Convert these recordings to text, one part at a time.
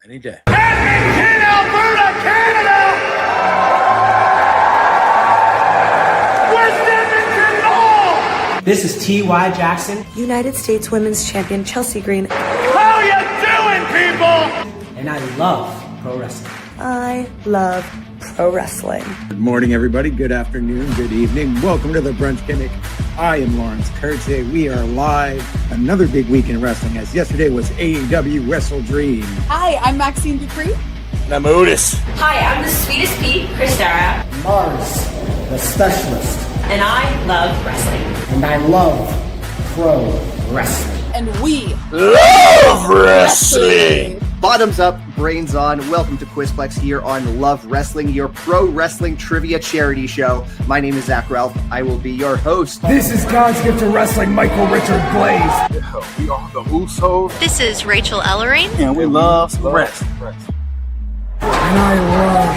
Any day. In Alberta, Canada! West Edmonton Mall! This is T.Y. Jackson. United States Women's Champion Chelsea Green. How you doing, people? And I love pro wrestling. I love pro wrestling. Good morning, everybody. Good afternoon. Good evening. Welcome to the Brunch Gimmick. I am Lawrence Kurtz. Today we are live. Another big week in wrestling, as yesterday was AEW Wrestle Dream. Hi, I'm Maxine Dupree. And I'm Otis. Hi, I'm the sweetest Pete, Christara. Mars, the specialist. And I love wrestling. And I love pro wrestling. And we Love wrestling! Bottoms up, brains on. Welcome to Quizplex here on Love Wrestling, your pro wrestling trivia charity show. My name is Zach Ralph. I will be your host. This is God's gift to wrestling, Michael Richard Blais. Yeah, we are the Usos. This is Rachel Ellering. And we love wrestling. And I love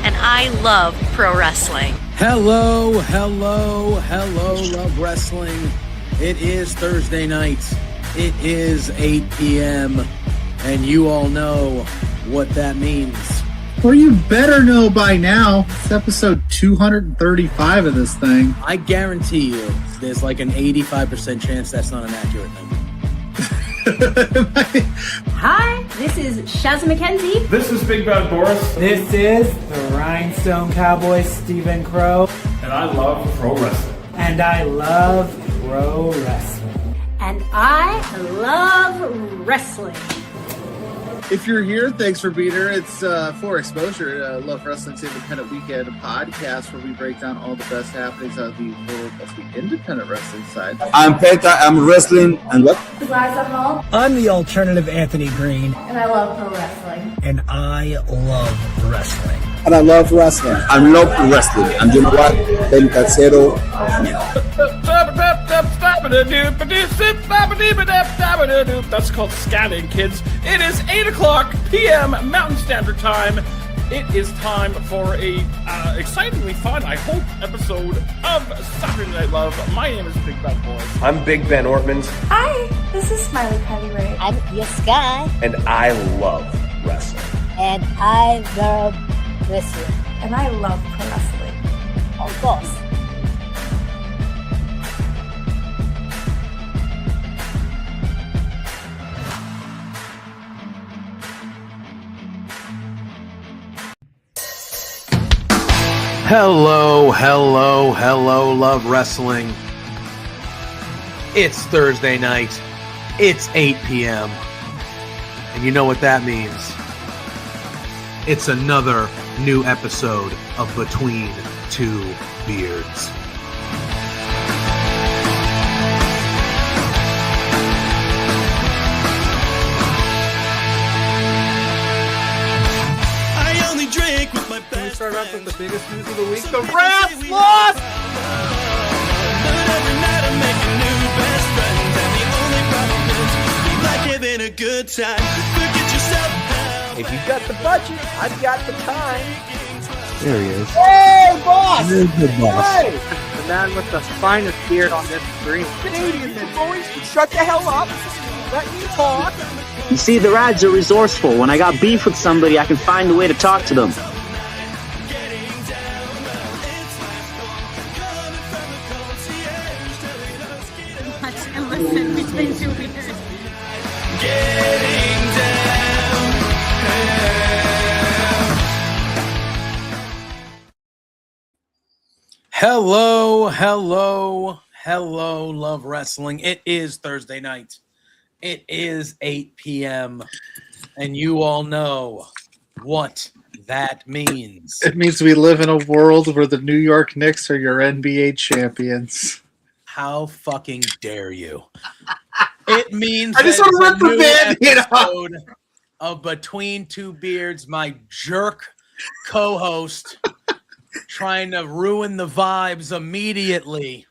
And I love pro wrestling. Hello, Love Wrestling. It is Thursday night. It is 8 p.m. and you all know what that means. Well, you better know by now. It's episode 235 of this thing. I guarantee you there's like an 85% chance that's not an accurate number. Hi, this is Shaz McKenzie. This is Big Bad Boris. This is the Rhinestone Cowboy, Stephen Crowe. And I love pro wrestling. And I love pro wrestling. And I love wrestling. If you're here, thanks for being here. It's for Exposure, Love Wrestling's Independent Weekend podcast, where we break down all the best happenings of the world of the independent wrestling side. I'm Peta, I'm wrestling, and what? I'm the alternative Anthony Green. And I love pro wrestling. And I love wrestling. And I love wrestling. I love wrestling. And you know what? Ben Casero. That's called scanning, kids. It is 8 o'clock p.m. Mountain Standard Time. It is time for a excitingly fun, I hope, episode of Saturday Night Love. My name is Big Bad Boys. I'm Big Ben Ortmans. Hi, this is Smiley Kylie Ray. I'm Yes Guy. And I love wrestling. And I love wrestling. And I love pro wrestling. Of course. Hello, Love Wrestling. It's Thursday night. It's 8 p.m. And you know what that means. It's another new episode of Between Two Beards. Can we start off with the biggest news of the week? The Rats lost! But every night I'm making new best friends, and the only problem is you like having a good time. Forget yourself now. If you've got the budget, I've got the time. There he is. Hey, boss! There's the boss. Hey! The man with the finest beard on this screen. Canadian men, boys, shut the hell up. Let me talk. You see, the Rads are resourceful. When I got beef with somebody, I can find a way to talk to them. Hello, Love Wrestling. It is Thursday night. It is 8 p.m. And you all know what that means. It means we live in a world where the New York Knicks are your NBA champions. How fucking dare you? It means I just want to rip the band episode of Between Two Beards, my jerk co-host trying to ruin the vibes immediately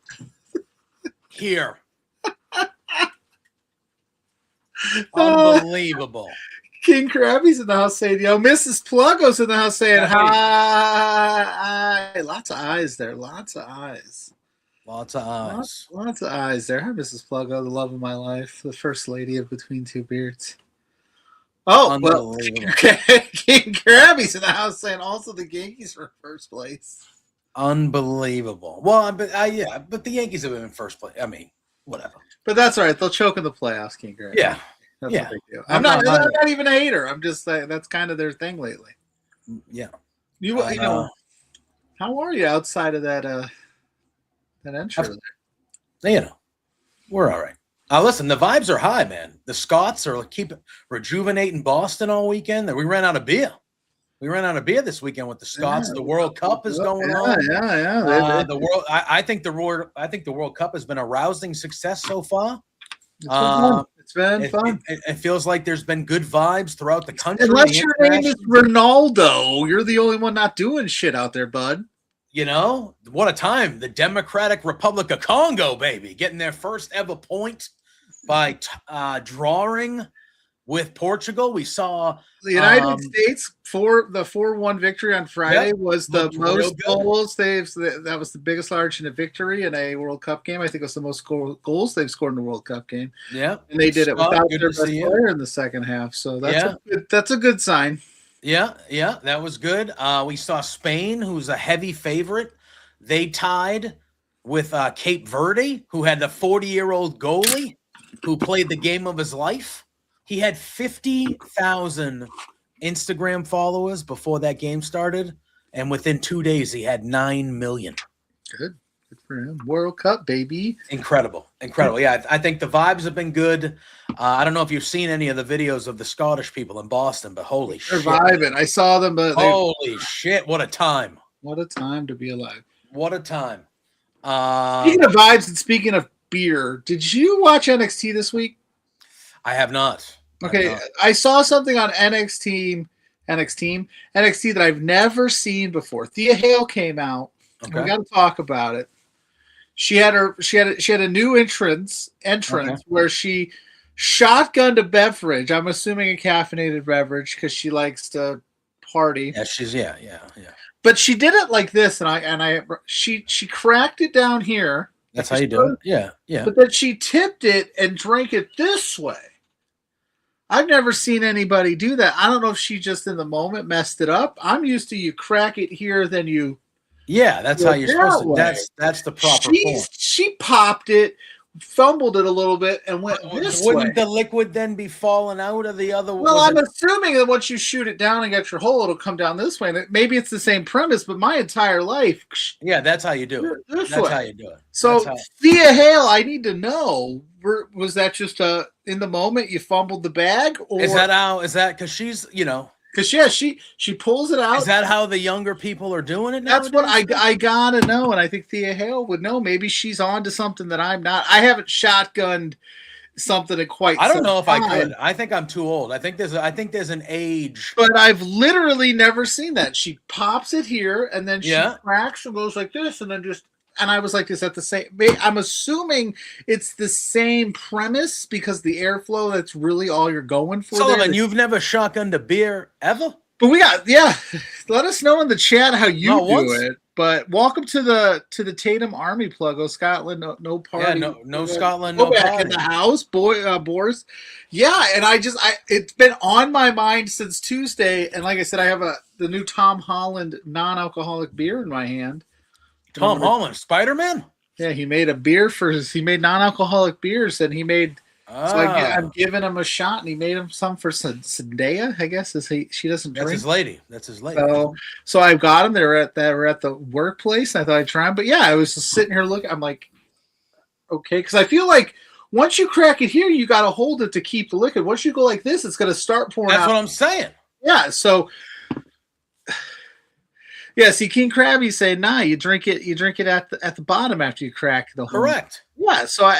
here. Unbelievable. King Krabby's in the house saying, yo, Mrs. Pluggo's in the house saying, hi. Lots of eyes there. Lots of eyes. Lots of eyes. Lots of eyes there. Hi, Mrs. Pluggo, the love of my life, the first lady of Between Two Beards. Oh, well, King Krabby's in the house saying also the Yankees were in first place. Unbelievable. Well, but the Yankees have been in first place. I mean, whatever. But that's all right. They'll choke in the playoffs, King Krabby. Yeah. That's Yeah. what they do. I'm not even a hater. I'm just saying that's kind of their thing lately. Yeah. You know, how are you outside of that intro there? You know, we're all right. Listen, the vibes are high, man. The Scots are rejuvenating Boston all weekend. We ran out of beer. We ran out of beer this weekend with the Scots. The World Cup is going on. Yeah. The world. I think the World Cup has been a rousing success so far. It's been fun. It feels like there's been good vibes throughout the country. Unless your name is Ronaldo, you're the only one not doing shit out there, bud. You know, what a time. The Democratic Republic of Congo, baby, getting their first ever point by drawing with Portugal. We saw the United States for the 4-1 victory on Friday was the most goals that was the biggest Argentina victory in a World Cup game. I think it was the most goals they've scored in a World Cup game. Yeah. And they did it without their best player in the second half. So that's a good sign. Yeah, that was good. We saw Spain, who's a heavy favorite. They tied with Cape Verde, who had the 40-year-old goalie who played the game of his life. He had 50,000 Instagram followers before that game started, and within 2 days, he had 9 million. Good for him. World Cup, baby. Incredible. Yeah, I think the vibes have been good. I don't know if you've seen any of the videos of the Scottish people in Boston, but holy shit. They're vibing. I saw them, but holy shit, what a time. What a time to be alive. What a time. Speaking of vibes and speaking of beer, did you watch NXT this week? I have not. Okay, I saw something on NXT that I've never seen before. Thea Hale came out. Okay. We got to talk about it. She had a new entrance where she shotgunned a beverage. I'm assuming a caffeinated beverage because she likes to party. Yeah, But she did it like this, she cracked it down here. That's how you do it. Yeah. But then she tipped it and drank it this way. I've never seen anybody do that. I don't know if she just in the moment messed it up. I'm used to you crack it here, then you. Yeah, that's how you're supposed to. That's the proper form. She popped it, fumbled it a little bit, and went this way. Wouldn't the liquid then be falling out of the other? Well, I'm assuming that once you shoot it down and get your hole, it'll come down this way. And maybe it's the same premise, but my entire life. Yeah, that's how you do it. That's how you do it. So, Thea Hale, I need to know, was that just in the moment you fumbled the bag? Or is that because she's, Because she pulls it out. Is that how the younger people are doing it? That's what I gotta know, and I think Thea Hale would know. Maybe she's on to something that I'm not. I haven't shotgunned something in quite. I don't know if I could. I think I'm too old. I think there's an age. But I've literally never seen that. She pops it here, and then she cracks and goes like this, and then just. And I was like, is that the same? I'm assuming it's the same premise because the airflow, that's really all you're going for. Sullivan, you've never shotgunned a beer ever? But let us know in the chat how you do it. But welcome to the Tatum Army, Pluggo. Scotland, no party. Yeah, no Scotland, no back party. In the house, Boris. Yeah, and it's been on my mind since Tuesday. And like I said, I have the new Tom Holland non-alcoholic beer in my hand. Tom Holland, Spider-Man? Yeah, he made a beer he made non-alcoholic beers, and he made. So I'm giving him a shot, and he made him some for Zendaya, I guess. She doesn't drink. That's his lady. So I've got them. They're at the workplace. I thought I'd try them, but yeah, I was just sitting here looking. I'm like, okay, because I feel like once you crack it here, you got to hold it to keep the liquid. Once you go like this, it's going to start pouring out. That's what I'm saying. Yeah. So. Yeah, see, King Krabby saying, "Nah, you drink it at the bottom after you crack the hole." Correct. Yeah, so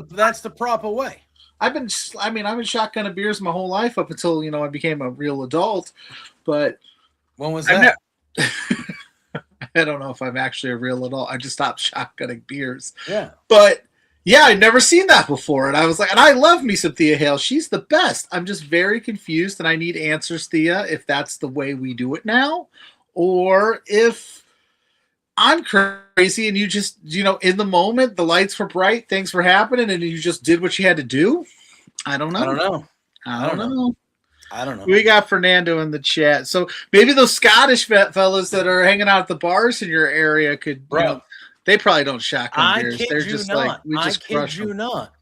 that's the proper way. I've been shotgunning beers my whole life up until I became a real adult. But when was that? I don't know if I'm actually a real adult. I just stopped shotgunning beers. Yeah, but yeah, I'd never seen that before, and I was like, and I love me some Thea Hale. She's the best. I'm just very confused, and I need answers, Thea, if that's the way we do it now. Or if I'm crazy and you just, in the moment, the lights were bright, things were happening, and you just did what you had to do. I don't know. I don't know. I don't know. We got Fernando in the chat. So maybe those Scottish fellas that are hanging out at the bars in your area could, they probably don't shotgun beers. They're just like, we just crush them. Not.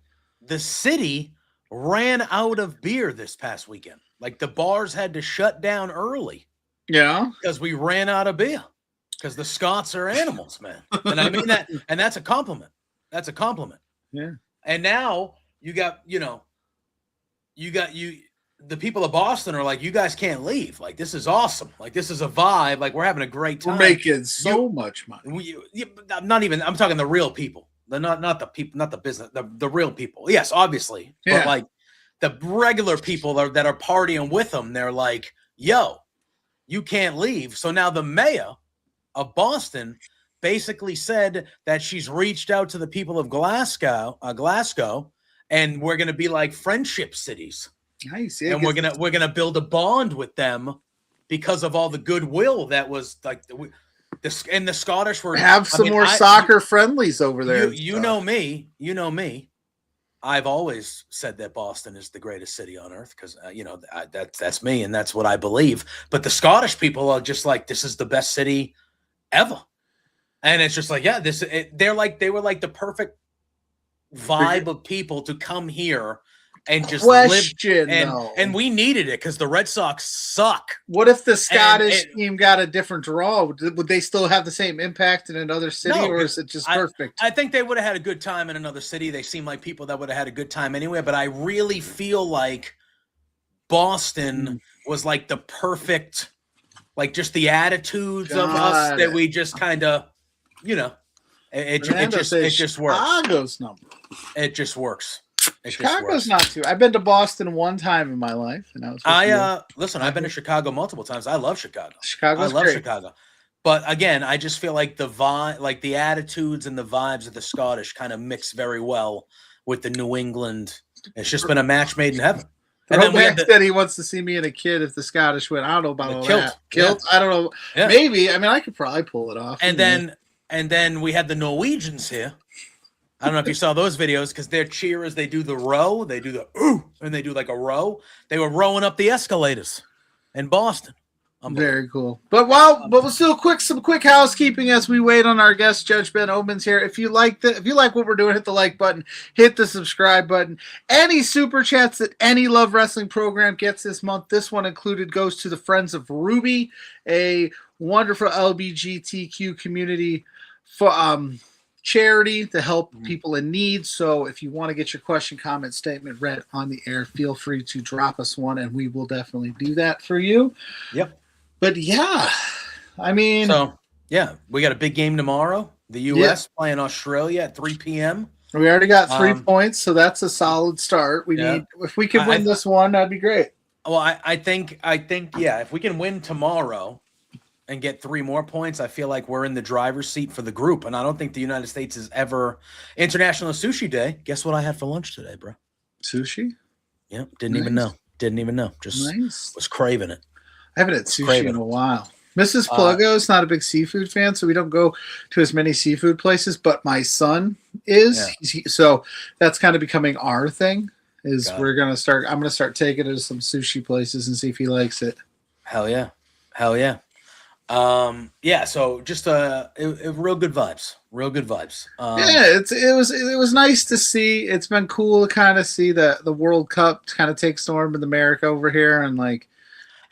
The city ran out of beer this past weekend. Like the bars had to shut down early. Yeah. Because we ran out of beer. Because the Scots are animals, man. And I mean that, and that's a compliment. That's a compliment. Yeah. And now you got, the people of Boston are like, you guys can't leave. Like, this is awesome. Like, this is a vibe. Like, we're having a great time. We're making so much money. I'm talking the real people. Not the people, not the business, the real people. Yes, obviously. Yeah. But like the regular people that are partying with them, they're like, yo, you can't leave. So now the mayor of Boston basically said that she's reached out to the people of Glasgow, and we're going to be like friendship cities. Nice. And we're gonna build a bond with them because of all the goodwill that was like the Scottish were more soccer friendlies over there. You know me. I've always said that Boston is the greatest city on earth because that's me and that's what I believe. But the Scottish people are just like, this is the best city ever, and it's just like, yeah, they were like the perfect vibe of people to come here. And just live, and we needed it because the Red Sox suck. What if the Scottish team got a different draw? Would they still have the same impact in another city, or is it just perfect? I think they would have had a good time in another city. They seem like people that would have had a good time anyway. But I really feel like Boston was like the perfect, like just the attitudes of us that we just kind of, it just works. Chicago's number. It just works. Chicago's not too. I've been to Boston one time in my life, and listen. I've been to Chicago multiple times. I love Chicago. I love great. Chicago, but again, I just feel like the vibe, like the attitudes and the vibes of the Scottish, kind of mix very well with the New England. It's just been a match made in heaven. And then Max said he wants to see me and a kid if the Scottish win. I don't know about all that. Kilt. I don't know. Yeah. Maybe. I mean, I could probably pull it off. And then we had the Norwegians here. I don't know if you saw those videos because their cheerers, they do the row, they do the ooh, and they do like a row. They were rowing up the escalators in Boston. Very cool. But we'll still some quick housekeeping as we wait on our guest Judge Ben Oomen's here. If you like what we're doing, hit the like button, hit the subscribe button. Any super chats that any Love Wrestling program gets this month, this one included, goes to the Friends of Ruby, a wonderful LGBTQ community for charity to help people in need. So if you want to get your question, comment, statement read on the air, feel free to drop us one and we will definitely do that for you. Yep. But yeah, I mean, we got a big game tomorrow. The U.S. playing Australia at 3 p.m. We already got 3 points, so that's a solid start. We need, if we could win this one, that'd be great. Well, I think if we can win tomorrow and get 3 more points, I feel like we're in the driver's seat for the group. And I don't think the United States is ever International Sushi Day. Guess what I had for lunch today, bro? Sushi? Yep. Didn't even know. Just was craving it. I haven't had sushi in a while. Mrs. Pluggo is not a big seafood fan, so we don't go to as many seafood places, but my son is. Yeah. So that's kind of becoming our thing. I'm going to start taking it to some sushi places and see if he likes it. Hell yeah. So just real good vibes. It was nice to see. It's been cool to kind of see the World Cup kind of take storm in America over here, and like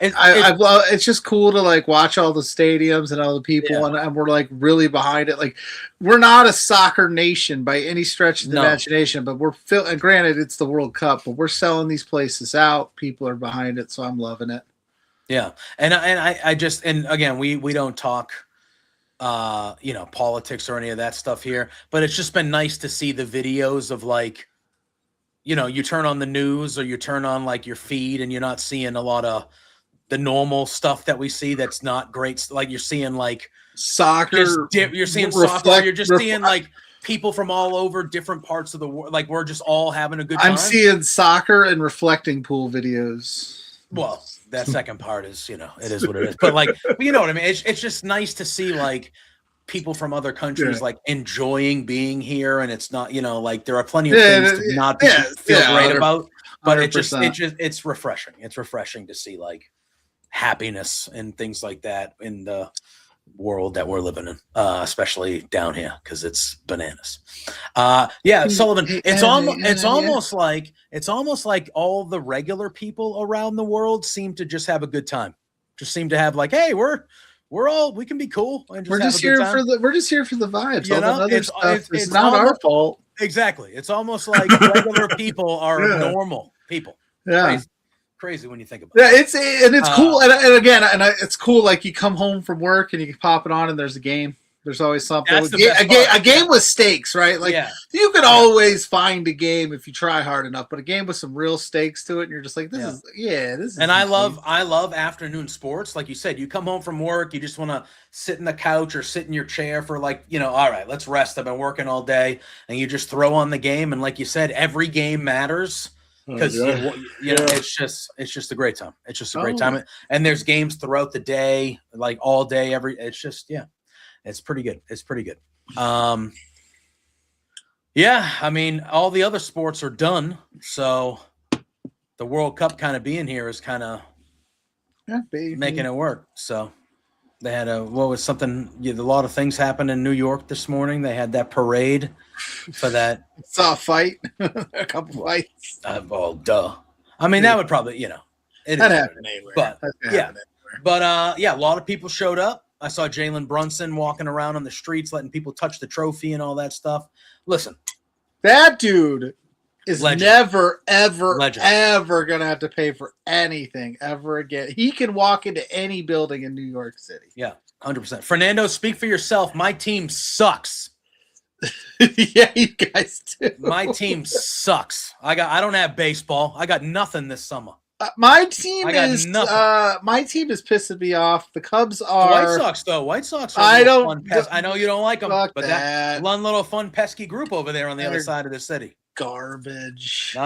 it's just cool to like watch all the stadiums and all the people, and we're like really behind it. Like, we're not a soccer nation by any stretch of the imagination, but and granted it's the World Cup, but we're selling these places out. People are behind it, so I'm loving it. Yeah, and I just, and again, we don't talk, politics or any of that stuff here, but it's just been nice to see the videos of like, you turn on the news or you turn on like your feed and you're not seeing a lot of the normal stuff that we see that's not great. Like you're seeing like soccer, you're seeing soccer, you're just seeing like people from all over different parts of the world. Like we're just all having a good time. I'm seeing soccer and reflecting pool videos. Well, that second part is, it is what it is. But like, you know what I mean? It's just nice to see like people from other countries like enjoying being here, and it's not, like there are plenty of things to not feel great about, but it's refreshing. It's refreshing to see like happiness and things like that in the world that we're living in, especially down here, because it's bananas. Sullivan, it's almost like all the regular people around the world seem to just have a good time. Just seem to have like, hey, we can be cool. And we're just here for the vibes. All that other stuff it's not our fault. Exactly. It's almost like regular people are normal people. Yeah. Crazy when you think about it. It's cool. And again, it's cool. Like you come home from work and you can pop it on and there's a game. There's always something. A game with stakes, right? Like you can always find a game if you try hard enough, but a game with some real stakes to it, and you're just like, this is. And I love afternoon sports. Like you said, you come home from work, you just want to sit in the couch or sit in your chair for like, all right, let's rest. I've been working all day, and you just throw on the game, and like you said, every game matters. Because it's just a great time. It's just a great time, and there's games throughout the day, like all day. It's pretty good. It's pretty good. I mean, all the other sports are done, so the World Cup kind of being here is kind of making it work. So they had a lot of things happened in New York this morning. They had that parade for that. Saw a fight, a couple fights. Duh. I mean, that would probably, that happened anywhere. But a lot of people showed up. I saw Jalen Brunson walking around on the streets, letting people touch the trophy and all that stuff. Listen, that dude is never, ever going to have to pay for anything ever again. He can walk into any building in New York City. Yeah, 100%. Fernando, speak for yourself. My team sucks. Yeah, you guys do. My team sucks. I don't have baseball. I got nothing this summer. My team is pissing me off. The Cubs are the White Sox, though. White Sox are I know you don't like them, but that one little fun pesky group over there on the other side of the city. Garbage.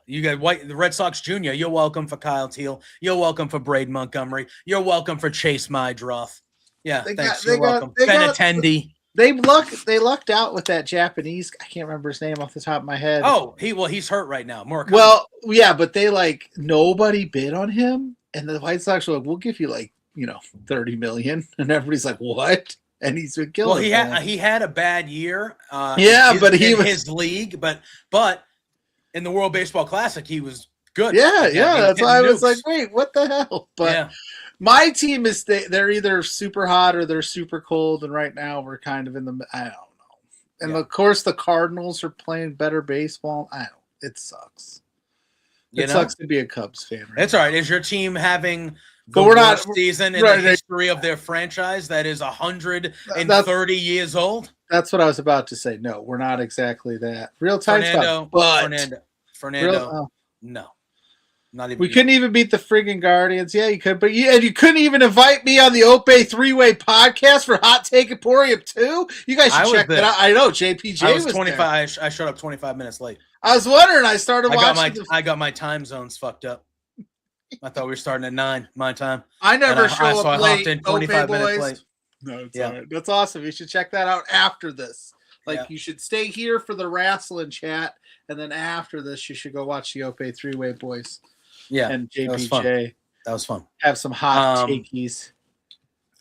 You got the Red Sox Junior. You're welcome for Kyle Teal. You're welcome for Braden Montgomery. You're welcome for Chase Mydroth. Yeah, thanks. You're welcome. Ben Attendee. They lucked out with that Japanese. I can't remember his name off the top of my head. Oh, he's hurt right now. Murakami. Well, yeah, but they nobody bid on him, and the White Sox were like, "We'll give you $30 million," and everybody's like, "What?" And he's been killing. Well, he had a bad year. But he was his league, but in the World Baseball Classic, he was good. Yeah. That's why I was like, "Wait, what the hell?" But. Yeah. My team they're either super hot or they're super cold, and right now we're kind of in the I don't know. And of course the Cardinals are playing better baseball. It sucks. It sucks to be a Cubs fan. It's all right. Is your team having the worst season in the history of their franchise that is 130 years old? That's what I was about to say. No, we're not exactly that. Real tight stuff. But Fernando, no. Not even we couldn't even beat the friggin' Guardians. Yeah, you could, but you couldn't even invite me on the Ope three-way podcast for Hot Take Emporium 2. You guys should check that out. I know JPJ was 25. There. I showed up 25 minutes late. I was wondering. I started watching. I got my time zones fucked up. I thought we were starting at 9 my time. I never show up late. I hopped in 25 minutes late. No, it's all right. That's awesome. You should check that out after this. You should stay here for the wrestling chat, and then after this, you should go watch the Ope three-way boys. Yeah, and JPJ. That was fun. Have some hot takeys.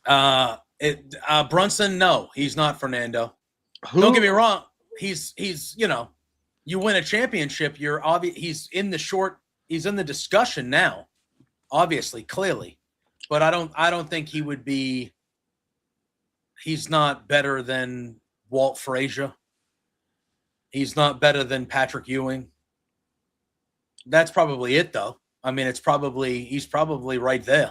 Brunson, no, he's not Fernando. Don't get me wrong. He's you win a championship. He's in the discussion now, obviously, clearly, but I don't think he would be. He's not better than Walt Frazier. He's not better than Patrick Ewing. That's probably it, though. I mean, he's probably right there.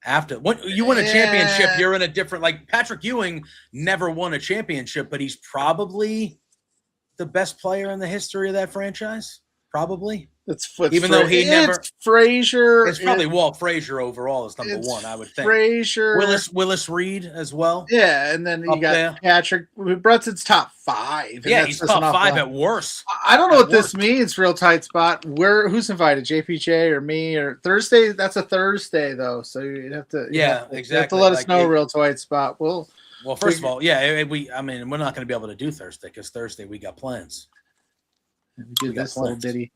After when you win a championship, you're in a different. Like Patrick Ewing never won a championship, but he's probably the best player in the history of that franchise. Probably. Even though he never Frazier. It's probably Walt Frazier overall is number one, I would think. Frazier, Willis Reed as well. Yeah, and then you got there. Patrick Brunson's top 5. Yeah, he's top 5 at worst. I don't know what this means. Real tight spot. Who's invited? JPJ or me or Thursday? That's a Thursday though, so you have to. Exactly. You have to let us know. Real tight spot. Well, first of all, yeah, I mean, we're not going to be able to do Thursday because Thursday we got plans. We did this little ditty.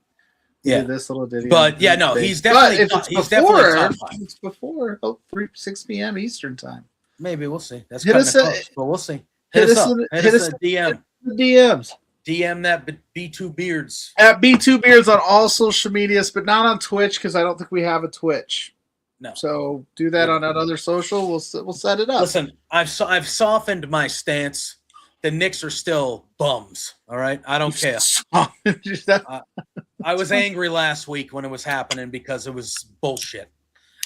Yeah, this little ditty. But yeah, no, he's definitely. It's before 6 p.m. Eastern time. Maybe we'll see. That's hit us, close, but we'll see. Hit us up. Hit us a DM. DMs. DM that B2 Beards at B2 Beards on all social medias, but not on Twitch because I don't think we have a Twitch. No. So do that on another social. We'll set it up. Listen, I've softened my stance. The Knicks are still bums. All right, I don't care. I was angry last week when it was happening because it was bullshit.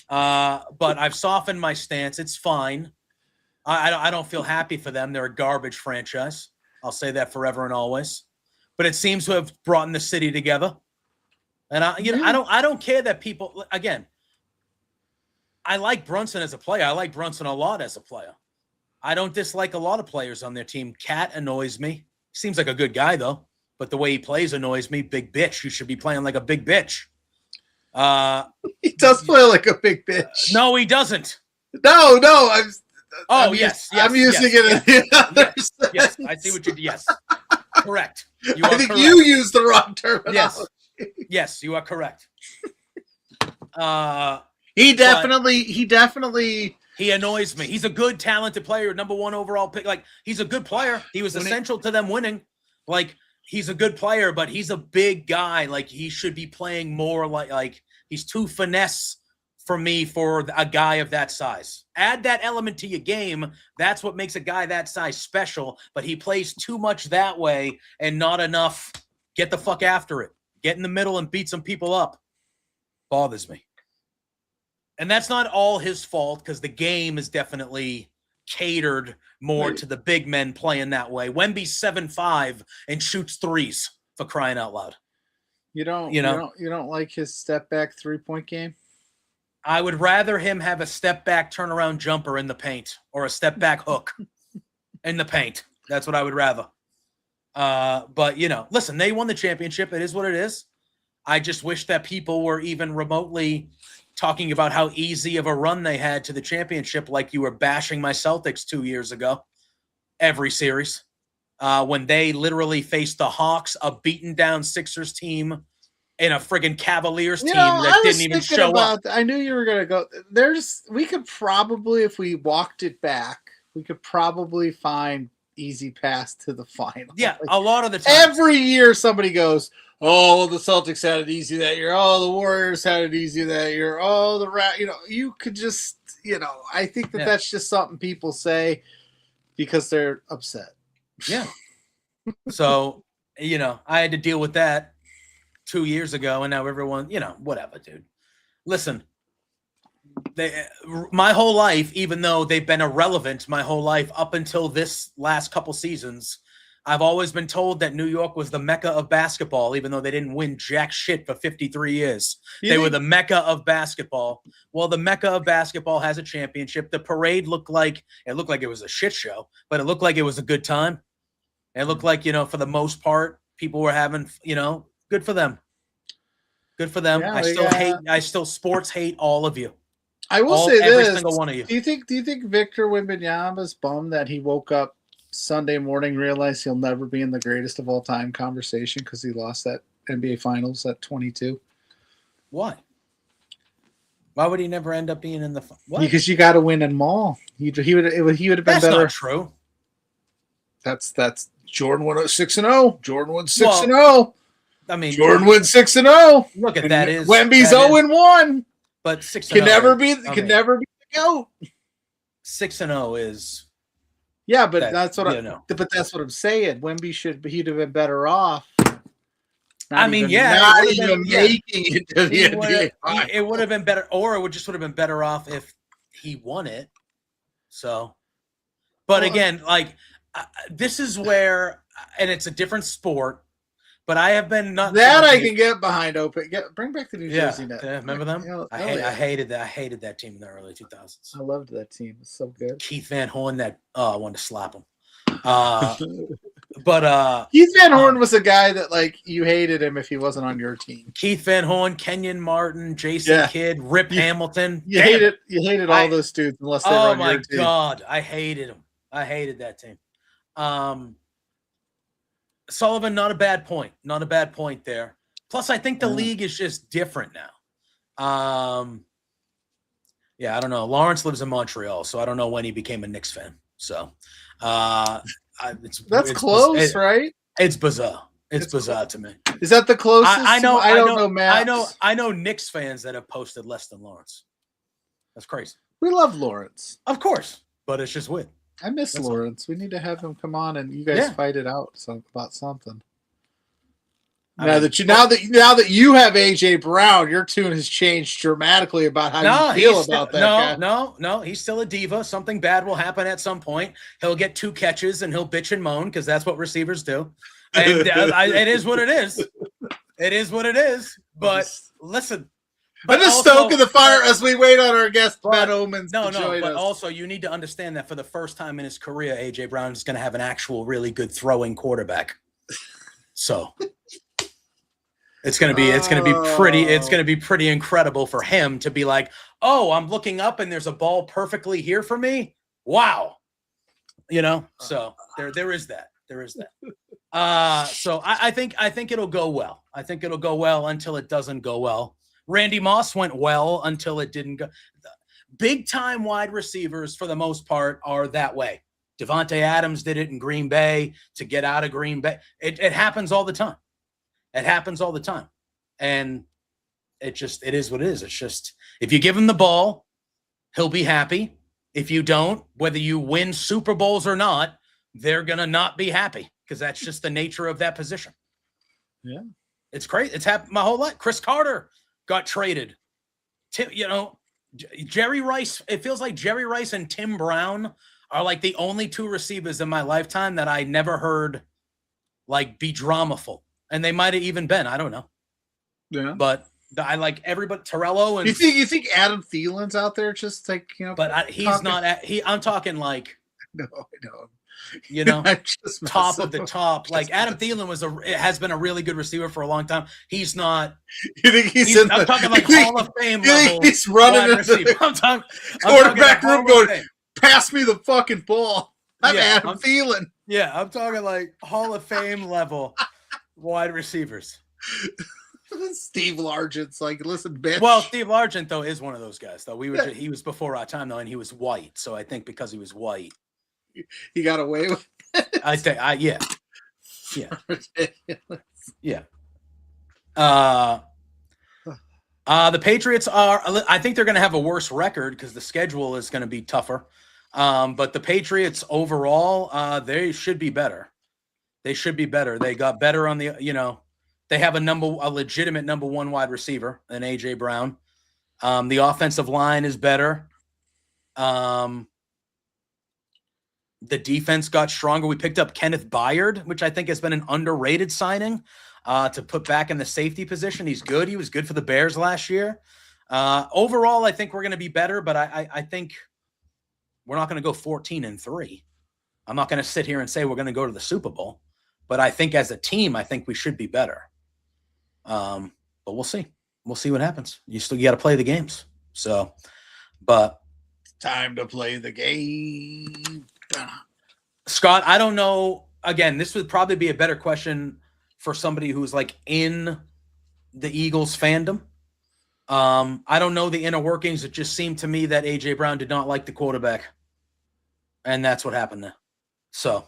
But I've softened my stance. It's fine. I don't feel happy for them. They're a garbage franchise. I'll say that forever and always. But it seems to have brought the city together. And I don't care that people, again, I like Brunson as a player. I like Brunson a lot as a player. I don't dislike a lot of players on their team. Cat annoys me. Seems like a good guy, though. But the way he plays annoys me. Big bitch. You should be playing like a big bitch. He does play like a big bitch. No, he doesn't. No. I'm using it. Yes. I see what you. Yes, correct. I think you used the wrong terminology. Yes, you are correct. He definitely. He annoys me. He's a good, talented player, number 1 overall pick. Like, he's a good player. He was essential to them winning. Like, he's a good player, but he's a big guy. Like, he should be playing more like he's too finesse for me for a guy of that size. Add that element to your game. That's what makes a guy that size special, but he plays too much that way and not enough. Get the fuck after it. Get in the middle and beat some people up. Bothers me. And that's not all his fault because the game is definitely catered more to the big men playing that way. Wemby's 7'5" and shoots threes, for crying out loud. You don't like his step back 3-point game? I would rather him have a step back turnaround jumper in the paint or a step back hook in the paint. That's what I would rather. But listen, they won the championship. It is what it is. I just wish that people were even remotely talking about how easy of a run they had to the championship, like you were bashing my Celtics 2 years ago, every series, when they literally faced the Hawks, a beaten down Sixers team, and a friggin' Cavaliers team that didn't even show up. I knew you were going to go. We could probably, if we walked it back, we could probably find easy pass to the final. Yeah, a lot of the time. Every year somebody goes, oh, well, the Celtics had it easy that year. Oh, the Warriors had it easy that year. Oh, you could just, I think that's just something people say because they're upset. Yeah. So, I had to deal with that 2 years ago, and now everyone, whatever, dude. Listen, my whole life, even though they've been irrelevant my whole life up until this last couple seasons, I've always been told that New York was the mecca of basketball, even though they didn't win jack shit for 53 years. They were the mecca of basketball. Well, the mecca of basketball has a championship. The parade looked like it was a shit show, but it looked like it was a good time. It looked like, for the most part, people were having, good for them. Good for them. Yeah, I still sports hate all of you. I will say every this. Single one of you. Do you think Victor Wembanyama's bummed that he woke up Sunday morning, realized he'll never be in the greatest of all time conversation because he lost that NBA Finals at 22? Why? Why would he never end up being in the? What? Because you got to win them all. He would have been That's better. Not true. That's Jordan won 6-0. Jordan won 6-0. I mean, Jordan wins 6-0. Look at that. Is Wemby's 0-1, but 6-0 can never be the GOAT. 6-0 is. Yeah, but that's what I'm saying. Wemby he'd have been better off. Not even making it to the NBA. It would have been better, or it would have been better off if he won it. So, but again, this is where, and it's a different sport. But I have been not that I can get behind. Bring back the New Jersey Nets. Yeah, remember them? I hated that. I hated that team in the early 2000s. I loved that team. It's so good. Keith Van Horn. I wanted to slap him. But Keith Van Horn was a guy that you hated him if he wasn't on your team. Keith Van Horn, Kenyon Martin, Jason Kidd, Rip Hamilton. You hated all those dudes unless they were on your team. Oh my God, I hated him. I hated that team. Sullivan, not a bad point. Not a bad point there. Plus, I think the league is just different now. Yeah, I don't know. Lawrence lives in Montreal, so I don't know when he became a Knicks fan. So that's close, right? It's bizarre. It's bizarre to me. Is that the closest? I know. I don't know maps. I know Knicks fans that have posted less than Lawrence. That's crazy. We love Lawrence, of course, but it's just weird. I miss Lawrence. We need to have him come on and you guys fight it out about something. Now that you have AJ Brown, your tune has changed dramatically about how you feel about that guy. No, he's still a diva. Something bad will happen at some point. He'll get 2 catches and he'll bitch and moan because that's what receivers do. And it is what it is. It is what it is. But listen, I'm just stoking the fire as we wait on our guest Ben Oomen. But also you need to understand that for the first time in his career, AJ Brown is going to have an actual really good throwing quarterback. So. It's gonna be pretty incredible for him to be like, oh, I'm looking up and there's a ball perfectly here for me. Wow, So there is that. So I think it'll go well. I think it'll go well until it doesn't go well. Randy Moss went well until it didn't go. Big time wide receivers for the most part are that way. Devontae Adams did it in Green Bay to get out of Green Bay. It happens all the time. It happens all the time. And it is what it is. It's just, if you give him the ball, he'll be happy. If you don't, whether you win Super Bowls or not, they're going to not be happy because that's just the nature of that position. Yeah. It's crazy. It's happened my whole life. Chris Carter got traded. Jerry Rice, it feels like Jerry Rice and Tim Brown are like the only 2 receivers in my lifetime that I never heard like be dramaful. And they might have even been. I don't know. Yeah. But I like everybody. Torello and you think Adam Thielen's out there just like But he's not. I'm talking like. No, I know. Top of the top. Like Adam Thielen has been a really good receiver for a long time. He's not. You think I'm talking like Hall of Fame level. He's running into the quarterback room going, pass me the fucking ball. I'm Adam Thielen. Yeah, I'm talking like Hall of Fame level. Wide receivers. Steve Largent's like, listen, bitch. Well, Steve Largent though is one of those guys though. He was before our time though, and he was white. So I think because he was white, he got away with it. Yeah. The Patriots are. I think they're going to have a worse record because the schedule is going to be tougher. But the Patriots overall, they should be better. They should be better. They got better on the, they have a legitimate number 1 wide receiver than AJ Brown. The offensive line is better. The defense got stronger. We picked up Kenneth Byard, which I think has been an underrated signing to put back in the safety position. He's good. He was good for the Bears last year. Overall, I think we're going to be better, but I think we're not going to go 14-3. I'm not going to sit here and say we're going to go to the Super Bowl. But I think as a team, I think we should be better. But we'll see. We'll see what happens. You got to play the games. So, but time to play the game. Scott, I don't know. Again, this would probably be a better question for somebody who's like in the Eagles fandom. I don't know the inner workings. It just seemed to me that AJ Brown did not like the quarterback, and that's what happened there. So.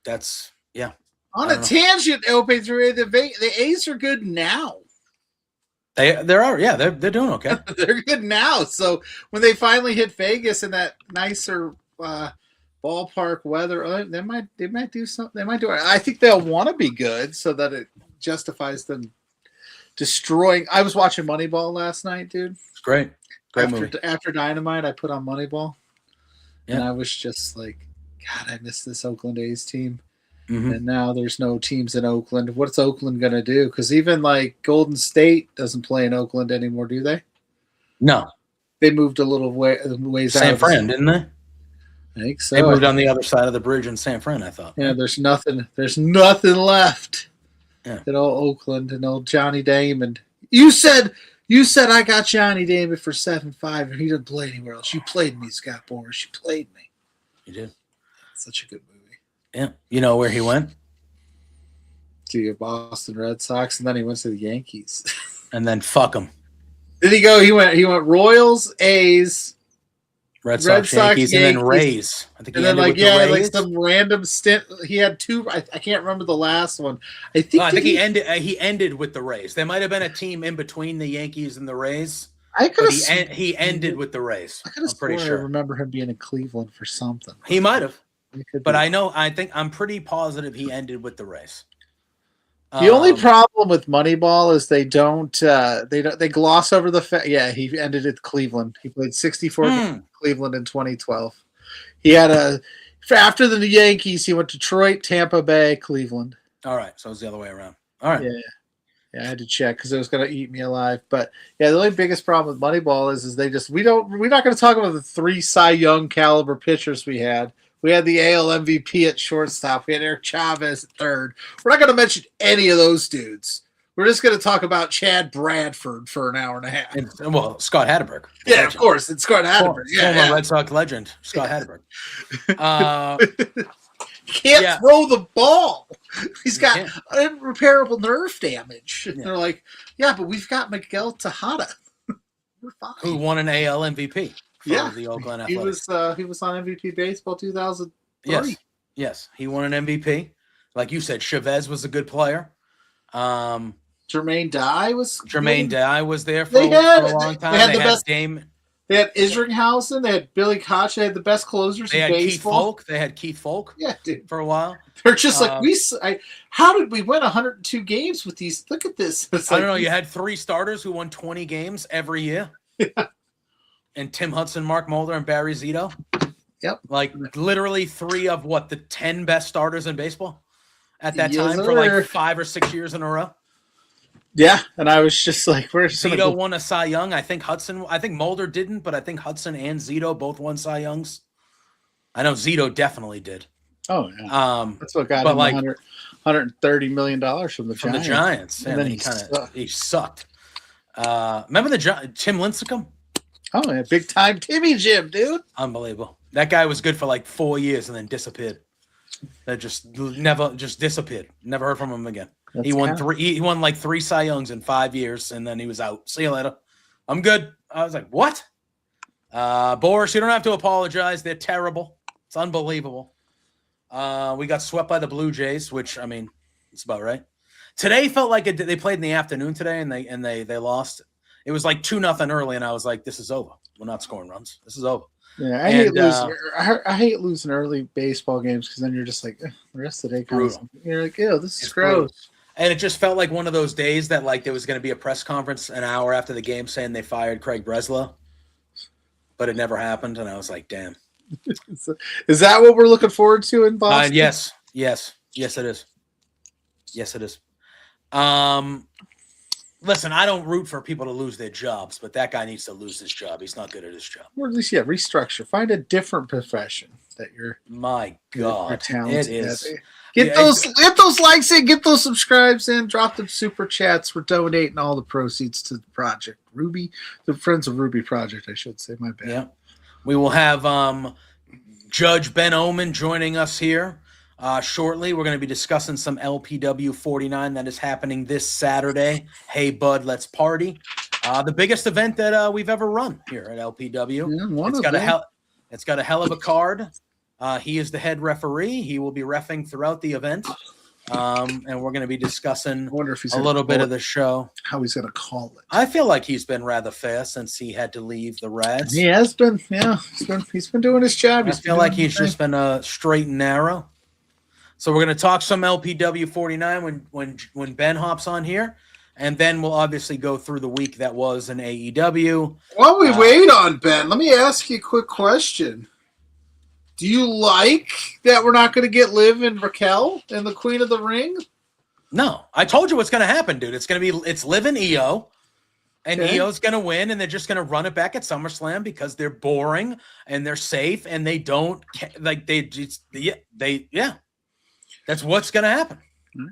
That's on a tangent. The A's are good now. They're doing okay. They're good now. So when they finally hit Vegas in that nicer ballpark weather, they might do something. They might do it. I think they'll want to be good so that it justifies them destroying. I was watching Moneyball last night, dude. It's great movie. After Dynamite, I put on Moneyball, and I was just like, God, I miss this Oakland A's team. Mm-hmm. And now there's no teams in Oakland. What's Oakland going to do? Because even like Golden State doesn't play in Oakland anymore, do they? No. They moved a little ways out. San Fran, didn't they? I think so. They moved on the other side of the bridge in San Fran, I thought. Yeah, there's nothing left in old Oakland and old Johnny Damon. You said I got Johnny Damon for 7.5 and he doesn't play anywhere else. You played me, Scott Boras. You played me. He did. Such a good movie. Yeah. You know where he went? To the Boston Red Sox, and then he went to the Yankees. And then fuck him. Did he go? He went Royals, A's, Red Sox, Yankees, and then Rays. I think he ended with the Rays. like some random stint. He had two. I can't remember the last one. I think he ended. He ended with the Rays. There might have been a team in between the Yankees and the Rays. He ended with the Rays. I'm pretty sure. I remember him being in Cleveland for something. He might have, but I'm pretty positive he ended with the Rays. The only problem with Moneyball is they gloss over the fact. Yeah, he ended at Cleveland. He played 64 games in Cleveland in 2012. He had after the Yankees, he went Detroit, Tampa Bay, Cleveland. All right, so it's the other way around. All right. Yeah, I had to check because it was going to eat me alive. But yeah, the only biggest problem with Moneyball is we're not going to talk about the 3 Cy Young caliber pitchers we had. We had the AL MVP at shortstop. We had Eric Chavez at third. We're not going to mention any of those dudes. We're just going to talk about Chad Bradford for an hour and a half. Well, Scott Hatterberg. Yeah, legend. Of course. It's Scott Hatterberg. Former Red Sox legend, Scott Hatterberg. Can't throw the ball. He's got irreparable nerve damage. Yeah. They're like, yeah, but we've got Miguel Tejada. We're fine. Who won an AL MVP? Yeah, the Oakland Athletics. He was on MVP Baseball 2003. Yes, he won an MVP. Like you said, Chavez was a good player. Jermaine Dye was there for a long time. They had the best game. They had Isringhausen. They had Billy Koch. They had the best closers in baseball. They had Keith Folk. Yeah, dude. For a while. They're just how did we win 102 games with these? Look at this. I don't know. You had 3 starters who won 20 games every year. Yeah. And Tim Hudson, Mark Mulder, and Barry Zito. Yep. Like literally 3 of the 10 best starters in baseball at that time for like 5 or 6 years in a row. Yeah, and I was just like, where's Zito won a Cy Young. I think Mulder didn't, but I think Hudson and Zito both won Cy Youngs. I know Zito definitely did. Oh yeah. That's what got him $130 million from the Giants. And then he sucked. Remember Tim Lincecum? Oh, yeah, big time Timmy Jim, dude. Unbelievable. That guy was good for like 4 years and then disappeared. That just disappeared. Never heard from him again. He won like 3 Cy Youngs in 5 years, and then he was out. See you later. I'm good. I was like, what? Boris, you don't have to apologize. They're terrible. It's unbelievable. We got swept by the Blue Jays, which I mean, it's about right. Today felt like they played in the afternoon today, and they lost. It was like 2-0 early, and I was like, this is over. We're not scoring runs. This is over. Yeah, I hate losing early baseball games because then you're just like, the rest of the day comes. You're like, ew, this is gross. Brutal. And it just felt like one of those days that like there was going to be a press conference an hour after the game saying they fired Craig Breslow, but it never happened, and I was like, damn. Is that what we're looking forward to in Boston? Yes, it is. Yes, it is. Listen, I don't root for people to lose their jobs, but that guy needs to lose his job. He's not good at his job. Or at least, restructure. Find a different profession that you're. My God, you're talented. It is. Get those likes in, get those subscribes in, drop them super chats. We're donating all the proceeds to the project. Ruby, the Friends of Ruby project, I should say. My bad. Yeah, we will have Judge Ben Oomen joining us here. Shortly, we're going to be discussing some LPW 49 that is happening this Saturday. Hey, bud, let's party. The biggest event that we've ever run here at LPW. Yeah, it's got a hell of a card. He is the head referee. He will be reffing throughout the event. And we're going to be discussing a little bit of the show. How he's going to call it. I feel like he's been rather fair since he had to leave the Reds. He has been. Yeah, he's been doing his job. I feel like he's just been straight and narrow. So we're going to talk some LPW 49 when Ben hops on here, and then we'll obviously go through the week that was in AEW. While we wait on Ben, let me ask you a quick question. Do you like that we're not going to get Liv and Raquel and the Queen of the Ring? No, I told you what's going to happen, dude. It's Liv and EO, and EO's going to win, and they're just going to run it back at SummerSlam because they're boring and they're safe and they don't That's what's going to happen.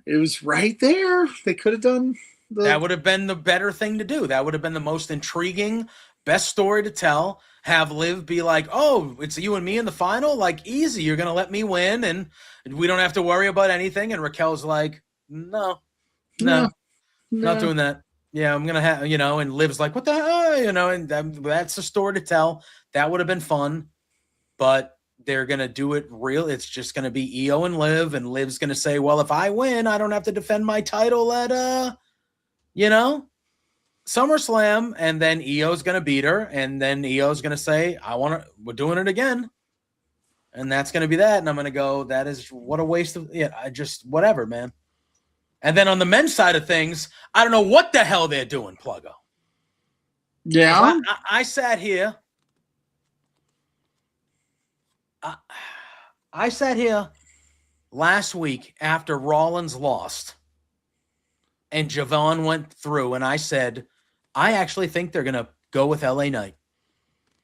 It was right there. They could have done that would have been the better thing to do. That would have been the most intriguing best story to tell. Have Liv be like, oh, it's you and me in the final? Like, easy. You're going to let me win, and we don't have to worry about anything. And Raquel's like, no, not doing that. Yeah, I'm going to have, and Liv's like, what the hell? And that's a story to tell. That would have been fun. But they're going to do it real. It's just going to be Io and Liv's going to say, well, if I win, I don't have to defend my title at, SummerSlam, and then Io's going to beat her, and then Io's going to say, we're doing it again. And that's going to be that. And I'm going to go, that is what a waste of, whatever, man. And then on the men's side of things, I don't know what the hell they're doing, Pluggo. Yeah. I sat here. I sat here last week after Rollins lost and Javon went through, and I said, I actually think they're going to go with LA Knight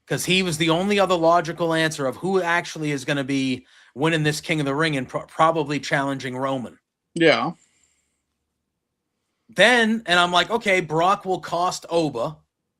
because he was the only other logical answer of who actually is going to be winning this King of the Ring and probably challenging Roman. Yeah. Then, and I'm like, okay, Brock will cost Oba,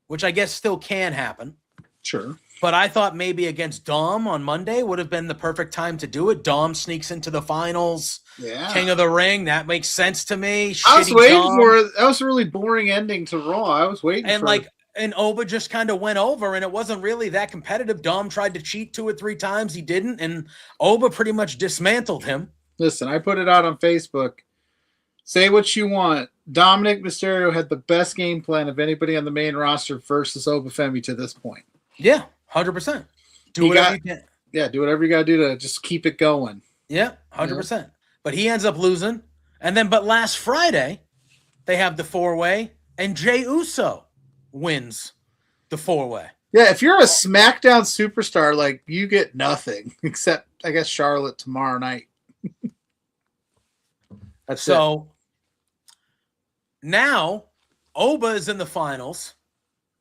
which I guess still can happen. Sure. But I thought maybe against Dom on Monday would have been the perfect time to do it. Dom sneaks into the finals. Yeah. King of the Ring. That makes sense to me. I was Shitty waiting Dom. for it. That was a really boring ending to Raw. I was waiting And for and Oba just kind of went over, and it wasn't really that competitive. Dom tried to cheat 2 or 3 times. He didn't, and Oba pretty much dismantled him. Listen, I put it out on Facebook. Say what you want. Dominic Mysterio had the best game plan of anybody on the main roster versus Oba Femi to this point. Yeah, 100%. Do whatever you can. Yeah, do whatever you got to do to just keep it going. Yeah, 100%. But he ends up losing. And then, but last Friday, they have the 4-way, and Jey Uso wins the 4-way. Yeah, if you're a SmackDown superstar, like, you get nothing except, I guess, Charlotte tomorrow night. That's so now Oba is in the finals,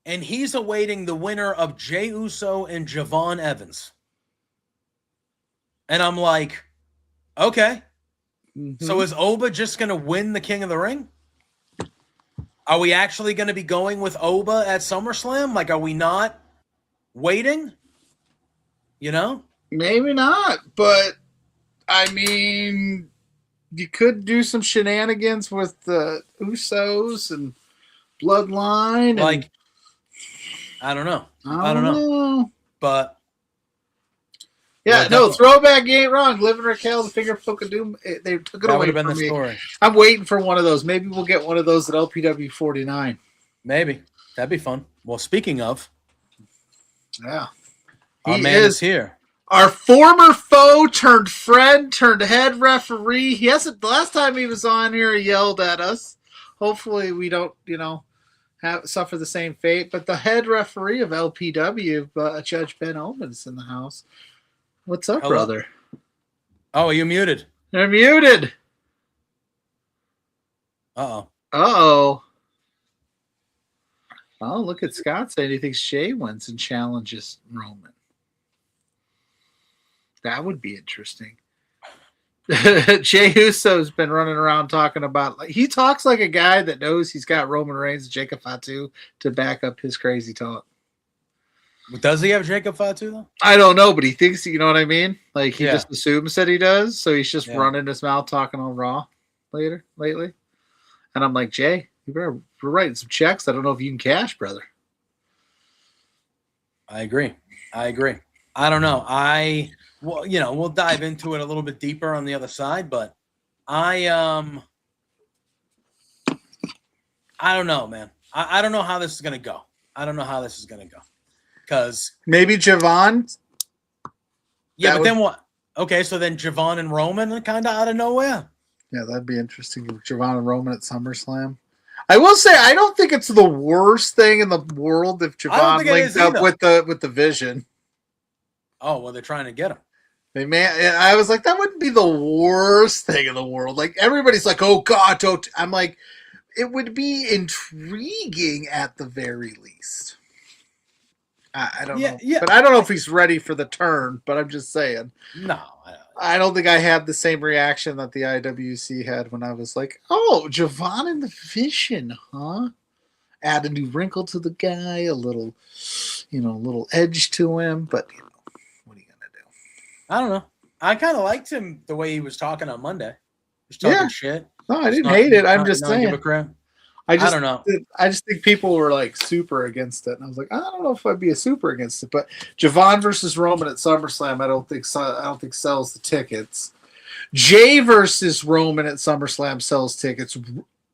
and he's awaiting the winner of Jey Uso and Javon Evans. And I'm like, okay. Mm-hmm. So is Oba just going to win the King of the Ring? Are we actually going to be going with Oba at SummerSlam? Like, are we not waiting? Maybe not, but I mean, you could do some shenanigans with the Usos and Bloodline. And like, I don't know. I don't know. But yeah, no, throwback ain't wrong. Liv and Raquel, the finger poke of doom. They took it that away would have been from the me. story. I'm waiting for one of those. Maybe we'll get one of those at LPW 49. Maybe. That'd be fun. Well, speaking of, yeah, our man is here. Our former foe turned friend turned head referee. He hasn't. The last time he was on here, he yelled at us. Hopefully, we don't, suffer the same fate. But the head referee of LPW, Judge Ben Oomen, is in the house. What's up, brother? Oh, are you muted? You're muted. Uh-oh. Uh-oh. Oh, look at Scott saying he thinks Shay wins and challenges Roman. That would be interesting. Jey Uso's been running around talking about, he talks like a guy that knows he's got Roman Reigns and Jacob Fatu to back up his crazy talk. Does he have Jacob Fatu though? I don't know, but he thinks, you know what I mean? Like he just assumes that he does, so he's just running his mouth talking on Raw lately. And I'm like, Jay, we're writing some checks. I don't know if you can cash, brother. I agree. I don't know. We'll dive into it a little bit deeper on the other side, but I don't know, man. I don't know how this is gonna go. Because maybe Javon. Yeah, but then what? Okay, so then Javon and Roman are kind of out of nowhere. Yeah, that'd be interesting. Javon and Roman at SummerSlam. I will say, I don't think it's the worst thing in the world if Javon links up with the Vision. Oh, well, they're trying to get him. I was like, that wouldn't be the worst thing in the world. Like, everybody's like, oh, God, don't. I'm like, it would be intriguing at the very least. I don't know. Yeah. But I don't know if he's ready for the turn, but I'm just saying. No. I don't think I had the same reaction that the IWC had when I was like, oh, Javon and the Vision, huh? add a new wrinkle to the guy, a little edge to him. But what are you gonna do? I don't know. I kind of liked him the way he was talking on Monday. He was talking shit. No, I didn't hate it. I'm just not give saying. a crap. I don't know. I just think people were like super against it, and I was like, I don't know if I'd be a super against it. But Javon versus Roman at SummerSlam, I don't think sells the tickets. Jay versus Roman at SummerSlam sells tickets.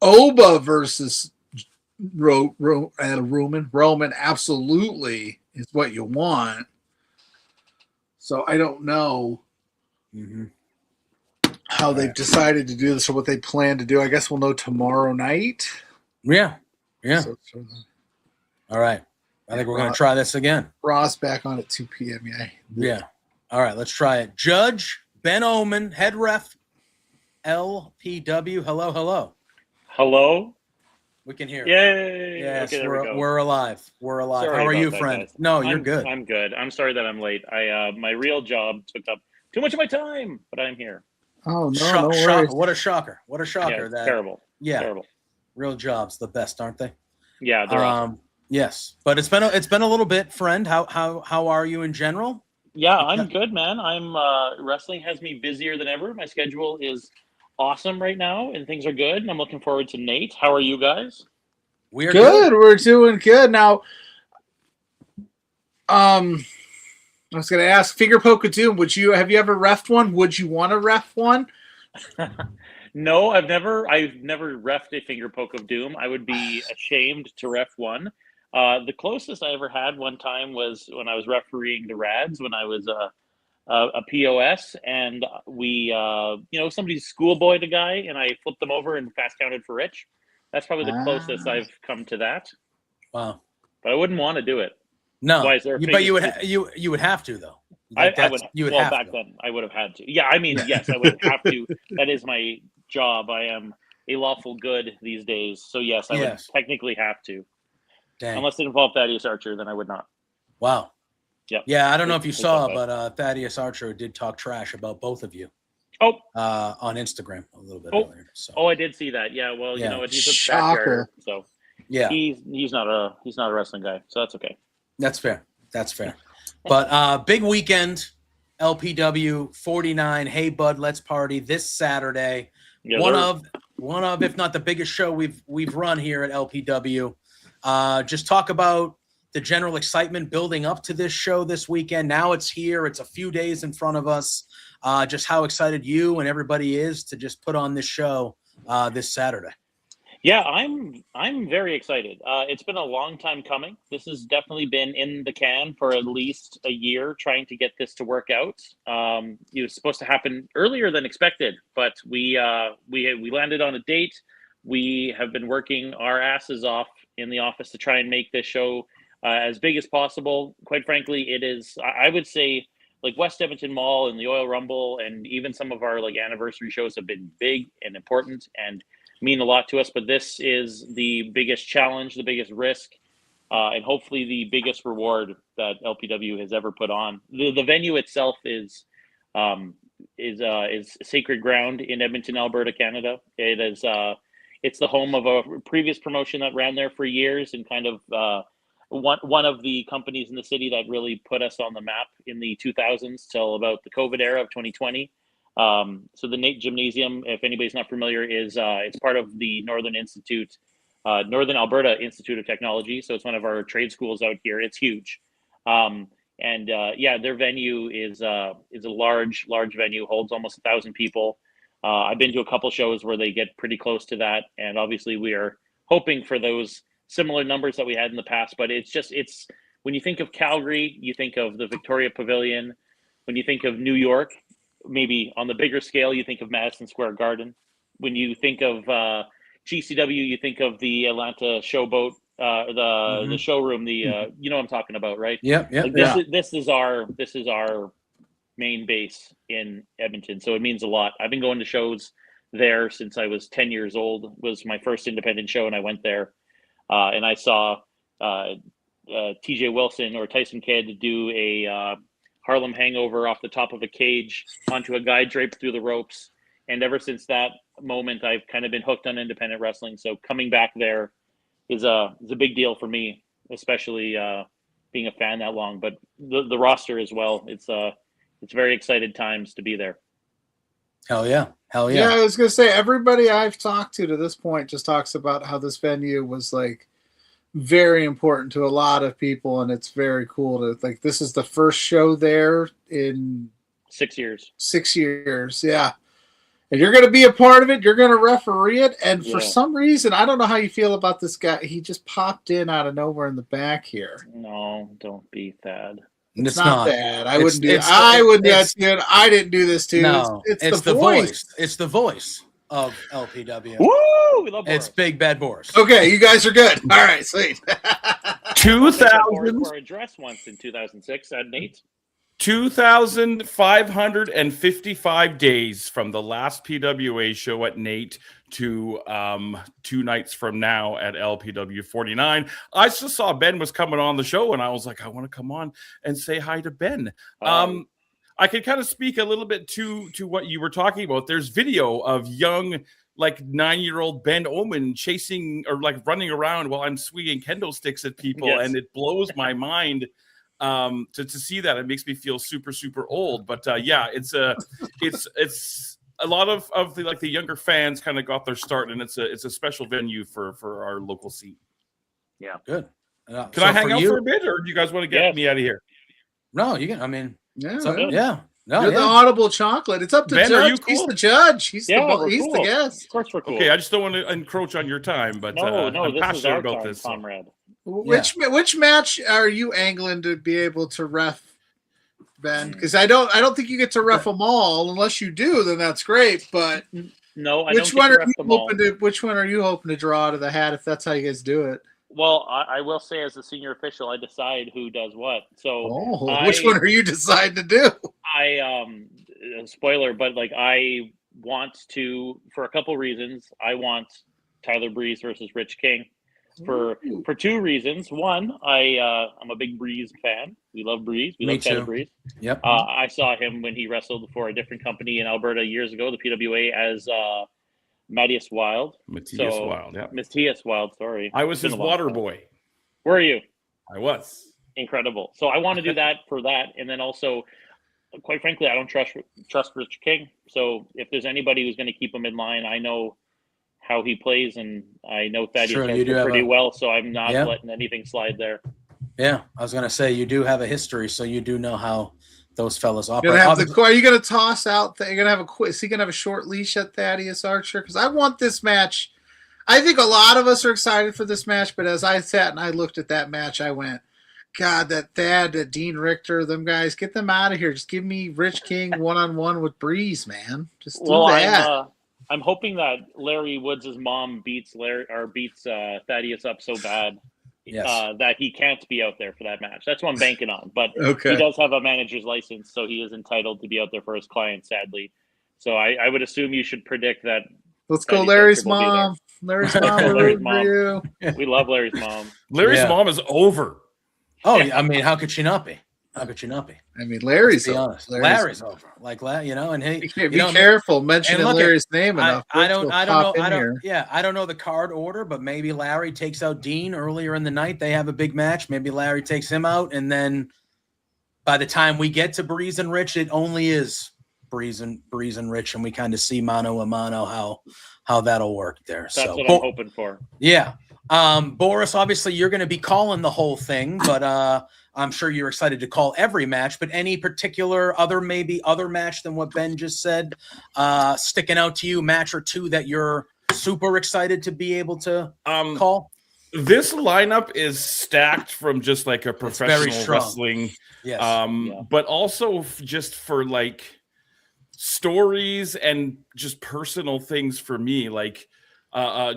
Oba versus Roman absolutely is what you want. So I don't know how they've decided to do this or what they plan to do. I guess we'll know tomorrow night. Yeah. So, all right. I think we're going to try this again. Ross back on at 2 p.m. Yeah. All right. Let's try it. Judge Ben Oomen, head ref, LPW. Hello. Hello. We can hear. Yay! Yes, okay, we're alive. We're alive. Sorry How are about you, that, friend? guys. No, you're good. I'm good. I'm sorry that I'm late. My real job took up too much of my time, but I'm here. Oh no! No worries. What a shocker! What a shocker! Yeah, that terrible. Yeah, terrible. Real jobs, the best, aren't they? Yeah, they're awesome. Yes, but it's been a little bit, friend. How are you in general? Yeah, I'm good, man. I'm wrestling has me busier than ever. My schedule is awesome right now, and things are good. And I'm looking forward to NAIT. How are you guys? We're good. We're doing good now. I was going to ask, Finger Poke of Doom. Have you ever refed one? Would you want to ref one? No, I've never refed a Finger Poke of Doom. I would be ashamed to ref one. The closest I ever had one time was when I was refereeing the Rads when I was a POS, and we somebody's schoolboyed a guy, and I flipped them over and fast counted for Rich. That's probably the closest I've come to that. Wow! But I wouldn't want to do it. No, why is there? But you would have to though. I would. You would have back to. Then I would have had to. Yeah, I mean, yes, I would have to. That is my job. I am a lawful good these days, so yes, I would technically have to. Dang. Unless it involved Thaddeus Archer, then I would not. Wow. Yep. Yeah, I don't know if you saw, but Thaddeus Archer did talk trash about both of you. Oh. On Instagram a little bit earlier. So. Oh, I did see that. Yeah. Well, you know what? He's a shocker. So yeah, he's not a wrestling guy, so that's okay. That's fair. But big weekend, LPW 49. Hey bud, let's party this Saturday. Yeah, one of, if not the biggest show we've run here at LPW. Just talk about the general excitement building up to this show this weekend. Now it's here. It's a few days in front of us. Just how excited you and everybody is to just put on this show this Saturday. Yeah, I'm very excited. It's been a long time coming. This has definitely been in the can for at least a year, trying to get this to work out. It was supposed to happen earlier than expected, but we landed on a date. We have been working our asses off in the office to try and make this show as big as possible. Quite frankly, it is, I would say, like West Edmonton Mall and the Oil Rumble, and even some of our like anniversary shows have been big and important and mean a lot to us. But this is the biggest challenge, the biggest risk, and hopefully the biggest reward that LPW has ever put on. The venue itself is sacred ground in Edmonton, Alberta, Canada. It is it's the home of a previous promotion that ran there for years, and kind of one of the companies in the city that really put us on the map in the 2000s till about the COVID era of 2020. So the NAIT Gymnasium, if anybody's not familiar, is it's part of the Northern Northern Alberta Institute of Technology. So it's one of our trade schools out here. It's huge. Their venue is a large venue, holds almost 1,000 people. I've been to a couple shows where they get pretty close to that. And obviously we are hoping for those similar numbers that we had in the past, but it's when you think of Calgary, you think of the Victoria Pavilion. When you think of New York, maybe on the bigger scale, you think of Madison Square Garden. When you think of GCW, you think of the Atlanta Showboat, the showroom. You know what I'm talking about, right? Yep. This is our main base in Edmonton, so it means a lot. I've been going to shows there since I was 10 years old. It was my first independent show, and I went there. And I saw TJ Wilson or Tyson Kidd do a Harlem Hangover off the top of a cage onto a guy draped through the ropes. And ever since that moment, I've kind of been hooked on independent wrestling. So coming back there is a big deal for me, especially being a fan that long. But the roster as well. It's very excited times to be there. Hell yeah. Hell Yeah, yeah. I was gonna say everybody I've talked to this point just talks about how this venue was like very important to a lot of people, and it's very cool to like. This is the first show there in 6 years. 6 years, yeah. And you're going to be a part of it. You're going to referee it. And for some reason, I don't know how you feel about this guy. He just popped in out of nowhere in the back here. No, don't be Thad. It's not bad. I wouldn't do that. I didn't do this to you. No, it's the voice. It's the voice of LPW. Woo! We love Boris. It's Big Bad Boris. Okay, you guys are good. All right, sweet. 2,000 for a dress once in 2006 at NAIT. 2,555 days from the last PWA show at NAIT to 2 nights from now at LPW 49. I just saw Ben was coming on the show, and I was like, I want to come on and say hi to Ben. I can kind of speak a little bit to what you were talking about. There's video of young, like 9-year-old Ben Oomen chasing or like running around while I'm swinging kendo sticks at people, and it blows my mind. To see that, it makes me feel super, super old. But yeah, it's a lot of the younger fans kind of got their start, and it's a special venue for our local scene. Yeah, good. Can I hang out for a bit, or do you guys want to get me out of here? No, you can. I mean, yeah. No, you're the audible chocolate. It's up to Ben, Judge. Are you cool? He's the judge. He's the guest. Of course, we're cool. Okay, I just don't want to encroach on your time, but no, I'm this passionate is our about time, this. comrade. Which match are you angling to be able to ref, Ben? Because I don't think you get to ref them all. Unless you do, then that's great. But no, I which don't one think are you hoping to? Which one are you hoping to draw out of the hat? If that's how you guys do it. Well, I will say, as a senior official, I decide who does what. So, which one are you deciding to do? Spoiler, but like I want to, for a couple reasons. I want Tyler Breeze versus Rich King. For 2 reasons. One, I'm a big Breeze fan. We love Breeze. We love Tyler Breeze. Yep. I saw him when he wrestled for a different company in Alberta years ago, the PWA, as Matthias Wild. Matthias Wild, sorry. I was his water boy. Were you? I was. Incredible. So I want to do that for that. And then also, quite frankly, I don't trust Rich King. So if there's anybody who's going to keep him in line, I know how he plays, and I know Thaddeus pretty well, so I'm not letting anything slide there. Yeah, I was gonna say you do have a history, so you do know how those fellas operate. Are you gonna toss out? You're gonna have a quiz? Is he gonna have a short leash at Thaddeus Archer? Because I want this match. I think a lot of us are excited for this match, but as I sat and I looked at that match, I went, God, that Dean Richter, them guys, get them out of here. Just give me Rich King one-on-one with Breeze, man. Just do that. I'm hoping that Larry Woods' mom beats Thaddeus up so bad that he can't be out there for that match. That's what I'm banking on. But he does have a manager's license, so he is entitled to be out there for his client, sadly. So I would assume you should predict that. Let's go, Larry's mom. Larry's mom. Larry's mom. We love Larry's mom. Larry's mom is over. Oh, I mean, how could she not be? How could she not be? I mean, Larry's over. Larry's over. Like, you know, and hey, be careful mentioning Larry's name enough. I don't know. Yeah, I don't know the card order, but maybe Larry takes out Dean earlier in the night. They have a big match. Maybe Larry takes him out, and then by the time we get to Breeze and Rich, it only is Breeze and Rich, and we kind of see mano a mano how that'll work there. That's what I'm hoping for. Yeah. Boris, obviously you're going to be calling the whole thing, but I'm sure you're excited to call every match, but any particular other match than what Ben just said, sticking out to you, match or two that you're super excited to be able to call? This lineup is stacked from just like a professional wrestling, but also just for like stories and just personal things for me, like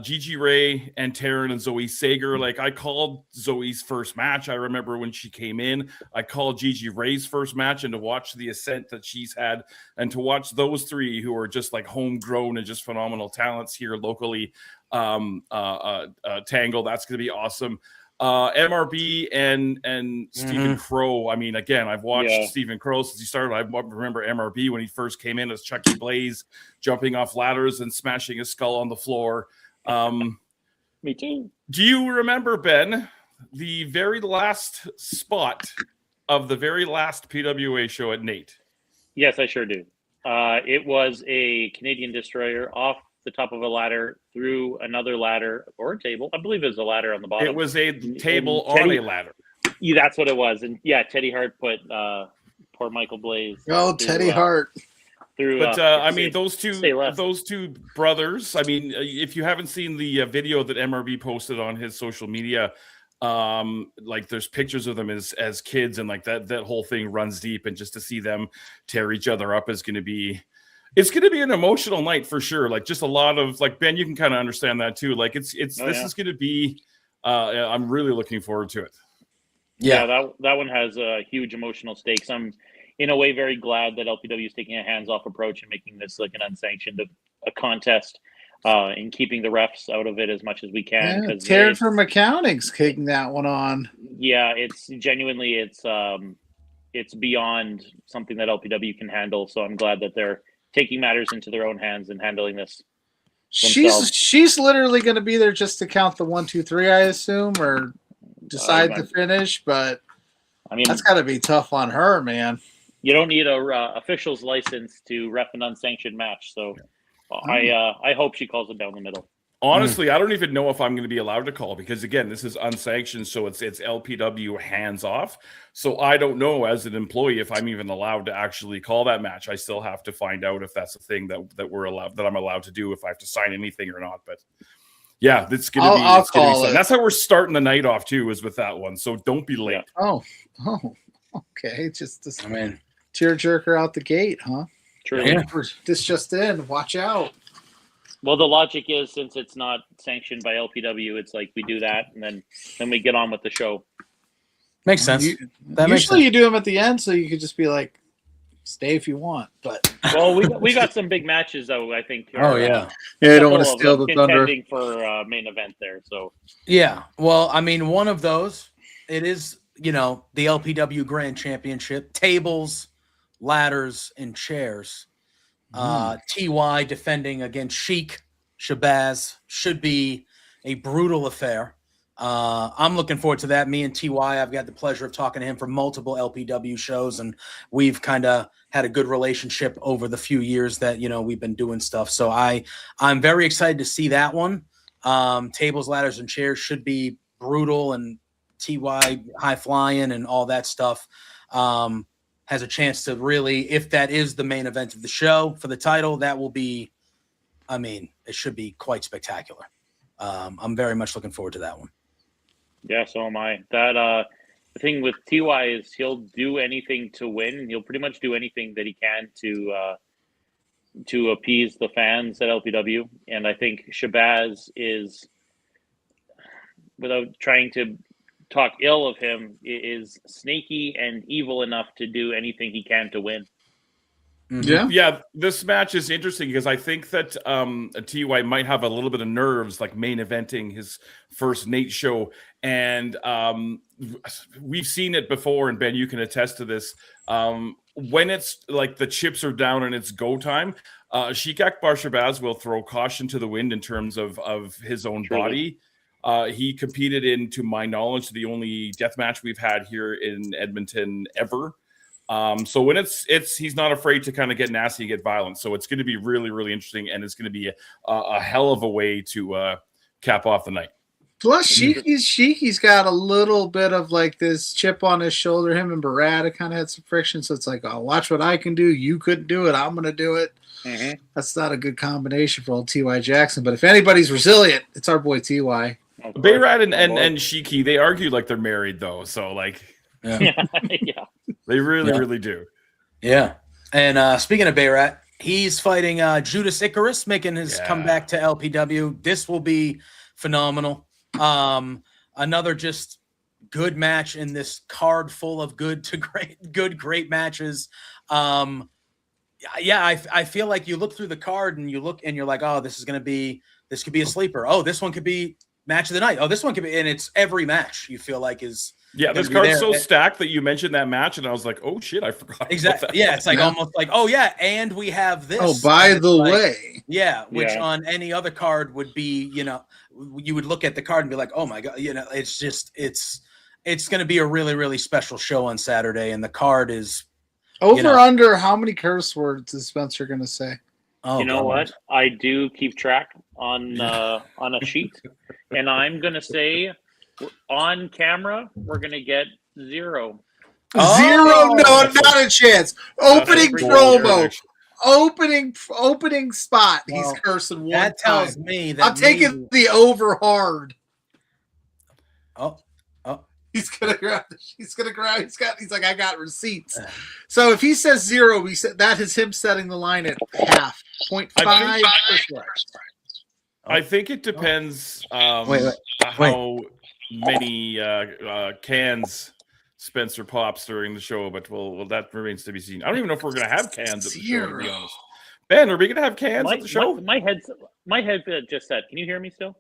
Gigi Rey and Taryn and Zoe Sager. Like I called Zoe's first match. I remember when she came in, I called Gigi Rey's first match, and to watch the ascent that she's had and to watch those three who are just like homegrown and just phenomenal talents here locally tangle. That's going to be awesome. MRB and Stephen Crowe. I mean, again, I've watched Stephen Crowe since he started. I remember MRB when he first came in as Chucky Blais, jumping off ladders and smashing his skull on the floor. Me too. Do you remember, Ben, the very last spot of the very last PWA show at NAIT? Yes, I sure do. It was a Canadian destroyer off the top of a ladder through another ladder or a table. I believe it was a ladder on the bottom. It was a table And Teddy, on a ladder. Yeah, that's what it was. And yeah, Teddy Hart put poor Michael Blais. Oh, Teddy Hart. But I mean, those two brothers. I mean, if you haven't seen the video that MRB posted on his social media, like there's pictures of them as kids, and like that whole thing runs deep. And just to see them tear each other up is going to be, it's going to be an emotional night for sure. Like just a lot of like Ben, you can kind of understand that too. Like this is going to be. I'm really looking forward to it. Yeah, that one has huge emotional stakes. I'm in a way very glad that LPW is taking a hands-off approach and making this like an unsanctioned a contest and keeping the refs out of it as much as we can. Yeah, Taryn From Accounting's kicking that one on. Yeah, it's genuinely it's beyond something that LPW can handle. So I'm glad that they're taking matters into their own hands and handling this themselves. She's literally going to be there just to count the 1, 2, 3, I assume, or decide to finish. But I mean, that's got to be tough on her, man. You don't need a official's license to ref an unsanctioned match, so I hope she calls it down the middle. Honestly, I don't even know if I'm going to be allowed to call, because again, this is unsanctioned, so it's LPW hands off. So I don't know as an employee if I'm even allowed to actually call that match. I still have to find out if that's a thing that we're allowed, that I'm allowed to do, if I have to sign anything or not. But yeah, it's going to be. I'll call it. That's how we're starting the night off too, is with that one. So don't be late. Oh, okay. Just I mean, tearjerker out the gate, huh? True. Yeah. This just in. Watch out. Well, the logic is, since it's not sanctioned by LPW, it's like we do that, and then we get on with the show. Makes sense. Usually you do them at the end, so you could just be like, stay if you want. But well, we got some big matches, though, I think. Oh, yeah. Yeah, I don't want to steal the thunder. Contending for main event there, so. Yeah, well, I mean, one of those, it is, the LPW Grand Championship, tables, ladders, and chairs. TY defending against Sheik Shabazz should be a brutal affair. I'm looking forward to that. Me and TY, I've got the pleasure of talking to him for multiple LPW shows, and we've kind of had a good relationship over the few years that we've been doing stuff. So I'm very excited to see that one. Tables, ladders, and chairs should be brutal, and TY high flying and all that stuff. Has a chance to really, if that is the main event of the show for the title, that will be, it should be quite spectacular. I'm very much looking forward to that one. Yeah, so am I. That the thing with TY is he'll do anything to win. He'll pretty much do anything that he can to appease the fans at LPW. And I think Shabazz is, without trying to talk ill of him, is sneaky and evil enough to do anything he can to win. Yeah, this match is interesting because I think that TY might have a little bit of nerves, like main eventing his first NAIT show, and we've seen it before, and Ben, you can attest to this. When it's like the chips are down and it's go time, Sheik Akbar Shabazz will throw caution to the wind in terms of his own body. He competed in, to my knowledge, the only death match we've had here in Edmonton ever. So when he's not afraid to kind of get nasty and get violent. So it's going to be really, really interesting, and it's going to be a hell of a way to cap off the night. Plus, Sheiky's got a little bit of like this chip on his shoulder. Him and Berat kind of had some friction, so it's like, oh, watch what I can do. You couldn't do it. I'm going to do it. Mm-hmm. That's not a good combination for old T.Y. Jackson. But if anybody's resilient, it's our boy T.Y. Berat and Sheiky, they argue like they're married, though. So, like, yeah. They really do. Yeah. And speaking of Berat, he's fighting Judas Icarus, making his comeback to LPW. This will be phenomenal. Another just good match in this card full of good to great matches. I feel like you look through the card and you're like, oh, this could be a sleeper. Oh, this one could be match of the night. Oh, this one could be, and it's every match you feel like is Yeah, this card's so stacked that you mentioned that match, and I was like, "Oh shit, I forgot." Exactly. Yeah, it's like almost like, oh yeah, and we have this. Oh, by the way, yeah, which on any other card would be, you would look at the card and be like, oh my god, it's just it's going to be a really really special show on Saturday, and the card is under. How many curse words is Spencer going to say? Oh, you know what? I do keep track on a sheet, and I'm going to say on camera we're going to get 0. Zero? No, not a chance. Opening promo. Opening spot. He's cursing one that tells time. Me that I'm taking the over hard. Oh. He's gonna grab. He's like, I got receipts. So if he says 0, we said that is him setting the line at half. 0.5. I think it depends how many cans Spencer pops during the show, but well, that remains to be seen. I don't even know if we're going to have cans at the show, to be honest. Ben, are we going to have cans at the show? My headset just said. Can you hear me still?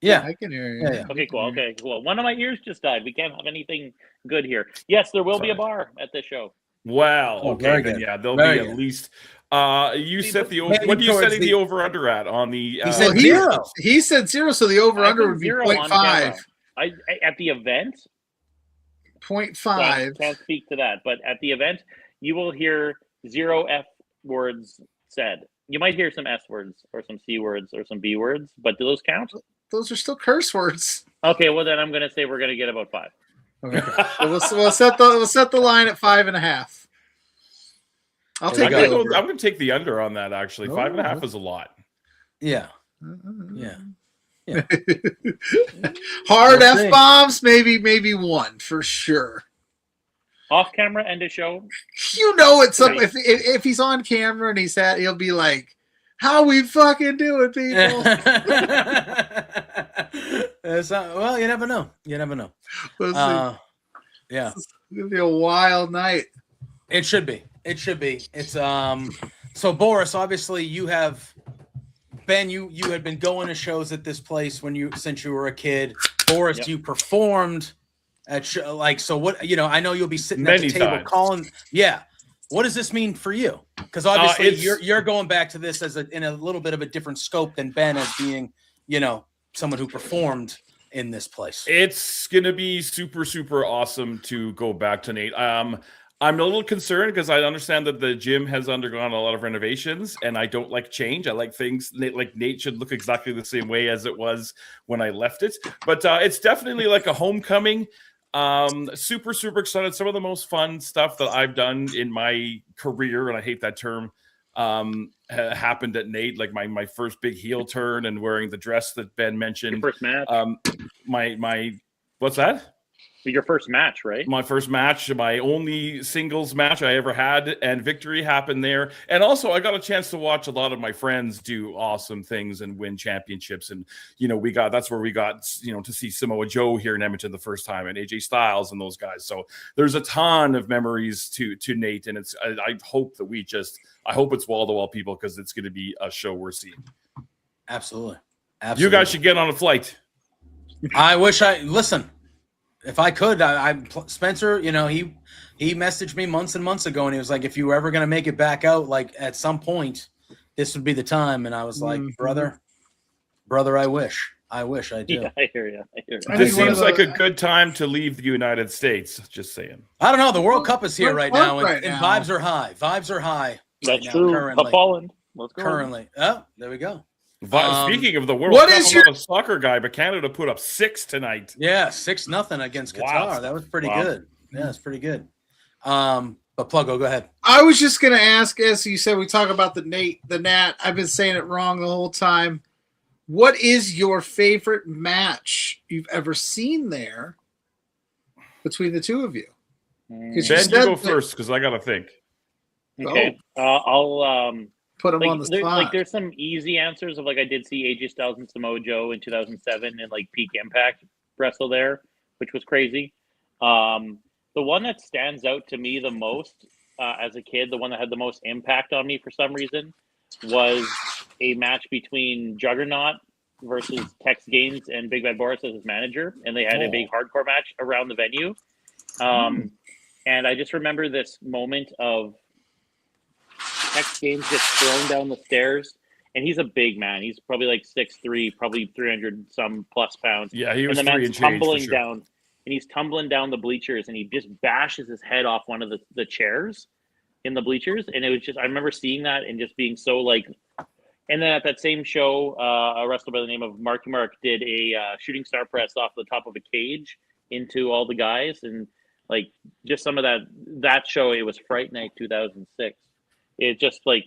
Yeah, I can hear you. Yeah. Okay, cool. Okay, cool. One of my ears just died. We can't have anything good here. Yes, there will be a bar at this show. Wow. Okay, then yeah, there'll be at least. You set the over. What are you setting the over under at on the? He said 0. He said 0, so the over under would be 0.5. At the event. 0.5. Can't speak to that, but at the event, you will hear 0 F words said. You might hear some S words or some C words or some B words, but do those count? Those are still curse words. Okay, well then I'm going to say we're going to get about 5. Okay, so we'll set the line at 5.5. I'm going to take the under on that. Actually, 5.5 is a lot. Yeah. Hard F bombs, maybe 1 for sure. Off camera end of show. It's if he's on camera and he'll be like, "How we fucking doing, people?" Well, you never know. We'll see. Yeah, it's gonna be a wild night. It should be. It's So Boris, obviously you have. Ben, you had been going to shows at this place since you were a kid. Boris, you performed at so what? I know you'll be sitting at the table calling. Yeah, what does this mean for you? Because obviously you're going back to this in a little bit of a different scope than Ben as being someone who performed in this place. It's gonna be super super awesome to go back to NAIT. I'm a little concerned because I understand that the gym has undergone a lot of renovations, and I don't like change. I like things like NAIT should look exactly the same way as it was when I left it. But it's definitely like a homecoming. Super, super excited. Some of the most fun stuff that I've done in my career, and I hate that term, happened at NAIT. Like my first big heel turn and wearing the dress that Ben mentioned. Your first match? My what's that? Your first match, right? My first match, my only singles match I ever had, and victory happened there. And also, I got a chance to watch a lot of my friends do awesome things and win championships. And that's where we got to see Samoa Joe here in Edmonton the first time, and AJ Styles and those guys. So there's a ton of memories to NAIT, and I hope that I hope it's wall to wall, people, because it's going to be a show we're seeing. Absolutely. You guys should get on a flight. I wish listen. If I could, Spencer, he messaged me months and months ago, and he was like, if you were ever going to make it back out, like at some point, this would be the time. And I was like, brother, I wish I do. Yeah, I hear you. This seems like a good time to leave the United States. Just saying. I don't know. The World Cup is here right now, and vibes are high. That's true. Currently. Holland. Let's go. Currently. Oh, there we go. Speaking of the World Cup, I'm not a soccer guy, but Canada put up 6 tonight. Yeah, 6-0 against Qatar. Wow. That was pretty good. Yeah, it's pretty good. But Pluggo, go ahead. I was just going to ask, as you said, we talk about the NAT. I've been saying it wrong the whole time. What is your favorite match you've ever seen there between the two of you? Ben, you go first because I got to think. Okay. I'll put him on the spot. There's some easy answers of I did see AJ Styles and Samoa Joe in 2007 and Peak Impact wrestle there, which was crazy. The one that stands out to me the most as a kid, the one that had the most impact on me for some reason, was a match between Juggernaut versus Tex Gaines and Big Bad Boris as his manager, and they had a big hardcore match around the venue. And I just remember this moment of Tex Gaines gets thrown down the stairs, and he's a big man. He's probably like 6'3", probably 300 some plus pounds. Yeah, he was and the 3 man's and change, tumbling for sure. down, and he's tumbling down the bleachers, and he just bashes his head off one of the chairs in the bleachers. And it was just, I remember seeing that and just being so like, and then at that same show, a wrestler by the name of Marky Mark did a shooting star press off the top of a cage into all the guys. And like just some of that show, it was Fright Night 2006. It just like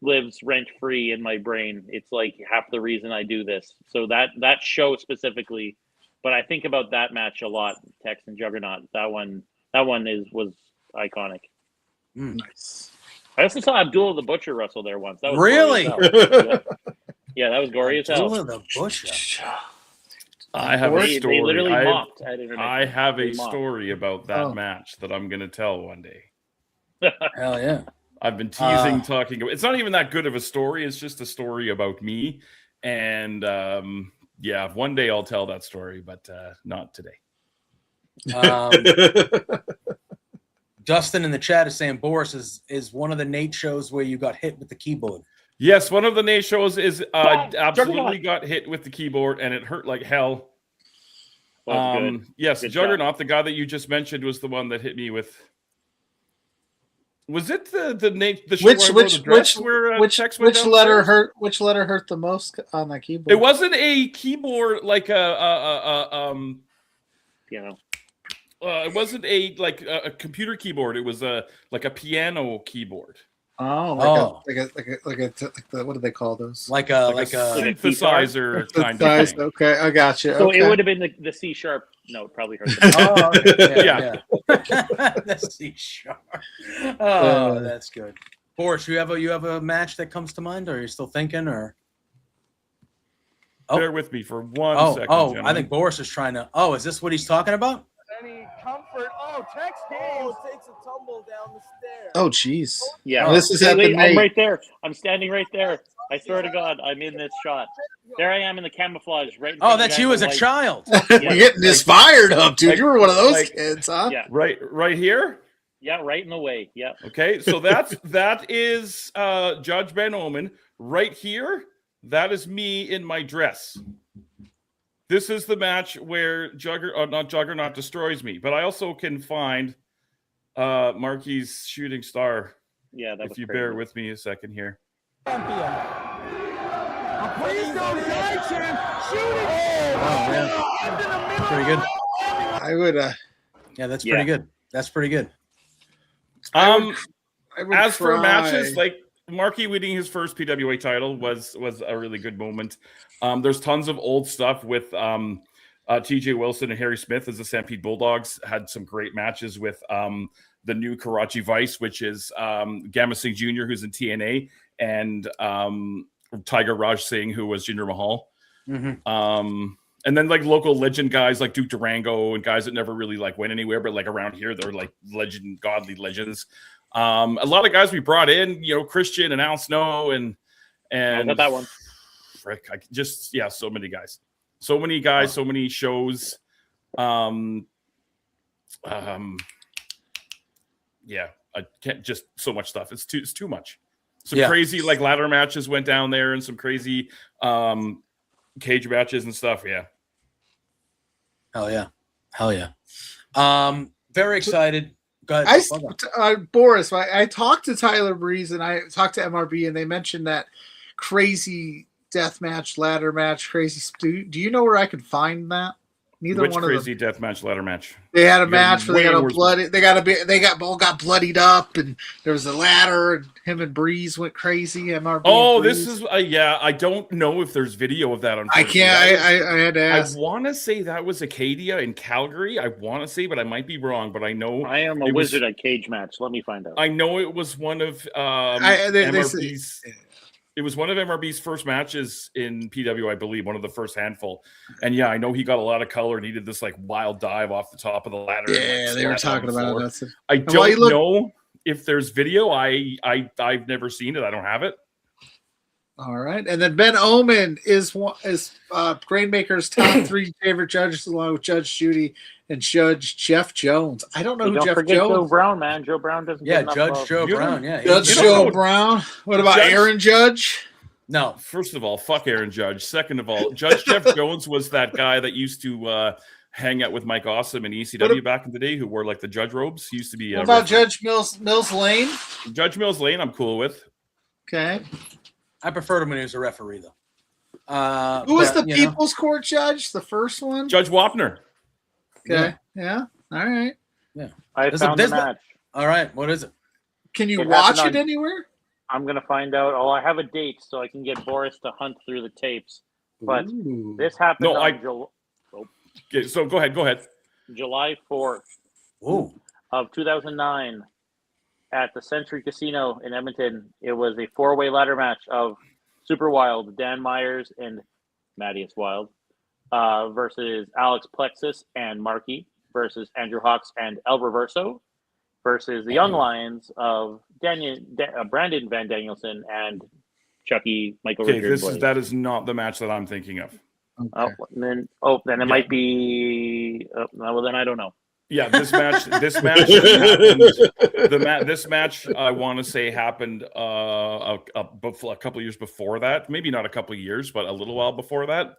lives rent free in my brain. It's like half the reason I do this. So that show specifically, but I think about that match a lot. Tex and Juggernaut. That one was iconic. Nice. I also saw Abdullah the Butcher wrestle there once. That was Really? gory as hell. Yeah, that was gory as hell. Abdullah the Butcher. I have a They story. literally mocked at Internet. I have They a mocked. story about that match that I'm going to tell one day. Hell yeah. I've been teasing, talking about. It's not even that good of a story. It's just a story about me. And yeah, one day I'll tell that story, but not today. Dustin in the chat is saying Boris is one of the NAIT shows where you got hit with the keyboard. Yes, one of the NAIT shows is absolutely got hit with the keyboard, and it hurt like hell. Yes, Good Juggernaut, job. the guy that you just mentioned, was the one that hit me with. Was it the NAIT? The show Which letter hurt? Which letter hurt the most on that keyboard? It wasn't a keyboard like piano. It wasn't a computer keyboard. It was like a piano keyboard. Oh, like what do they call those? Like a synthesizer kind of thing. Okay, I got you. So okay. it would have been the C sharp note, probably hurt. Yeah. The C sharp. Oh, that's good. Boris, you have a match that comes to mind, or are you still thinking, or? Bear with me for one second. I think Boris is trying to. Oh, is this what he's talking about? Any comfort? Oh, Tex Gaines takes a tumble down the stairs. Oh, jeez. Yeah, this is wait, happening. I'm right there. I'm standing right there. I swear to God, I'm in this shot. There I am in the camouflage. Right. Oh, that's you as a child. You're getting this fired up, dude. You were one of those kids, huh? Yeah. Right here. Yeah, right in the way. Yeah. Okay, so that is Judge Ben Oomen right here. That is me in my dress. This is the match where Juggernaut destroys me, but I also can find Marky's shooting star. Yeah, that if you bear with me a second here. Please don't die, champ. Shooting. Oh man, pretty good. I would. Yeah, that's pretty good. That's pretty good. As for matches, like Marky winning his first PWA title was a really good moment. There's tons of old stuff with TJ Wilson and Harry Smith as the Stampede Bulldogs. Had some great matches with the new Karachi Vice, which is Gamma Singh Jr., who's in TNA, and Tiger Raj Singh, who was Jinder Mahal. Mm-hmm. And then like local legend guys like Duke Durango and guys that never really like went anywhere, but like around here, they're like godly legends. A lot of guys we brought in, Christian and Al Snow and I got that one. Frick, so many guys, so many shows. Yeah, I can't just so much stuff. It's too much. Some crazy like ladder matches went down there and some crazy cage matches and stuff. Yeah. Hell yeah. Very excited. Go ahead. Boris, I talked to Tyler Breeze and I talked to MRB, and they mentioned that crazy death match, ladder match, crazy. Do you know where I could find that? Neither Which one crazy of them. death match, ladder match? They had a match where they got bloodied up, and there was a ladder, and him and Breeze went crazy. MRB. Oh, this is I don't know if there's video of that. I can't. I had to ask. I want to say that was Acadia in Calgary. I want to say, but I might be wrong. But I know I am a wizard at cage match. Let me find out. I know it was one of MRB's. It was one of MRB's first matches in PW, I believe, one of the first handful. And yeah, I know he got a lot of color and he did this like wild dive off the top of the ladder. Yeah, they were talking about it. I don't know if there's video. I've never seen it. I don't have it. All right. And then Ben Oomen is Grainmaker's top 3 favorite judges, along with Judge Judy and Judge Jeff Jones. I don't know who Don't Jeff forget Jones. Joe Brown, man. Joe Brown doesn't get enough love. Joe Brown. Yeah, Judge Joe Brown. What about Aaron Judge? No. First of all, fuck Aaron Judge. Second of all, Judge Jeff Jones was that guy that used to hang out with Mike Awesome in ECW back in the day, who wore like the judge robes. He used to be. What about Judge Mills Lane? Judge Mills Lane, I'm cool with. Okay. I preferred him when he was a referee, though. Who was the People's Court judge? The first one? Judge Wapner. Okay. Yeah. All right. Yeah. I found the match. All right. What is it? Can you It watch happened it on- anywhere? I'm going to find out. Oh, I have a date so I can get Boris to hunt through the tapes. But this happened on Okay, so go ahead. July 4th of 2009 at the Century Casino in Edmonton. It was a four-way ladder match of Super Wild, Dan Myers, and Mattias Wild versus Alex Plexus and Markey versus Andrew Hawks and El Reverso versus the Young Lions of Brandon Van Danielson and Chucky Michael Okay, Richards. that is not the match that I'm thinking of. Oh, then it might be. Well, then I don't know. Yeah, this match happened. This match, I want to say, happened a couple years before that. Maybe not a couple of years, but a little while before that.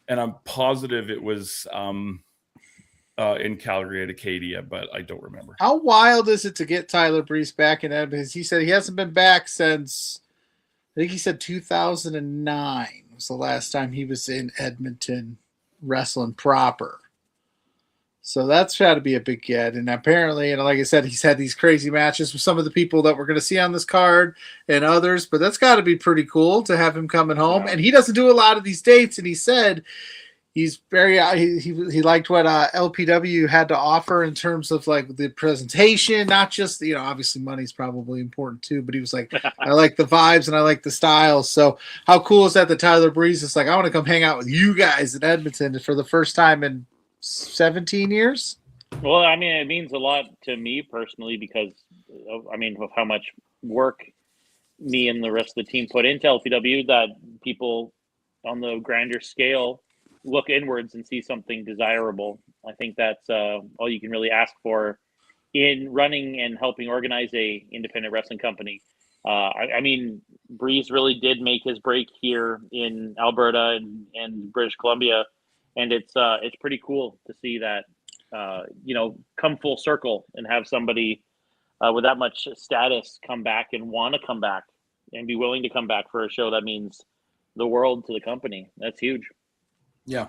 And I'm positive it was in Calgary at Acadia, but I don't remember. How wild is it to get Tyler Breeze back in Edmonton? He said he hasn't been back since, I think he said 2009 was the last time he was in Edmonton wrestling proper. So that's got to be a big get. And apparently, like I said, he's had these crazy matches with some of the people that we're going to see on this card and others, but that's got to be pretty cool to have him coming home. Yeah. And he doesn't do a lot of these dates. And he said he's very, he liked what LPW had to offer in terms of like the presentation, not just, obviously money's probably important too, but he was like, I like the vibes and I like the styles. So how cool is that Tyler Breeze is like, I want to come hang out with you guys in Edmonton for the first time in 17 years? Well, I mean, it means a lot to me personally because, of how much work me and the rest of the team put into LPW, that people on the grander scale look inwards and see something desirable. I think that's all you can really ask for in running and helping organize a independent wrestling company. I mean, Breeze really did make his break here in Alberta and British Columbia. And it's pretty cool to see that, come full circle and have somebody with that much status come back and want to come back and be willing to come back for a show that means the world to the company. That's huge. Yeah.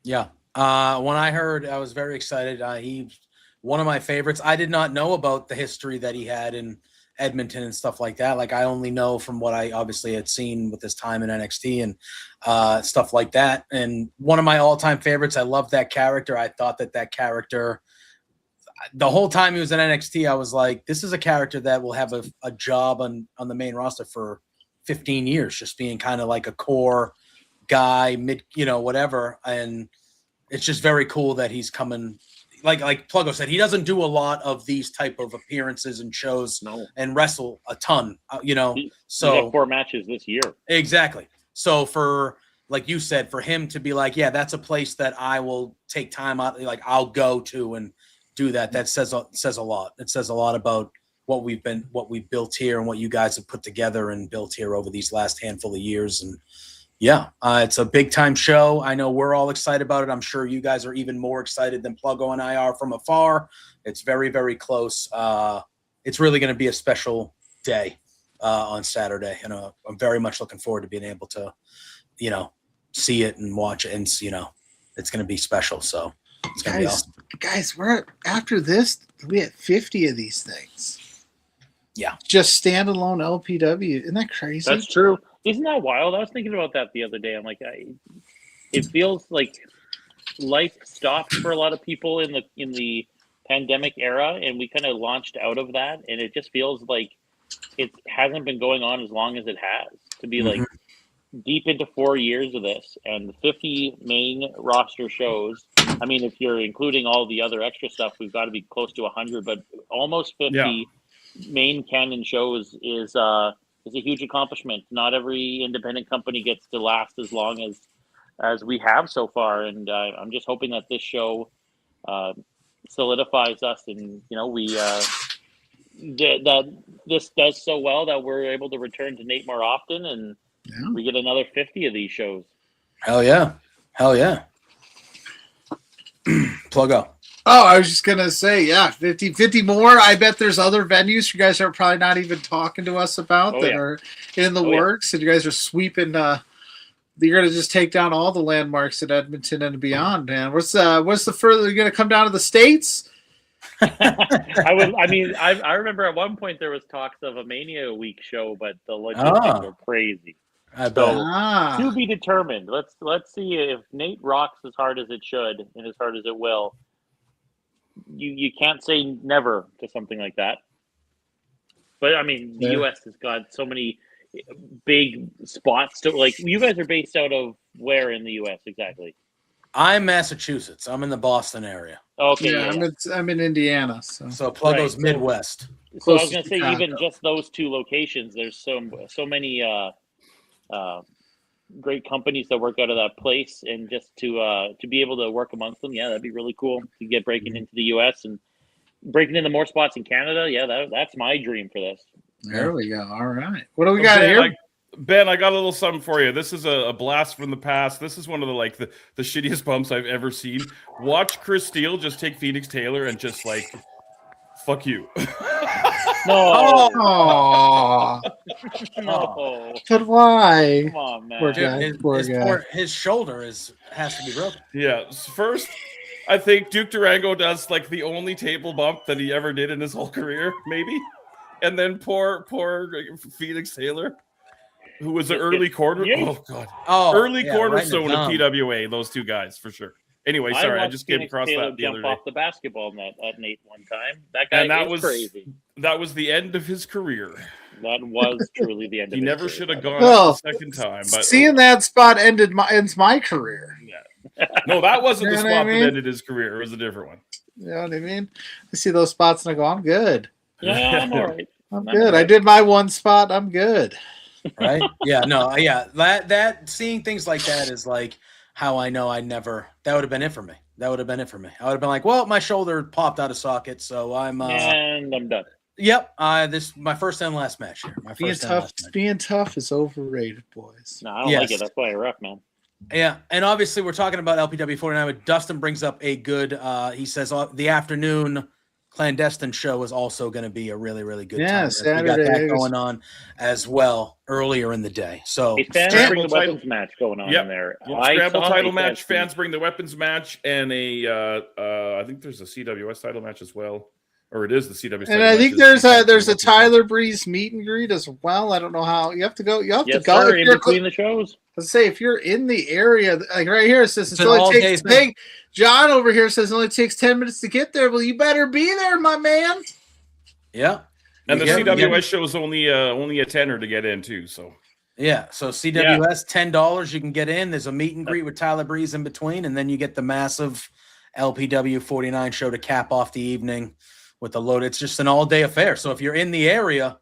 When I heard, I was very excited. He's one of my favorites. I did not know about the history that he had in Edmonton and stuff like that. Like, I only know from what I obviously had seen with his time in NXT and stuff like that. And one of my all-time favorites, I love that character. I thought that character, the whole time he was in NXT, I was like, this is a character that will have a job on the main roster for 15 years, just being kind of like a core guy, whatever. And it's just very cool that he's coming. Like Pluggo said, he doesn't do a lot of these type of appearances and shows and wrestle a ton, So he had 4 matches this year. Exactly. So for, like you said, for him to be like, yeah, that's a place that I will take time out, like I'll go to and do that. That says a lot. It says a lot about what we've built here and what you guys have put together and built here over these last handful of years. And yeah, it's a big time show. I know we're all excited about it. I'm sure you guys are even more excited than Pluggo and I are from afar. It's very, very close. It's really going to be a special day on Saturday. And I'm very much looking forward to being able to, see it and watch it. And, it's going to be special. So it's going to be awesome. Guys, after this, we had 50 of these things. Yeah. Just standalone LPW. Isn't that crazy? That's true. Isn't that wild? I was thinking about that the other day. I'm like, it feels like life stopped for a lot of people in the pandemic era, and we kind of launched out of that, and it just feels like it hasn't been going on as long as it has. To be like deep into 4 years of this and 50 main roster shows. I mean, if you're including all the other extra stuff, we've got to be close to 100, but almost 50 main canon shows is a huge accomplishment. Not every independent company gets to last as long as we have so far, and I'm just hoping that this show solidifies us, and we that this does so well that we're able to return to NAIT more often, and we get another 50 of these shows. Hell yeah. Pluggo. Oh, I was just gonna say, 50 more. I bet there's other venues you guys are probably not even talking to us about are in the works, and you guys are sweeping. You're gonna just take down all the landmarks in Edmonton and beyond, man. What's the further? You're gonna come down to the States? I remember at one point there was talks of a Mania Week show, but the logistics are crazy. I bet. To be determined. Let's see if NAIT rocks as hard as it should and as hard as it will. You can't say never to something like that. But I mean, the US has got so many big spots to, like, you guys are based out of where in the US exactly? I'm Massachusetts. I'm in the Boston area. Okay. I'm in Indiana. So Pluggo's Midwest. So I was gonna say, even just those two locations, there's so many great companies that work out of that place, and just to be able to work amongst them, that'd be really cool to get breaking into the US and breaking into more spots in Canada. That's my dream for this. There we go. All right, what do we got here? Ben, I got a little something for you. This is a blast from the past. This is one of the shittiest bumps I've ever seen. Watch Chris Steele just take Phoenix Taylor and just fuck you. No. No. But why? Come on, man. Poor guy. His shoulder has to be broken. Yeah. First, I think Duke Durango does the only table bump that he ever did in his whole career, maybe. And then poor Phoenix Taylor, who was an early corner. Oh God. Early cornerstone of PWA. Those two guys for sure. Anyway, sorry, I just came across that the other day. Off the basketball net at NAIT one time. That guy was crazy. That was the end of his career. That was truly the end of his career. He never should have gone the second time. But seeing that spot ends my career. Yeah. No, that wasn't the spot that ended his career. It was a different one. You know what I mean? I see those spots and I go, I'm good. Yeah, I'm all right. I'm good. Right. I did my one spot. I'm good. Right? That seeing things like that is how I know that would have been it for me. I would have been like, well, my shoulder popped out of socket, so I'm and I'm done. Yep. This is my first and last match here. Being tough is overrated, boys. No, I don't like it. That's why I ref, man. Yeah, and obviously we're talking about LPW 49, but Dustin brings up a good he says the afternoon clandestine show is also going to be a really, really good time. Saturday. We got that going on as well earlier in the day. So bring the weapons match going on in there. Scramble title match. Fans bring the weapons match, and I think there's a CWS title match as well, or it is the CWS. And I think there's a Tyler Breeze meet and greet as well. I don't know how you have to go. You have to go in between the shows. Let's say if you're in the area, like right here, it says it only takes. John over here says it only takes 10 minutes to get there. Well, you better be there, my man. Yeah, and the CWS show is only a tenner to get in too. So yeah, so CWS $10 you can get in. There's a meet and greet with Tyler Breeze in between, and then you get the massive LPW 49 show to cap off the evening with the load. It's just an all day affair. So if you're in the area,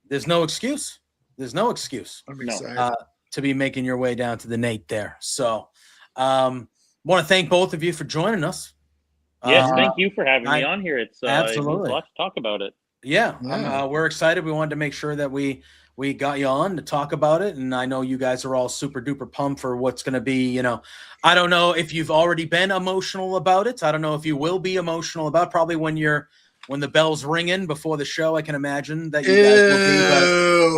there's no excuse. I'm excited. To be making your way down to the NAIT there. So want to thank both of you for joining us. Yes, thank you for having me on here. It's absolutely a lot to talk about it. Yeah. We're excited. We wanted to make sure that we got you on to talk about it. And I know you guys are all super duper pumped for what's going to be, I don't know if you've already been emotional about it. I don't know if you will be emotional about probably when the bell's ringing before the show. I can imagine that you guys will be. But,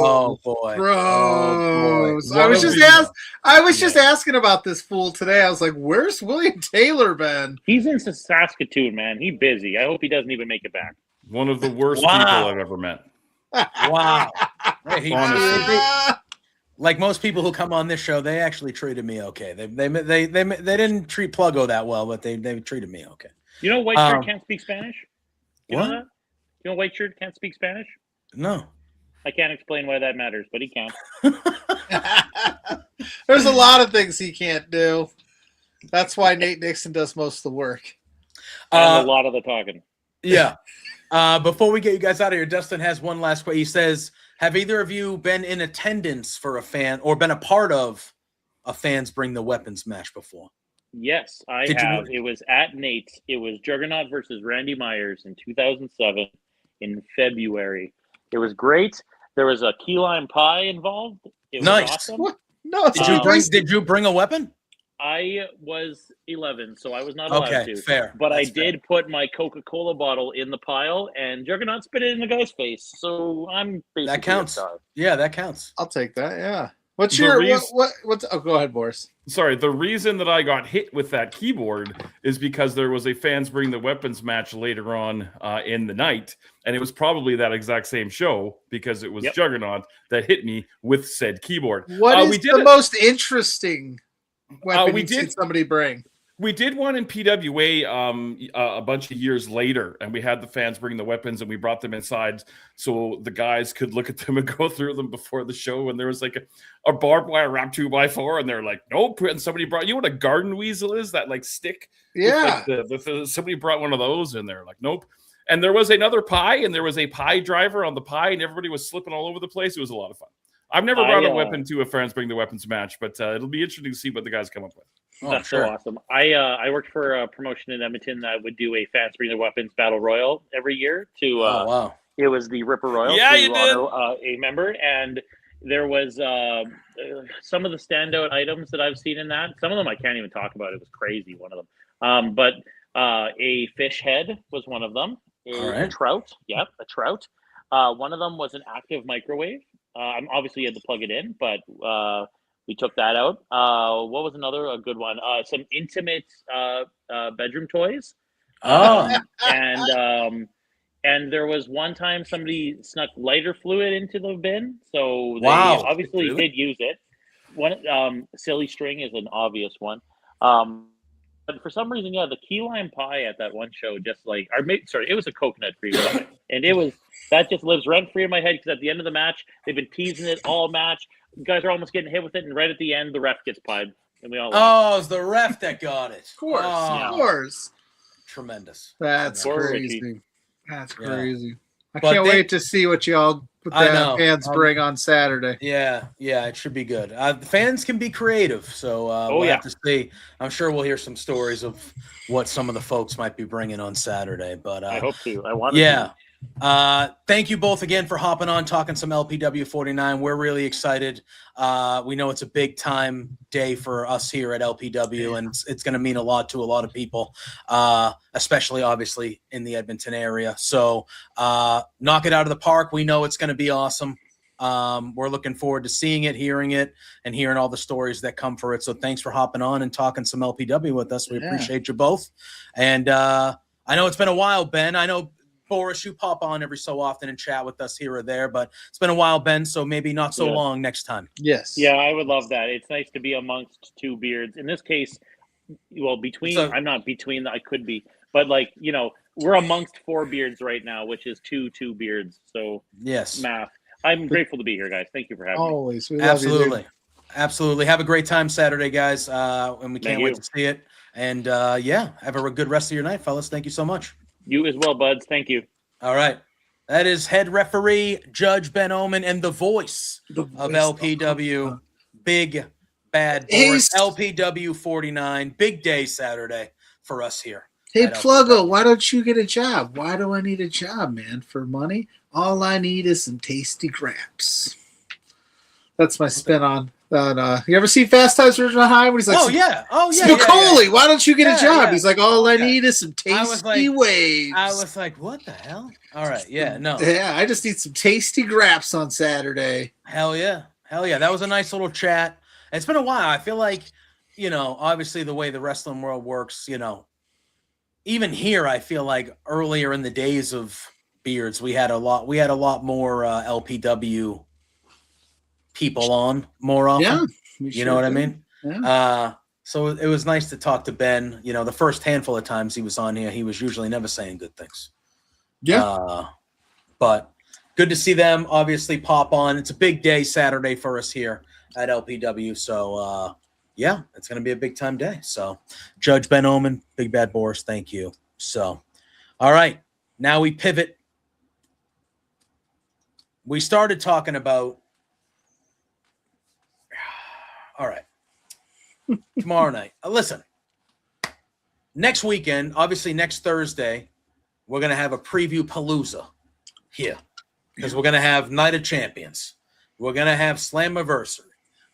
oh boy, gross! I was just asking about this fool today. I was like, "Where's William Taylor been?" He's in Saskatoon, man. He's busy. I hope he doesn't even make it back. One of the worst people I've ever met. Wow. Like most people who come on this show, they actually treated me okay. They didn't treat Pluggo that well, but they treated me okay. You know, White Shirt can't speak Spanish. You what? know that? You know, White Shirt can't speak Spanish. No. I can't explain why that matters, but he can. There's a lot of things he can't do. That's why Nate Nixon does most of the work. And a lot of the talking. Yeah. Before we get you guys out of here, Dustin has one last question. He says, have either of you been in attendance for a fan or been a part of a fans bring the weapons match before? Yes, I Did you have. win? It was at NAIT. It was Juggernaut versus Randy Myers in 2007 in February. It was great. There was a key lime pie involved. It was Nice. awesome. What? No, Did you bring a weapon? I was 11, so I was not allowed Okay, to. fair. But That's I did put my Coca-Cola bottle in the pile, and Juggernaut spit it in the guy's face. So I'm basically That counts. a star. Yeah, that counts. I'll take that. Yeah. What's The your reason- what's? Oh, go ahead, Boris. Sorry, the reason that I got hit with that keyboard is because there was a fans bring the weapons match later on in the night, and it was probably that exact same show because it was Juggernaut that hit me with said keyboard. What is the most interesting weapon you've seen somebody bring? We did one in PWA a bunch of years later, and we had the fans bring the weapons, and we brought them inside so the guys could look at them and go through them before the show. And there was like a barbed wire wrap 2x4, and they're like, nope. And somebody brought, you know what a garden weasel is? That like stick. Yeah. Somebody brought one of those, and they're like, nope. And there was another pie, and there was a pie driver on the pie, and everybody was slipping all over the place. It was a lot of fun. I've never brought a weapon to a fans bring the weapons match, but it'll be interesting to see what the guys come up with. That's so awesome. I worked for a promotion in Edmonton that would do a fans bring their weapons battle royal every year. It was the Ripper Royal. Yeah, to you did. honor, a member, and there was some of the standout items that I've seen in that. Some of them I can't even talk about. It was crazy. One of them, but a fish head was one of them. A trout. Yep, a trout. One of them was an active microwave. Obviously you had to plug it in, but we took that out. What was a good one? Some intimate bedroom toys. And there was one time somebody snuck lighter fluid into the bin, so they obviously did use it. One silly string is an obvious one. But for some reason, the key lime pie at that one show, it was a coconut cream pie, and that just lives rent free in my head because at the end of the match, they've been teasing it all match. You guys are almost getting hit with it, and right at the end, the ref gets pied, and we all. Oh, it's the ref that got it. Of course, of course. Tremendous. That's Tremendous. crazy. That's crazy. I But can't wait to see what y'all the fans bring on Saturday. Yeah, it should be good. The fans can be creative, so we'll have to see. I'm sure we'll hear some stories of what some of the folks might be bringing on Saturday. But I hope to. I want to. Thank you both again for hopping on, talking some LPW 49. We're really excited. We know it's a big time day for us here at LPW, and it's going to mean a lot to a lot of people, especially obviously in the Edmonton area. So knock it out of the park. We know it's going to be awesome. We're looking forward to seeing it, hearing it, and hearing all the stories that come for it. So thanks for hopping on and talking some LPW with us. We appreciate you both. And I know it's been a while, Ben. I know Boris, you pop on every so often and chat with us here or there, but it's been a while, Ben, so maybe not so long next time. Yes. Yeah, I would love that. It's nice to be amongst two beards. In this case, I'm not between, I could be, but we're amongst four beards right now, which is two beards. So yes, math. I'm grateful to be here, guys. Thank you for having me. Always. We Absolutely. Love you, Absolutely. Have a great time Saturday, guys. And we can't wait to see it. And have a good rest of your night, fellas. Thank you so much. You as well, buds. Thank you. All right. That is head referee, Judge Ben Oomen, and the voice of LPW, Big Bad Boris, LPW 49. Big day Saturday for us here. Hey, Pluggo, why don't you get a job? Why do I need a job, man? For money? All I need is some tasty craps. That's my spin on. You ever see Fast Times at Ridgemont High? When he's like, Spicoli, why don't you get a job? He's like, all I need is some tasty waves. I was like, what the hell? All right, no. Yeah, I just need some tasty graps on Saturday. Hell yeah. That was a nice little chat. It's been a while. I feel like, obviously the way the wrestling world works, even here, I feel like earlier in the days of beards, we had a lot more LPW people on more often. Yeah, you know what I mean? Yeah. So it was nice to talk to Ben. The first handful of times he was on here, he was usually never saying good things. Yeah. But good to see them obviously pop on. It's a big day Saturday for us here at LPW. So it's going to be a big time day. So Judge Ben Oomen, Big Bad Boris, thank you. So, all right, now we pivot. We started talking about, all right, tomorrow night. Listen, next weekend, obviously next Thursday, we're going to have a preview palooza here because we're going to have Night of Champions. We're going to have Slammiversary.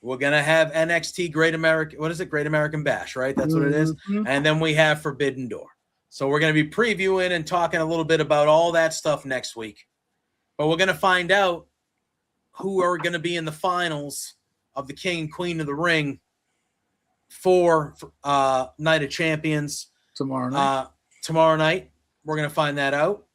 We're going to have NXT Great American Bash, right? That's what it is. And then we have Forbidden Door. So we're going to be previewing and talking a little bit about all that stuff next week. But we're going to find out who are going to be in the finals of the King and Queen of the Ring for Night of Champions. Tomorrow night. Tomorrow night. We're going to find that out.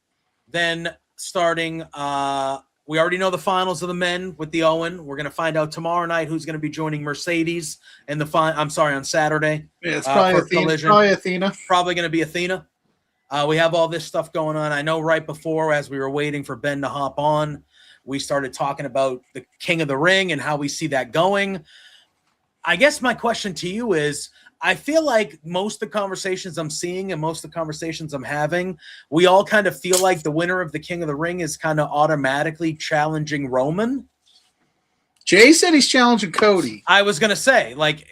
Then starting, we already know the finals of the men with the Owen. We're going to find out tomorrow night who's going to be joining Mercedes in the on Saturday. Yeah, it's probably Athena. Probably going to be Athena. We have all this stuff going on. I know right before, as we were waiting for Ben to hop on, we started talking about the King of the Ring and how we see that going. I guess my question to you is, I feel like most of the conversations I'm seeing and most of the conversations I'm having, we all kind of feel like the winner of the King of the Ring is kind of automatically challenging Roman. Jay said he's challenging Cody. I was going to say, like,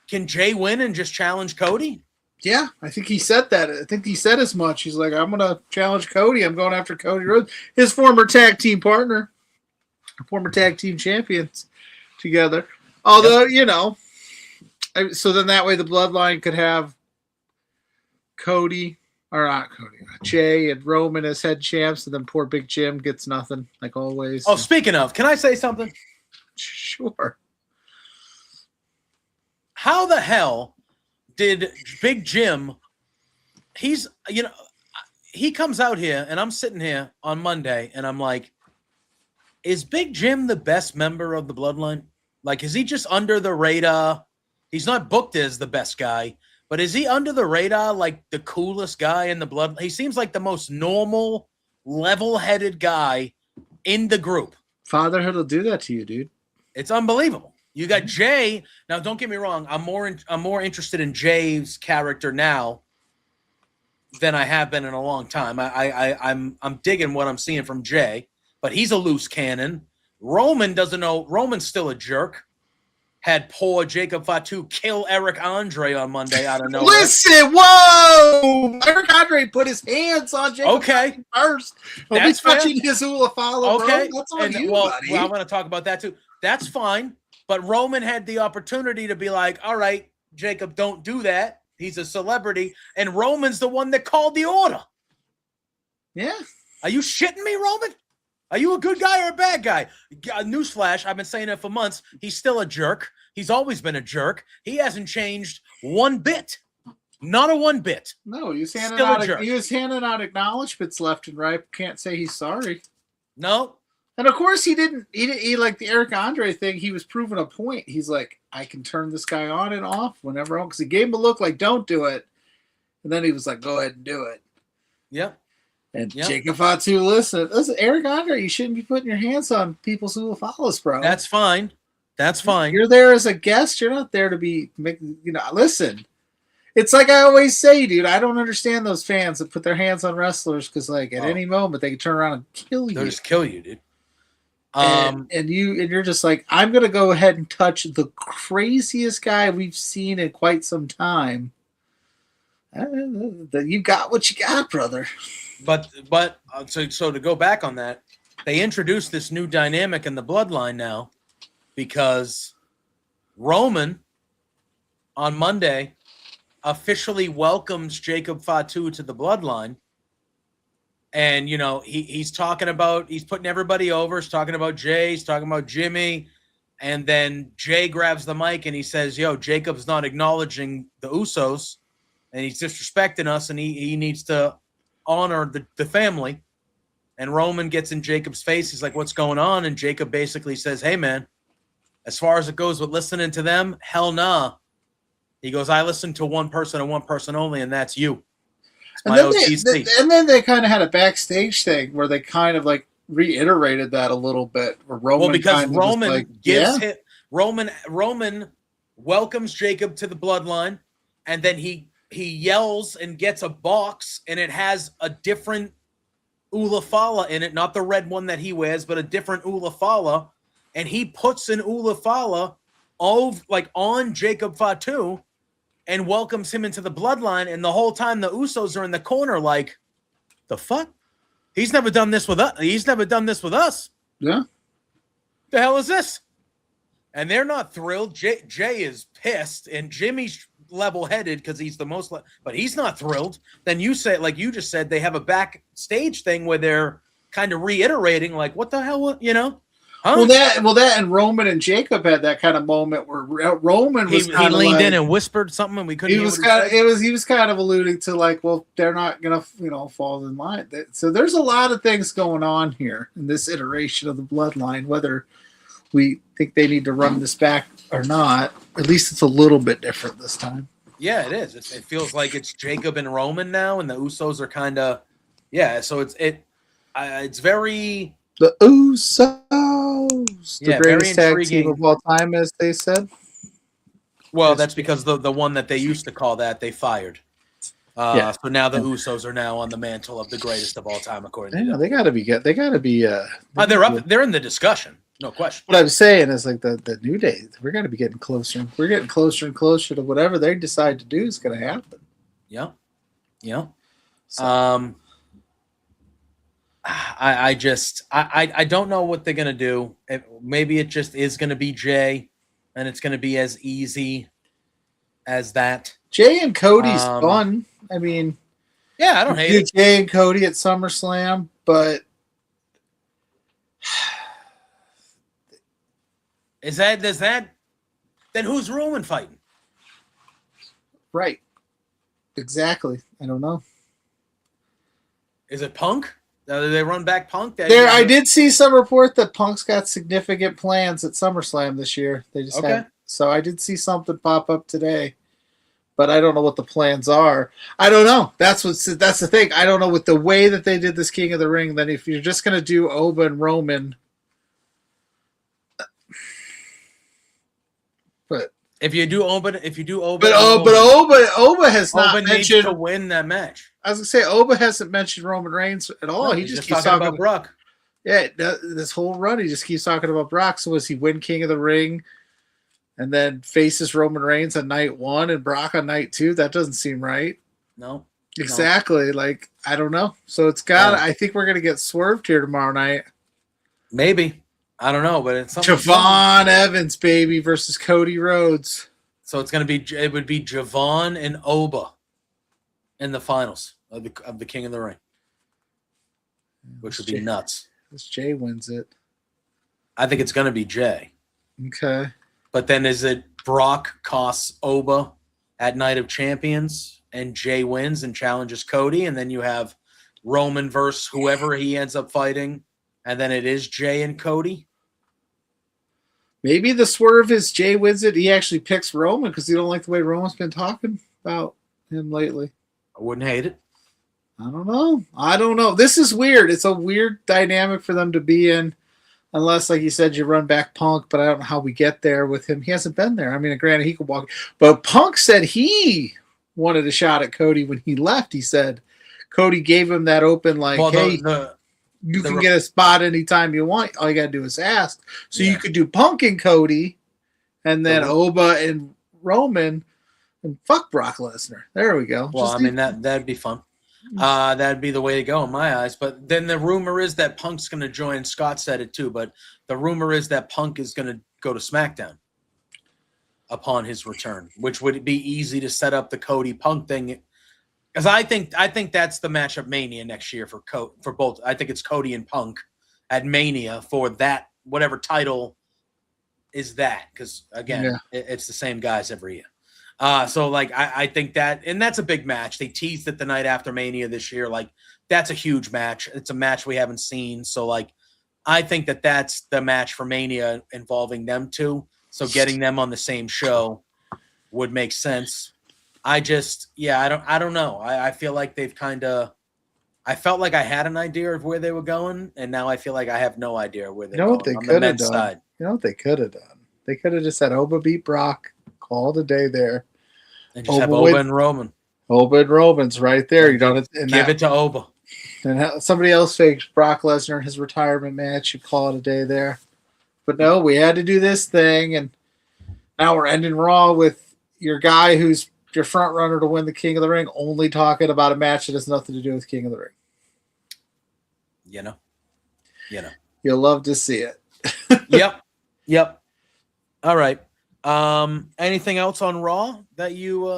can Jay win and just challenge Cody? Yeah, I think he said that. I think he said as much. He's like, I'm going to challenge Cody. I'm going after Cody Rhodes, his former tag team partner, former tag team champions together. Although, you know, so then that way the bloodline could have Jay and Roman as head champs, and then poor Big Jim gets nothing, like always. Oh, speaking of, can I say something? Sure. How the hell did Big Jim, he comes out here, and I'm sitting here on Monday, and I'm like, is Big Jim the best member of the bloodline? Like, is he just under the radar? He's not booked as the best guy, but is he under the radar like the coolest guy in the blood? He seems like the most normal, level-headed guy in the group. Fatherhood will do that to you, dude. It's unbelievable. You got Jay. Now, don't get me wrong. I'm more interested in Jay's character now than I have been in a long time. I'm digging what I'm seeing from Jay, but he's a loose cannon. Roman doesn't know. Roman's still a jerk. Had poor Jacob Fatu kill Eric Andre on Monday out of nowhere. Listen, whoa! Eric Andre put his hands on Jacob Fatu first. That's touching his Ulafala, okay. Bro. That's on you, buddy. buddy. Well, I want to talk about that too. That's fine. But Roman had the opportunity to be like, all right, Jacob, don't do that. He's a celebrity. And Roman's the one that called the order. Yeah. Are you shitting me, Roman? Are you a good guy or a bad guy? Newsflash, I've been saying it for months. He's still a jerk. He's always been a jerk. He hasn't changed one bit. Not a one bit. No, he was handing out acknowledgments left and right. Can't say he's sorry. No. And of course he didn't. He like the Eric Andre thing. He was proving a point. He's like, I can turn this guy on and off whenever I want. Because he gave him a look like, don't do it. And then he was like, go ahead and do it. Yep. And Jacob Fatu, listen, Eric Andre, you shouldn't be putting your hands on people's Ulafalas, bro. That's fine. That's fine. You're there as a guest. You're not there to be listen. It's like I always say, dude, I don't understand those fans that put their hands on wrestlers because like at any moment they can turn around and kill you. They'll just kill you, dude. And you're just like, I'm gonna go ahead and touch the craziest guy we've seen in quite some time. You got what you got, brother. But so to go back on that, they introduced this new dynamic in the bloodline now because Roman on Monday officially welcomes Jacob Fatu to the bloodline. And, he's putting everybody over. He's talking about Jay. He's talking about Jimmy. And then Jay grabs the mic and he says, Jacob's not acknowledging the Usos and he's disrespecting us and he needs to honor the family. And Roman gets in Jacob's face. He's like, what's going on? And Jacob basically says, hey, man, as far as it goes with listening to them, hell nah. He goes, I listen to one person and one person only, and that's you. And then they kind of had a backstage thing where they kind of like reiterated that a little bit. Where Roman Roman welcomes Jacob to the bloodline, and then he yells and gets a box, and it has a different Ulafala in it, not the red one that he wears, but a different Ulafala, and he puts an Ulafala on Jacob Fatu, and welcomes him into the bloodline. And the whole time the Usos are in the corner like, the fuck? He's never done this with us. He's never done this with us. Yeah. The hell is this? And they're not thrilled. Jay is pissed, and Jimmy's level-headed because he's the most, but he's not thrilled. Then you say, like you just said, they have a backstage thing where they're kind of reiterating, like, what the hell, you know? Huh? Well, that and Roman and Jacob had that kind of moment where Roman was he leaned in and whispered something, and we couldn't. He was kind of alluding to like, well, they're not gonna fall in line. So there's a lot of things going on here in this iteration of the bloodline. Whether we think they need to run this back or not, at least it's a little bit different this time. Yeah, it is. It feels like it's Jacob and Roman now, and the Usos are kind of, yeah. So it's very the Usos, the greatest tag team of all time, as they said. Well, that's because the one that they used to call that they fired. So now the Usos are now on the mantle of the greatest of all time, according to them. They got to be good. They got to be. They're up. They're in the discussion. No question. What I'm saying is like the New Day, we're going to be getting closer. We're getting closer and closer to whatever they decide to do is going to happen. Yeah. Yeah. So. I don't know what they're going to do. Maybe it just is going to be Jay, and it's going to be as easy as that. Jay and Cody's fun. I mean, yeah, I don't hate it. Jay and Cody at SummerSlam, but does that then who's Roman fighting? Right. Exactly. I don't know. Is it Punk? Did they run back Punk? I did see some report that Punk's got significant plans at SummerSlam this year. They just so I did see something pop up today, but I don't know what the plans are. I don't know. That's the thing. I don't know with the way that they did this King of the Ring. Then if you're just gonna do Oba and Roman, but if you do Oba, but Oba has not mentioned needs to win that match. I was gonna say Oba hasn't mentioned Roman Reigns at all. No, he just keeps keeps talking about Brock. Yeah, this whole run he just keeps talking about Brock. So was he win King of the Ring, and then faces Roman Reigns on night 1 and Brock on night 2? That doesn't seem right. No, exactly. No. Like I don't know. So it's got. I think we're gonna get swerved here tomorrow night. Maybe. I don't know, but it's something. Javon Evans, baby, versus Cody Rhodes. So it's gonna be. It would be Javon and Oba in the finals of the King of the Ring, which would be nuts. This Jay wins it. I think it's going to be Jay. Okay. But then is it Brock costs Oba at Night of Champions and Jay wins and challenges Cody, and then you have Roman versus whoever he ends up fighting, and then it is Jay and Cody? Maybe the swerve is Jay wins it. He actually picks Roman because he don't like the way Roman's been talking about him lately. I wouldn't hate it. I don't know. This is weird. It's a weird dynamic for them to be in, unless, like you said, you run back Punk, but I don't know how we get there with him. He hasn't been there. I mean, granted, he could walk. But Punk said he wanted a shot at Cody when he left. He said Cody gave him that open, like, hey, you can get a spot anytime you want. All you got to do is ask. So you could do Punk and Cody, and then Oba and Roman, and fuck Brock Lesnar. There we go. Well, that'd be fun. That'd be the way to go in my eyes. But then the rumor is that Punk's going to join. Scott said it too, but the rumor is that Punk is going to go to SmackDown upon his return, which would be easy to set up the Cody Punk thing. Because I think that's the matchup Mania next year for both. I think it's Cody and Punk at Mania for that whatever title is that. Because again, it's the same guys every year. So like I think that, and that's a big match. They teased it the night after Mania this year. Like that's a huge match. It's a match we haven't seen. So like I think that's the match for Mania involving them two. So getting them on the same show would make sense. I don't know. I feel like they've I felt like I had an idea of where they were going, and now I feel like I have no idea where they're going. What they could have done? You know what they could have done? They could have just had Oba beat Brock, call it a day there. And just have Oba and Roman. Oba and Roman's right there. You don't give it to Oba. And somebody else fakes Brock Lesnar in his retirement match. You call it a day there. But no, we had to do this thing, and now we're ending Raw with your guy who's your front runner to win the King of the Ring, only talking about a match that has nothing to do with King of the Ring. You know. You'll love to see it. Yep. All right. Anything else on Raw that you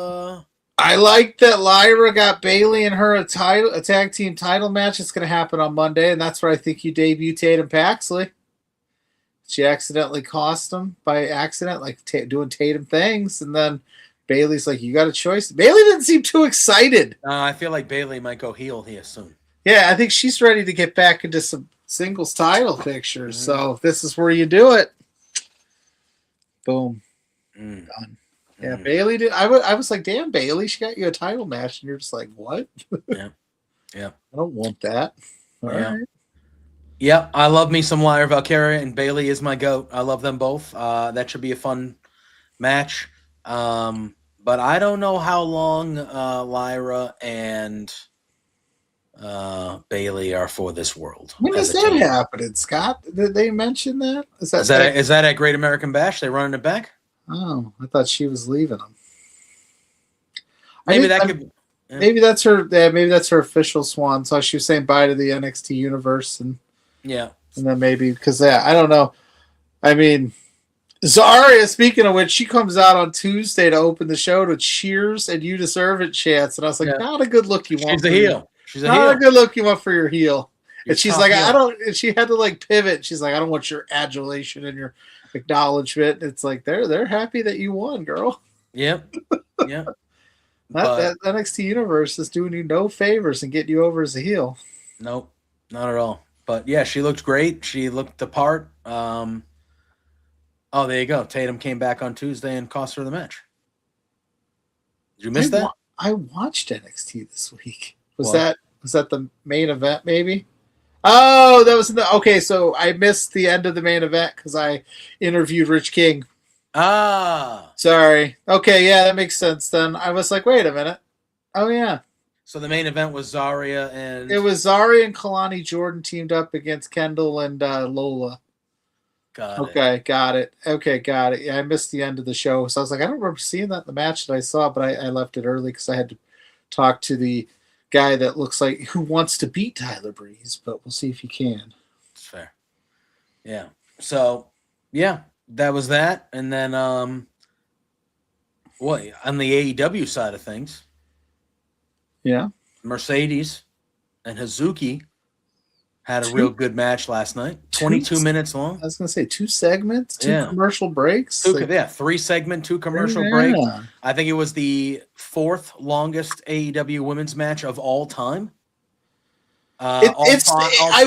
I like that Lyra got Bailey and her a tag team title match. It's going to happen on Monday, and that's where I think you debut Tatum Paxley. She accidentally cost him by accident, like doing Tatum things, and then Bailey's like, "You got a choice." Bailey didn't seem too excited. I feel like Bailey might go heel here soon. Yeah, I think she's ready to get back into some singles title pictures. So this is where you do it. Boom. Done. Yeah, Bailey did. I was like, damn, Bailey, she got you a title match, and you're just like, what? Yeah. I don't want that. All right. Yeah, I love me some Lyra Valkyria, and Bailey is my goat. I love them both. That should be a fun match. But I don't know how long Lyra and Bailey are for this world. When does that happen, Scott? Did they mention that? Is that at Great American Bash? They running it back? Oh, I thought she was leaving them. Maybe that could. Yeah. Maybe that's her. Yeah, maybe that's her official swan. So she was saying bye to the NXT universe, and then maybe because I don't know. I mean, Zarya. Speaking of which, she comes out on Tuesday to open the show to cheers and "You Deserve It" chants, and I was like, not a good look you want. She's a heel. She's not a good look you want for your heel. Your and she's like, heel. I don't. And she had to like pivot. She's like, I don't want your adulation and your acknowledgement. It's like they're happy that you won, girl. Yep. Yeah. That NXT universe is doing you no favors and getting you over as a heel. Nope, not at all. But yeah, she looked great. She looked the part. Oh, there you go. Tatum came back on Tuesday and cost her the match. Did you miss that? I watched NXT this week. Was that the main event? Maybe. Oh, that was okay. So I missed the end of the main event because I interviewed Rich King. Sorry. Okay, yeah, that makes sense then. I was like, wait a minute. Oh, yeah. So the main event was Zarya and... It was Zarya and Kalani Jordan teamed up against Kendall and Lola. Got it. Okay, got it. Yeah, I missed the end of the show. So I was like, I don't remember seeing that in the match that I saw, but I left it early because I had to talk to the guy that looks like who wants to beat Tyler Breeze, but we'll see if he can. That's fair. Yeah. So, yeah. That was that, and then on the AEW side of things, Mercedes and Hazuki had a real good match last night. 22 minutes long. I was going to say 2 segments, 2 commercial breaks. 3 segment, 2 commercial breaks. I think it was the 4th longest AEW women's match of all time. I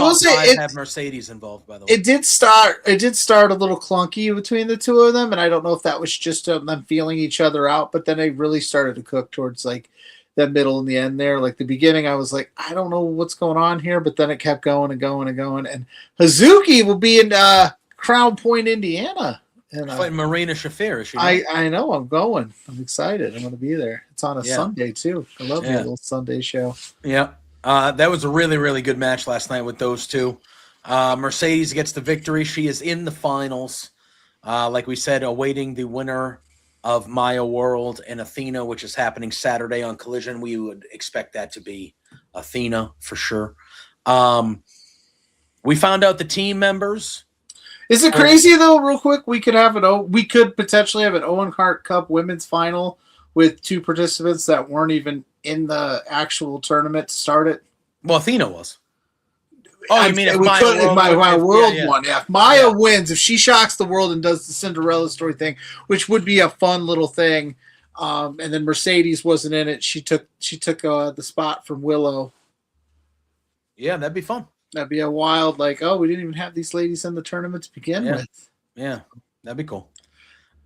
will say it have Mercedes involved. By the way, it did start a little clunky between the two of them, and I don't know if that was just them feeling each other out. But then they really started to cook towards like the middle and the end there. Like the beginning, I was like, I don't know what's going on here, but then it kept going and going and going. And Hazuki will be in Crown Point, Indiana, and fighting Marina Shafir. Is she I know. I'm going. I'm excited. I'm going to be there. It's on a Sunday too. I love your little Sunday show. Yeah. That was a really, really good match last night with those two. Mercedes gets the victory. She is in the finals. Like we said, awaiting the winner of Maya World and Athena, which is happening Saturday on Collision. We would expect that to be Athena for sure. We found out the team members. Is it crazy though? Real quick, we could potentially have an Owen Hart Cup women's final with 2 participants that weren't even in the actual tournament to start it. Well, Athena was. Oh, you mean if Maya World won? Yeah, if Maya wins, if she shocks the world and does the Cinderella story thing, which would be a fun little thing, and then Mercedes wasn't in it. She took the spot from Willow. Yeah, that'd be fun. That'd be a wild we didn't even have these ladies in the tournament to begin with. Yeah, that'd be cool.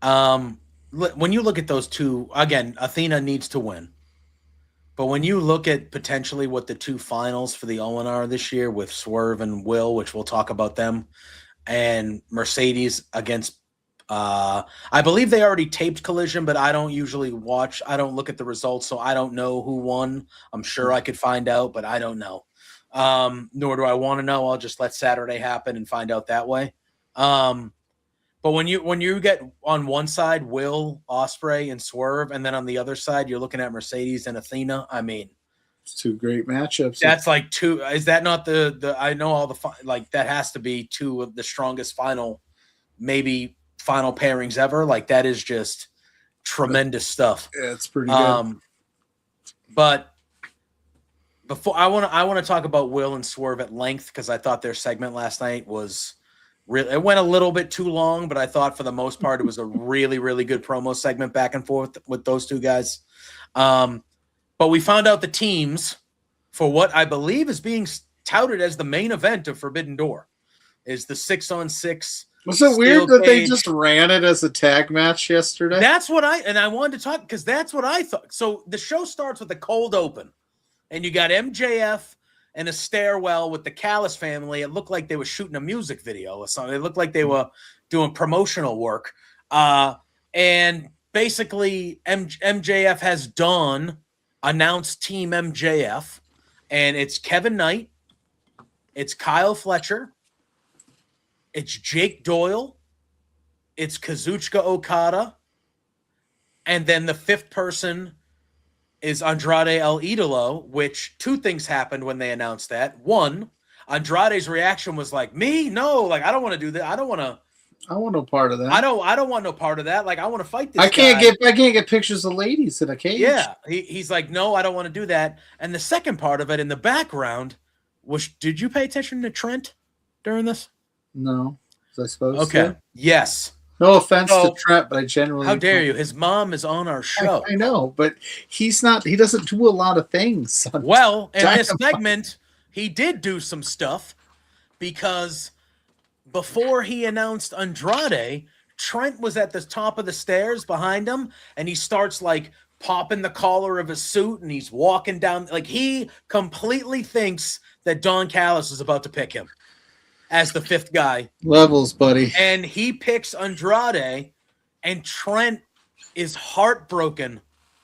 When you look at those two, again, Athena needs to win. But when you look at potentially what the 2 finals for the Owen are this year with Swerve and Will, which we'll talk about them, and Mercedes against, I believe they already taped Collision, but I don't usually watch. I don't look at the results, so I don't know who won. I'm sure I could find out, but I don't know. Nor do I want to know. I'll just let Saturday happen and find out that way. But But when you get on one side Will, Ospreay, and Swerve, and then on the other side you're looking at Mercedes and Athena, I mean, it's two great matchups. That's like two. Is that not the? I know all the like that has to be two of the strongest final pairings ever. Like that is just tremendous stuff. Yeah, it's pretty good. But before I want to talk about Will and Swerve at length because I thought their segment last night was really. It went a little bit too long, but I thought for the most part it was a really, really good promo segment back and forth with those two guys. But we found out the teams for what I believe is being touted as the main event of Forbidden Door is the 6-on-6. Was it weird that they just ran it as a tag match yesterday? That's what I wanted to talk because that's what I thought. So the show starts with a cold open, and you got MJF and a stairwell with the Callis family. It looked like they were shooting a music video or something. It looked like they were doing promotional work. And basically MJF has done announced Team MJF, and it's Kevin Knight, it's Kyle Fletcher, it's Jake Doyle, it's Kazuchika Okada, and then the fifth person is Andrade El Idolo, which two things happened when they announced that. One, Andrade's reaction was like, me? No, like I don't want to do that. I don't want no part of that. I don't want no part of that. Like I want to fight this I can't guy. get pictures of ladies in a cage. Yeah. He's like, no, I don't want to do that. And the second part of it in the background was, did you pay attention to Trent during this? No. Was I supposed Okay. to? Yes. No offense to Trent, but I generally How dare you? His mom is on our show. I know, but he doesn't do a lot of things. Well, in this segment, he did do some stuff because before he announced Andrade, Trent was at the top of the stairs behind him, and he starts like popping the collar of his suit, and he's walking down. Like he completely thinks that Don Callis is about to pick him as the fifth guy. Levels, buddy. And he picks Andrade, and Trent is heartbroken.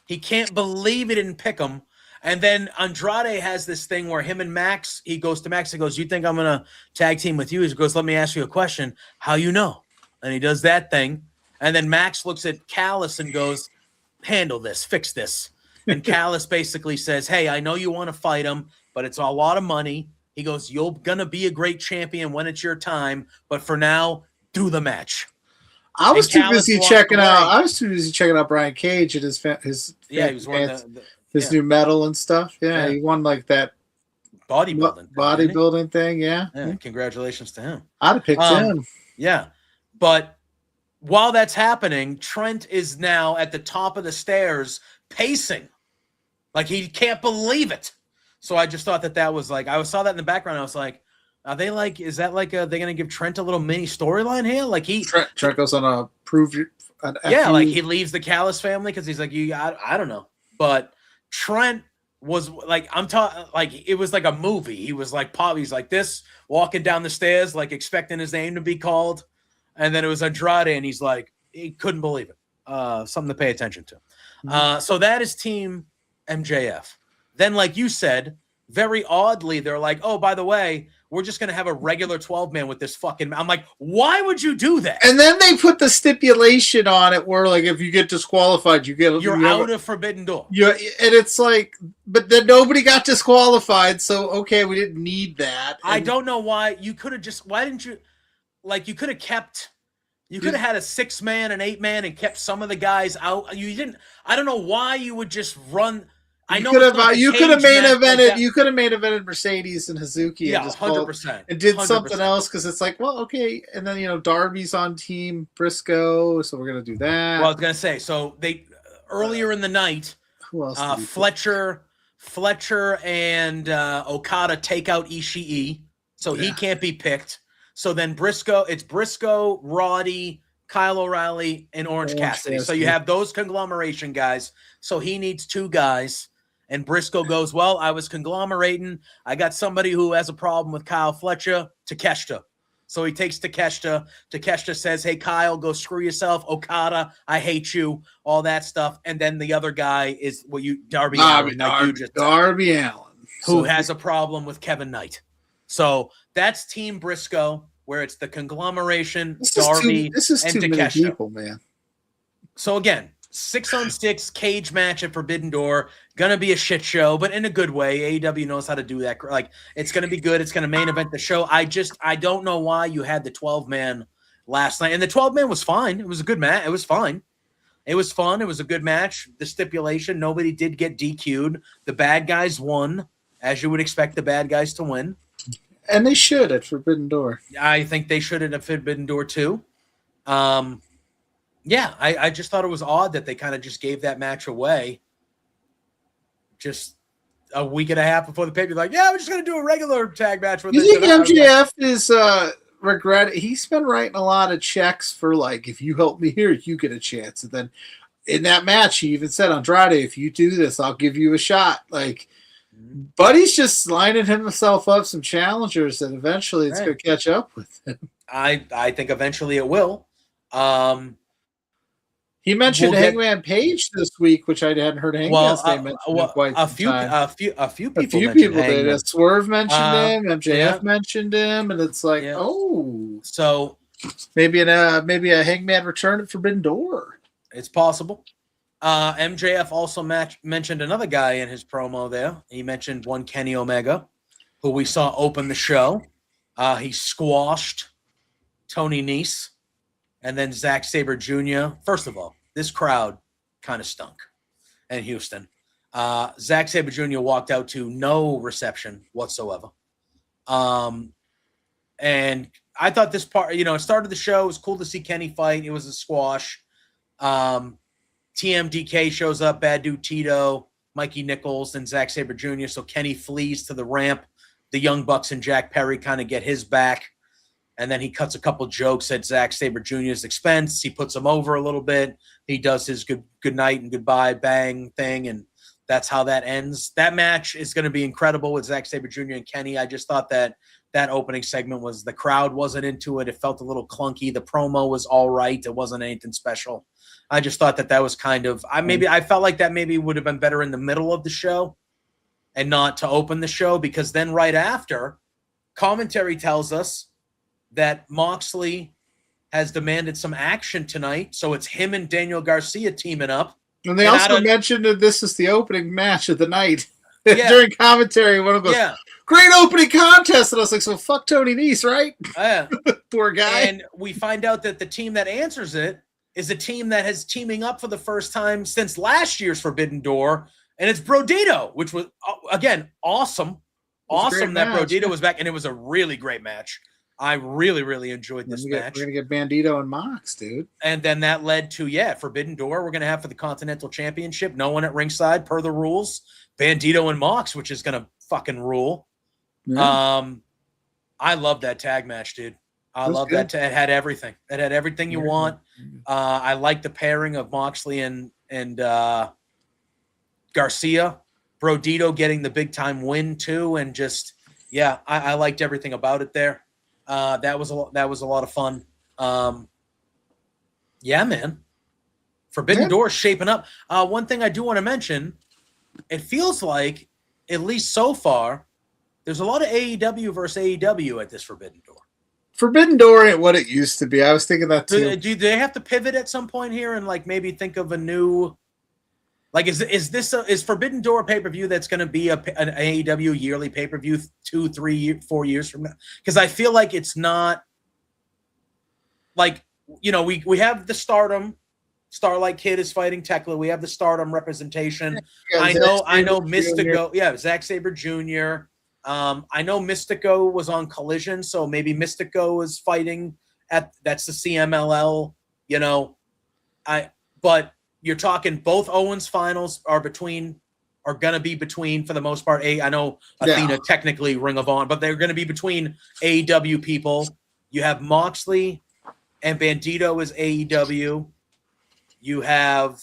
He can't believe he didn't pick him. And then Andrade has this thing where him and Max, he goes to Max and goes, you think I'm going to tag team with you? He goes, let me ask you a question. How you know? And he does that thing. And then Max looks at Callis and goes, handle this, fix this. And Callis basically says, hey, I know you want to fight him, but it's a lot of money. He goes, you're going to be a great champion when it's your time. But for now, do the match. I was too busy checking out Brian Cage and his he was wearing his new medal and stuff. Yeah, he won like that bodybuilding thing. Yeah. Congratulations to him. I'd have picked him. Yeah. But while that's happening, Trent is now at the top of the stairs pacing. Like he can't believe it. So I just thought that was like, I saw that in the background. I was like, are they like, is that like, are they going to give Trent a little mini storyline here? Like Trent goes on a like he leaves the Callis family because he's like, I don't know. But Trent was like, I'm talking like it was like a movie. He was like he's like this, walking down the stairs, like expecting his name to be called. And then it was Andrade, and he's like, he couldn't believe it. Something to pay attention to. So that is Team MJF. Then, like you said, very oddly, they're like, oh, by the way, we're just going to have a regular 12-man with this fucking... I'm like, why would you do that? And then they put the stipulation on it where, like, if you get disqualified, you're out of Forbidden Door. And it's like, but then nobody got disqualified, so, okay, we didn't need that. I don't know why. You could have just... Why didn't you... Like, you could have kept... You could have had a 6-man, an 8-man, and kept some of the guys out. You didn't... I don't know why you would just run... I know you could have main evented. You could have main evented Mercedes and Hazuki. Yeah, and just 100%. And did 100%. something else because it's like, well, okay. And then Darby's on Team Briscoe, so we're gonna do that. Well, I was gonna say. So they earlier in the night, who else? Fletcher and Okada take out Ishii, so he can't be picked. So then it's Briscoe, Roddy, Kyle O'Reilly, and Orange Cassidy. So you have those conglomeration guys. So he needs 2 guys. And Briscoe goes, well, I was conglomerating. I got somebody who has a problem with Kyle Fletcher, Takeshita. So he takes Takeshita. Takeshita says, hey, Kyle, go screw yourself. Okada, I hate you. All that stuff. And then the other guy is Darby Allin. Darby Allin. Who has a problem with Kevin Knight. So that's Team Briscoe. where it's the conglomeration, This Darby, is and too many Takeshita. people, man. So again, 6-on-6 cage match at Forbidden Door. Gonna be a shit show, but in a good way. AEW knows how to do that. Like, it's gonna be good. It's gonna main event the show. I don't know why you had the 12-man last night. And the 12-man was fine. It was a good match. It was fine. It was fun. It was a good match. The stipulation, nobody did get DQ'd. The bad guys won, as you would expect the bad guys to win. And they should at Forbidden Door. I think they should at Forbidden Door too. I just thought it was odd that they kind of just gave that match away just a week and a half before the pay-per-view. Like, yeah, we're just going to do a regular tag match with You this. think MJF is regret? He's been writing a lot of checks for, like, if you help me here, you get a chance. And then in that match, he even said, Andrade, if you do this, I'll give you a shot. Like, Buddy's just lining himself up some challengers, and eventually it's going to catch up with him. I think eventually it will. He mentioned Hangman Page this week, which I hadn't heard Hangman's name mentioned in quite some time. A few people did. Swerve mentioned him, MJF mentioned him, and it's like, so maybe a Hangman return at Forbidden Door. It's possible. MJF also mentioned another guy in his promo there. He mentioned one Kenny Omega, who we saw open the show. He squashed Tony Nese. And then Zack Sabre Jr. First of all, this crowd kind of stunk in Houston. Zack Sabre Jr. walked out to no reception whatsoever. And I thought this part, it started the show. It was cool to see Kenny fight. It was a squash. TMDK shows up, Bad Dude Tito, Mikey Nichols, and Zack Sabre Jr. So Kenny flees to the ramp. The Young Bucks and Jack Perry kind of get his back. And then he cuts a couple jokes at Zack Sabre Jr.'s expense. He puts him over a little bit. He does his good night and goodbye bang thing, and that's how that ends. That match is going to be incredible with Zack Sabre Jr. and Kenny. I just thought that opening segment the crowd wasn't into it. It felt a little clunky. The promo was all right. It wasn't anything special. I just thought that was kind of I felt like that maybe would have been better in the middle of the show and not to open the show, because then right after, commentary tells us that Moxley has demanded some action tonight, so it's him and Daniel Garcia teaming up. And they also mentioned that this is the opening match of the night. During commentary, one of them goes, great opening contest. And I was like, so fuck Tony Nese, right? Poor guy. And we find out that the team that answers it is a team that has teaming up for the first time since last year's Forbidden Door, and it's Brodito, which was, again, awesome. Awesome that Brodito was back, and it was a really great match. I really, really enjoyed this match. We're going to get Bandito and Mox, dude. And then that led to, Forbidden Door we're going to have for the Continental Championship. No one at ringside, per the rules. Bandito and Mox, which is going to fucking rule. Yeah. I love that tag match, dude. I love that. It had everything. It had everything you want. I like the pairing of Moxley and Garcia. Brodito getting the big-time win, too. And just, I liked everything about it there. That was a lot of fun. Man. Forbidden Door shaping up. One thing I do want to mention, it feels like, at least so far, there's a lot of AEW versus AEW at this Forbidden Door. Forbidden Door ain't what it used to be. I was thinking that too. Do they have to pivot at some point here and maybe think of a new? Is Forbidden Door a pay-per-view that's going to be an AEW yearly pay-per-view 2, 3, 4 years from now? Because I feel like it's not we have the Stardom. Starlight Kid is fighting Tekla. We have the Stardom representation. I know Mystico. Yeah, Zack Sabre Jr. I know Mystico was on Collision, so maybe Mystico is fighting that's the CMLL. But you're talking both Owens finals are going to be between, for the most part. I know Athena technically Ring of Honor, but they're going to be between AEW people. You have Moxley and Bandito as AEW. You have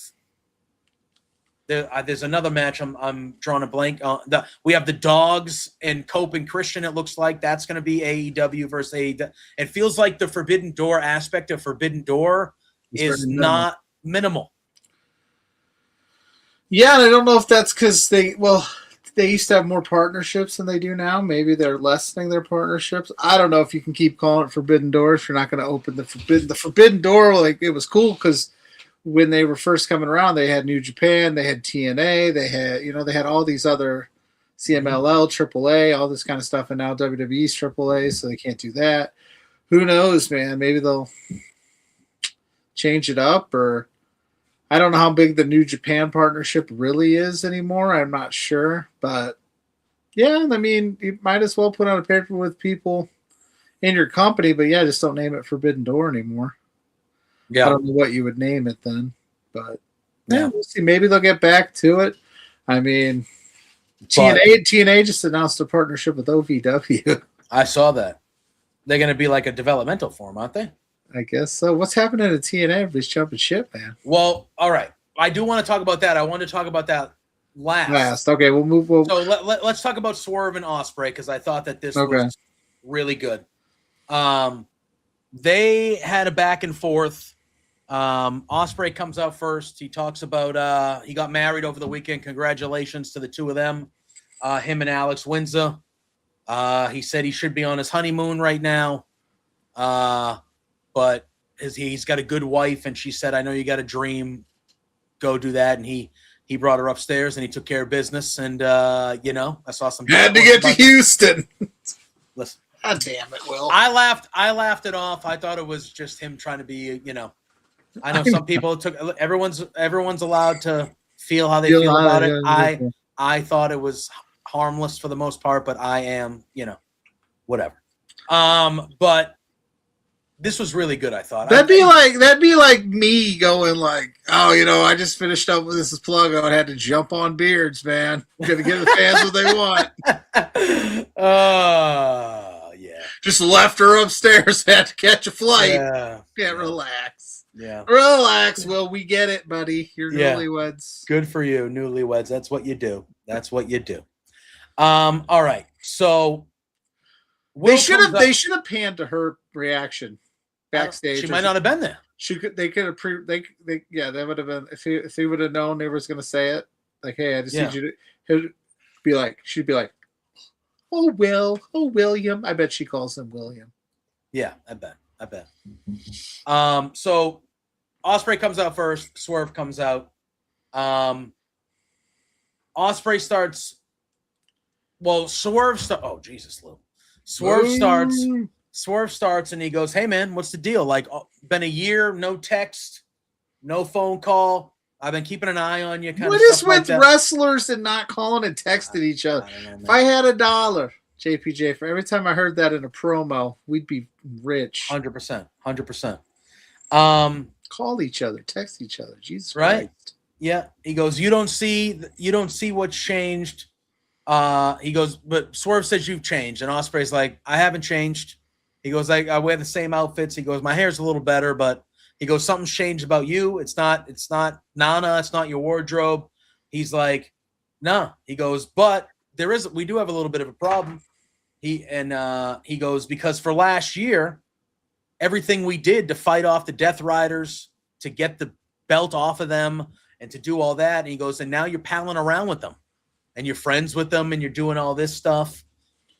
there's another match I'm drawing a blank on. We have the Dogs and Cope and Christian. It looks like that's going to be AEW versus AEW. It feels like the Forbidden Door aspect of Forbidden Door is not minimal. Yeah, and I don't know if that's because they used to have more partnerships than they do now. Maybe they're lessening their partnerships. I don't know if you can keep calling it Forbidden Door if you're not going to open the Forbidden Door. Like, it was cool because when they were first coming around, they had New Japan, they had TNA, they had all these other CMLL, AAA, all this kind of stuff, and now WWE's AAA, so they can't do that. Who knows, man? Maybe they'll change it up, or I don't know how big the New Japan partnership really is anymore. I'm not sure, but yeah, I mean, you might as well put on a paper with people in your company, but yeah, just don't name it Forbidden Door anymore. Yeah. I don't know what you would name it then, but yeah, we'll see. Maybe they'll get back to it. I mean, TNA just announced a partnership with OVW. I saw that. They're going to be like a developmental form, aren't they? I guess so. What's happening to TNA? Everybody's jumping ship, man. Well, all right. I do want to talk about that. I want to talk about that last. Okay, we'll move. So let's talk about Swerve and Ospreay because I thought that this was really good. They had a back and forth. Ospreay comes out first. He talks about he got married over the weekend. Congratulations to the two of them, him and Alex Windsor. He said he should be on his honeymoon right now, but he's got a good wife, and she said, "I know you got a dream. Go do that." And he brought her upstairs, and he took care of business. And I saw some. Had to get to Houston. Listen. God damn it, Will. I laughed it off. I thought it was just him trying to be, I know some people everyone's allowed to feel how they feel about it. I thought it was harmless for the most part, but I am, whatever. But this was really good, I thought. That'd be like me going like, oh, I just finished up with this Pluggo and had to jump on Beards, man. I'm gonna give the fans what they want. Yeah. Just left her upstairs, had to catch a flight. Yeah, relax. Yeah. Relax. Well, we get it, buddy. You're newlyweds. Good for you, newlyweds. That's what you do. All right. So they should have panned to her reaction backstage. She might not have been there. They could have they would have been if he would have known they was gonna say it. Like, hey, I just need you to she'd be like, oh, William. I bet she calls him William. Yeah, I bet. So Ospreay comes out first. Swerve comes out. Ospreay starts. Well, Swerve oh, Jesus, Lou. Swerve starts, and he goes, "Hey, man, what's the deal? Like, been a year, no text, no phone call. I've been keeping an eye on you." What is with wrestlers and not calling and texting each other? If I had $1, JPJ, for every time I heard that in a promo, we'd be rich. 100%. Call each other, text each other. Jesus right? Christ. Yeah. He goes, you don't see what's changed. He goes, but Swerve says you've changed, and Ospreay's like, I haven't changed. He goes, I wear the same outfits. He goes, my hair's a little better, but he goes, something's changed about you. It's not Nana. It's not your wardrobe. He's like, no. He goes, but we do have a little bit of a problem. He goes, because for last year, everything we did to fight off the Death Riders, to get the belt off of them, and to do all that. And he goes, and now you're palling around with them, and you're friends with them, and you're doing all this stuff.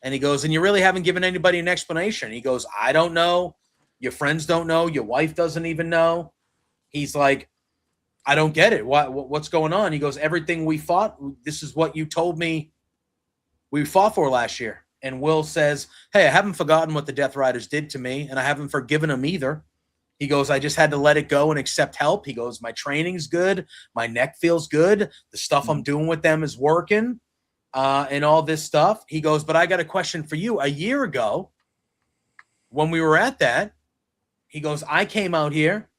And he goes, and you really haven't given anybody an explanation. He goes, I don't know. Your friends don't know. Your wife doesn't even know. He's like, I don't get it. What's going on? He goes, everything we fought, this is what you told me we fought for last year. And Will says, hey, I haven't forgotten what the Death Riders did to me, and I haven't forgiven them either. He goes, I just had to let it go and accept help. He goes, my training's good. My neck feels good. The stuff I'm doing with them is working, and all this stuff. He goes, but I got a question for you. A year ago, when we were at that, he goes, I came out here.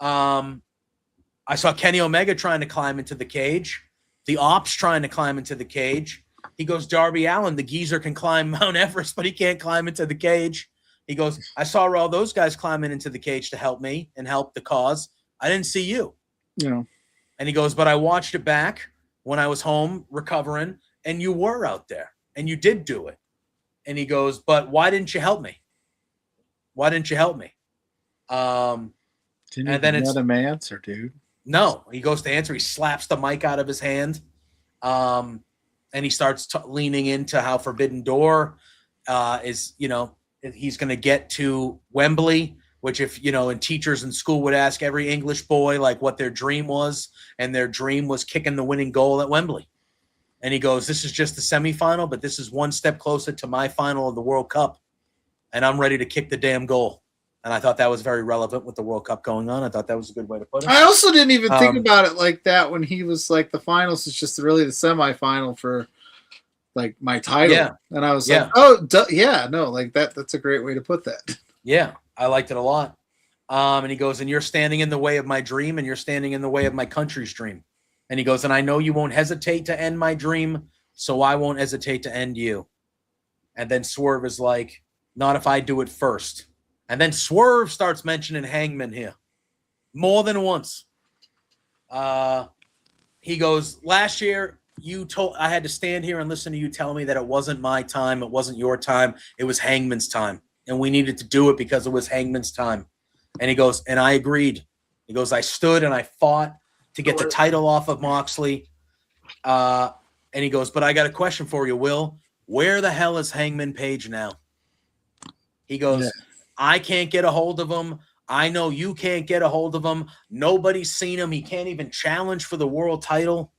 I saw Kenny Omega trying to climb into the cage. The Ops trying to climb into the cage. He goes, Darby Allin, the geezer can climb Mount Everest, but he can't climb into the cage. He goes, I saw all those guys climbing into the cage to help me and help the cause. I didn't see you. Yeah. And he goes, but I watched it back when I was home recovering, and you were out there, and you did do it. And he goes, but why didn't you help me? Why didn't you help me? Didn't and then let him answer, dude. No, he goes to answer. He slaps the mic out of his hand. and he starts leaning into how Forbidden Door is, he's going to get to Wembley, which if, and teachers in school would ask every English boy like what their dream was, and their dream was kicking the winning goal at Wembley. And he goes, this is just the semifinal, but this is one step closer to my final of the World Cup, and I'm ready to kick the damn goal. And I thought that was very relevant with the World Cup going on. I thought that was a good way to put it. I also didn't even think about it like that when he was like, the finals is just really the semifinal for like my title. Yeah. And I was Yeah. like, oh, yeah, no, like that's a great way to put that. Yeah, I liked it a lot. And he goes, and you're standing in the way of my dream, and you're standing in the way of my country's dream. And he goes, and I know you won't hesitate to end my dream, so I won't hesitate to end you. And then Swerve is like, not if I do it first. And then Swerve starts mentioning Hangman here more than once. He goes, last year, I had to stand here and listen to you tell me that it wasn't my time, it wasn't your time, it was Hangman's time. And we needed to do it because it was Hangman's time. And he goes, and I agreed. He goes, I stood and I fought to get the title off of Moxley. And he goes, but I got a question for you, Will. Where the hell is Hangman Page now? He goes, I can't get a hold of him. I know you can't get a hold of him. Nobody's seen him. He can't even challenge for the world title.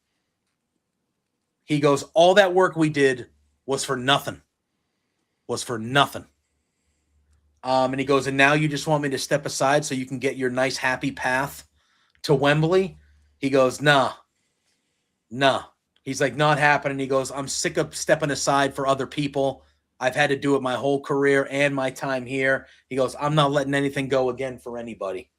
He goes, all that work we did was for nothing. Was for nothing. And he goes, and now you just want me to step aside so you can get your nice, happy path to Wembley? He goes, nah. He's like, not happening. He goes, I'm sick of stepping aside for other people. I've had to do it my whole career and my time here. He goes, I'm not letting anything go again for anybody.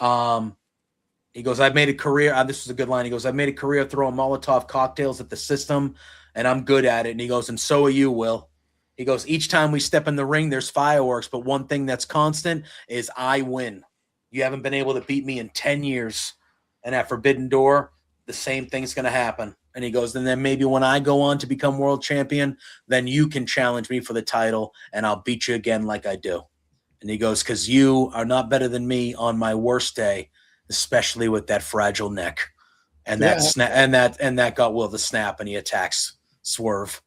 He goes, I've made a career. This is a good line. He goes, I've made a career throwing Molotov cocktails at the system, and I'm good at it. And he goes, and so are you, Will. He goes, each time we step in the ring, there's fireworks, but one thing that's constant is I win. You haven't been able to beat me in 10 years. And at Forbidden Door, the same thing's going to happen. And he goes, and then maybe when I go on to become world champion, then you can challenge me for the title, and I'll beat you again like I do. And he goes, because you are not better than me on my worst day, especially with that fragile neck. And that and that got Will to snap, and he attacks Swerve.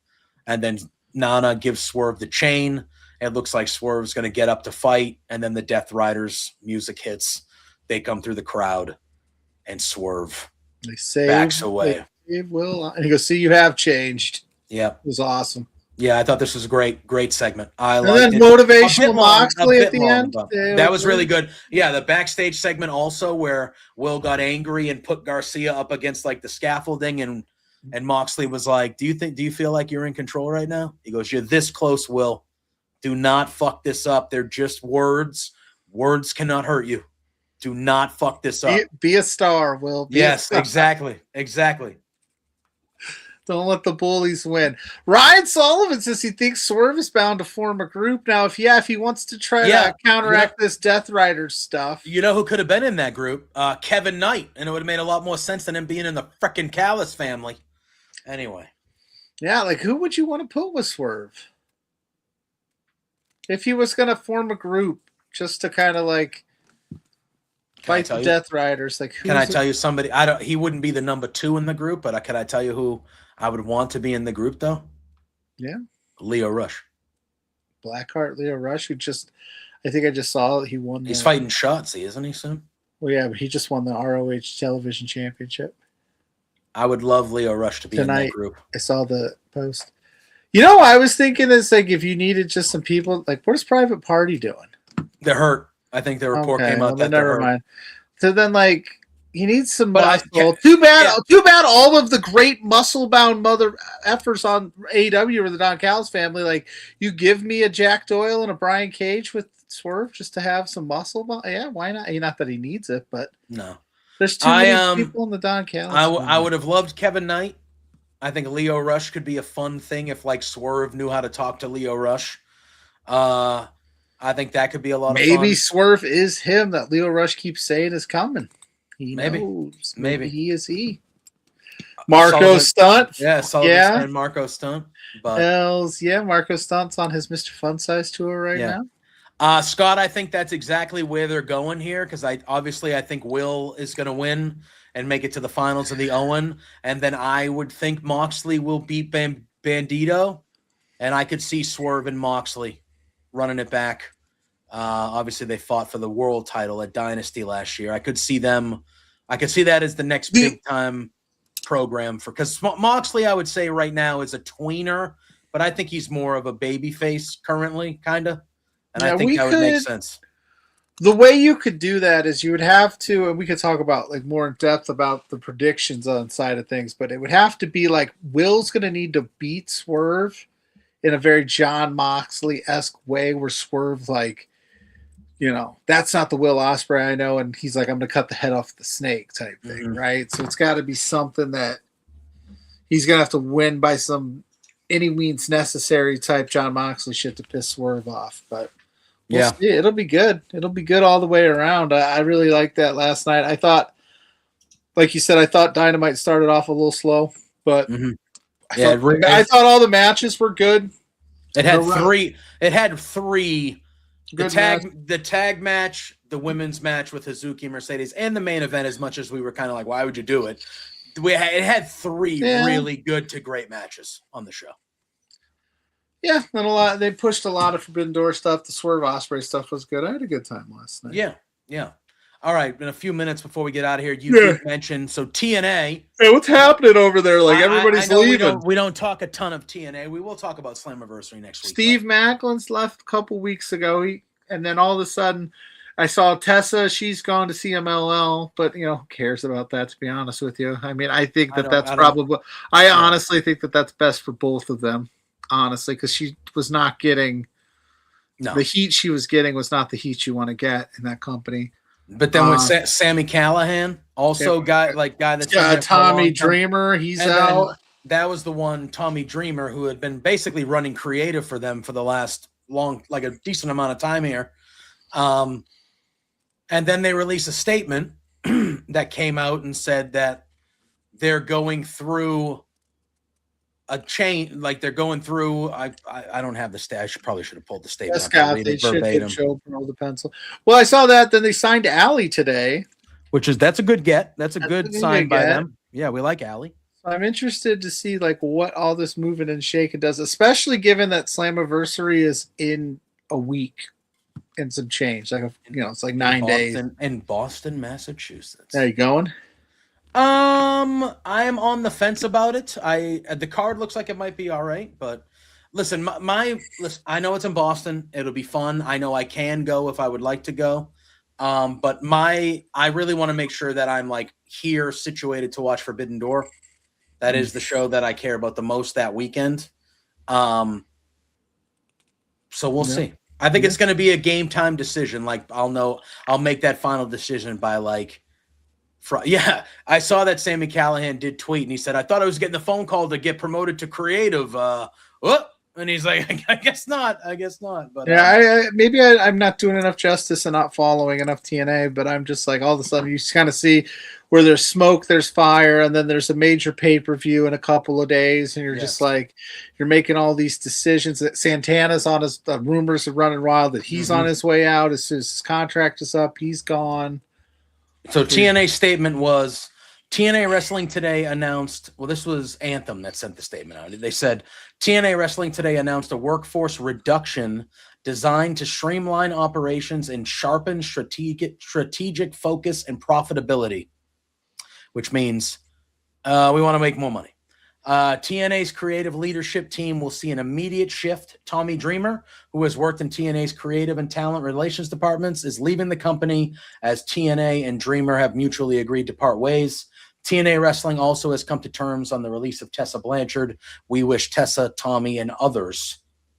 And then Nana gives Swerve the chain. It looks like Swerve's going to get up to fight, and then the Death Riders music hits. They come through the crowd, and Swerve backs away. Will, and he goes, see, you have changed. Yeah. It was awesome. Yeah, I thought this was a great segment. And then motivational Moxley at the end. That was really good. Yeah, the backstage segment also where Will got angry and put Garcia up against like the scaffolding, and Moxley was like, do you feel like you're in control right now? He goes, you're this close, Will. Do not fuck this up. They're just words. Words cannot hurt you. Do not fuck this up. Be a star, Will. Yes, exactly. Don't let the bullies win. Ryan Sullivan says he thinks Swerve is bound to form a group. Now, if he wants to try to counteract this Death Riders stuff. You know who could have been in that group? Kevin Knight. And it would have made a lot more sense than him being in the frickin' Callis family. Anyway. Yeah, like who would you want to put with Swerve? If he was going to form a group just to kind of like fight the Death Riders. Like, can I tell you somebody? He wouldn't be the number 2 in the group, but can I tell you who I would want to be in the group though? Yeah, Leo Rush, Blackheart. Leo Rush, who I think I just saw he won. He's fighting Shotzi, isn't he soon? Well, yeah, but he just won the ROH Television Championship. I would love Leo Rush to be in that group. I saw the post. You know, I was thinking is like if you needed just some people, like what's Private Party doing? They're hurt. I think the report came out that never mind. So then, like, he needs some But muscle. Too bad all of the great muscle-bound mother effers on AEW or the Don Callis family. Like, you give me a Jack Doyle and a Brian Cage with Swerve just to have some muscle. Yeah, why not? Not that he needs it, but no. There's too many people in the Don Callis. I would have loved Kevin Knight. I think Leo Rush could be a fun thing if like Swerve knew how to talk to Leo Rush. I think that could be a lot of fun. Maybe Swerve is him that Leo Rush keeps saying is coming. He knows. Maybe he is he. Marco Stunt. Yeah, Sullivan and Marco Stunt. But Marco Stunt's on his Mr. Fun Size tour right now. Scott, I think that's exactly where they're going here because I think Will is going to win and make it to the finals of the Owen, and then I would think Moxley will beat Bandito, and I could see Swerve and Moxley running it back. Obviously, they fought for the world title at Dynasty last year. I could see that as the next big time program because Moxley, I would say right now is a tweener, but I think he's more of a baby face currently, kind of. And I think that would make sense. The way you could do that is you would have to, and we could talk about like more in depth about the predictions on side of things, but it would have to be like Will's going to need to beat Swerve in a very John Moxley-esque way where Swerve like, that's not the Will Ospreay I know, and he's like, I'm going to cut the head off the snake type thing, right? So it's got to be something that he's going to have to win by some any means necessary type John Moxley shit to piss Swerve off, but we'll see. It'll be good. It'll be good all the way around. I really liked that last night. I thought, like you said, I thought Dynamite started off a little slow, but I thought all the matches were good. It had three. It had three. The tag match, the women's match with Hazuki and Mercedes, and the main event. As much as we were kind of like, why would you do it? It had three really good to great matches on the show. Yeah, and they pushed a lot of Forbidden Door stuff. The Swerve Ospreay stuff was good. I had a good time last night. Yeah. All right, in a few minutes before we get out of here, you did mention TNA. Hey, what's happening over there? Like everybody's leaving. We don't talk a ton of TNA. We will talk about Slammiversary next week. Steve Macklin's left a couple weeks ago. And then all of a sudden, I saw Tessa. She's gone to CMLL, but who cares about that? To be honest with you, I mean, I think I honestly think that that's best for both of them. Honestly, because she was not getting the heat she was getting was not the heat you want to get in that company. But then with Sammy Callahan, also guy that's Tommy Dreamer, he's out. That was the one, Tommy Dreamer, who had been basically running creative for them for the last a decent amount of time here. And then they released a statement that came out and said that they're going through a chain, like they're going through. I don't have the stat. I probably should have pulled the statement. They should roll the pencil. Well, I saw that. Then they signed Allie today, that's a good get. That's a good sign by them. Yeah, we like Allie. So I'm interested to see like what all this moving and shaking does, especially given that Slammiversary is in a week and some change. Like it's like 9 days in Boston, Massachusetts. Are you going? I am on the fence about it. The card looks like it might be all right, but listen, I know it's in Boston. It'll be fun. I know I can go if I would like to go. But I really want to make sure that I'm like here situated to watch Forbidden Door. That is the show that I care about the most that weekend. So we'll see. I think it's going to be a game time decision. Like I'll make that final decision by like, I saw that Sammy Callahan did tweet and he said, I thought I was getting the phone call to get promoted to creative. And he's like, I guess not. But maybe I'm not doing enough justice and not following enough TNA, but I'm just like all of a sudden you just kind of see where there's smoke, there's fire, and then there's a major pay-per-view in a couple of days, and you're just like, you're making all these decisions. That Santana's on his rumors are running wild that he's on his way out as soon as his contract is up, he's gone. So TNA's statement was, TNA Wrestling Today announced, this was Anthem that sent the statement out. They said, TNA Wrestling Today announced a workforce reduction designed to streamline operations and sharpen strategic focus and profitability, which means we want to make more money. TNA's creative leadership team will see an immediate shift. Tommy Dreamer, who has worked in TNA's creative and talent relations departments, is leaving the company as TNA and Dreamer have mutually agreed to part ways. TNA Wrestling also has come to terms on the release of Tessa Blanchard. We wish Tessa, Tommy, and others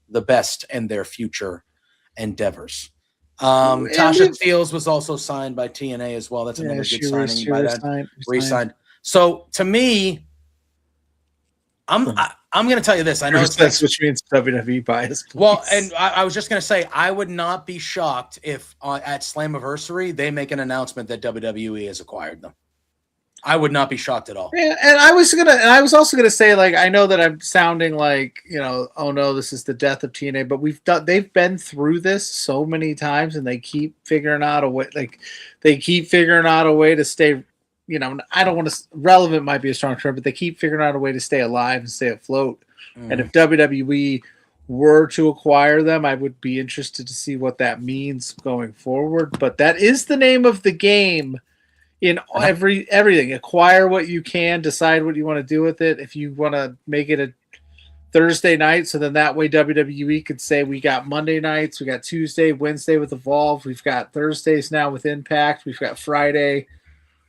the best in their future endeavors. Tasha Steeles was also signed by TNA as well. That's another good signing by that. Re-signed. So to me, I'm going to tell you this. I know that's which means WWE bias. Please. Well, and I was just going to say, I would not be shocked if at Slammiversary they make an announcement that WWE has acquired them. I would not be shocked at all. Yeah, and I was also gonna say, like, I know that I'm sounding like, oh no, this is the death of TNA, but they've been through this so many times, and they keep figuring out a way. Like, they keep figuring out a way to stay. I don't want to relevant might be a strong term, but they keep figuring out a way to stay alive and stay afloat. And if WWE were to acquire them, I would be interested to see what that means going forward. But that is the name of the game. In everything, acquire what you can, decide what you want to do with it. If you want to make it a Thursday night, so then that way WWE could say we got Monday nights, we got Tuesday, Wednesday with Evolve, we've got Thursdays now with Impact, we've got Friday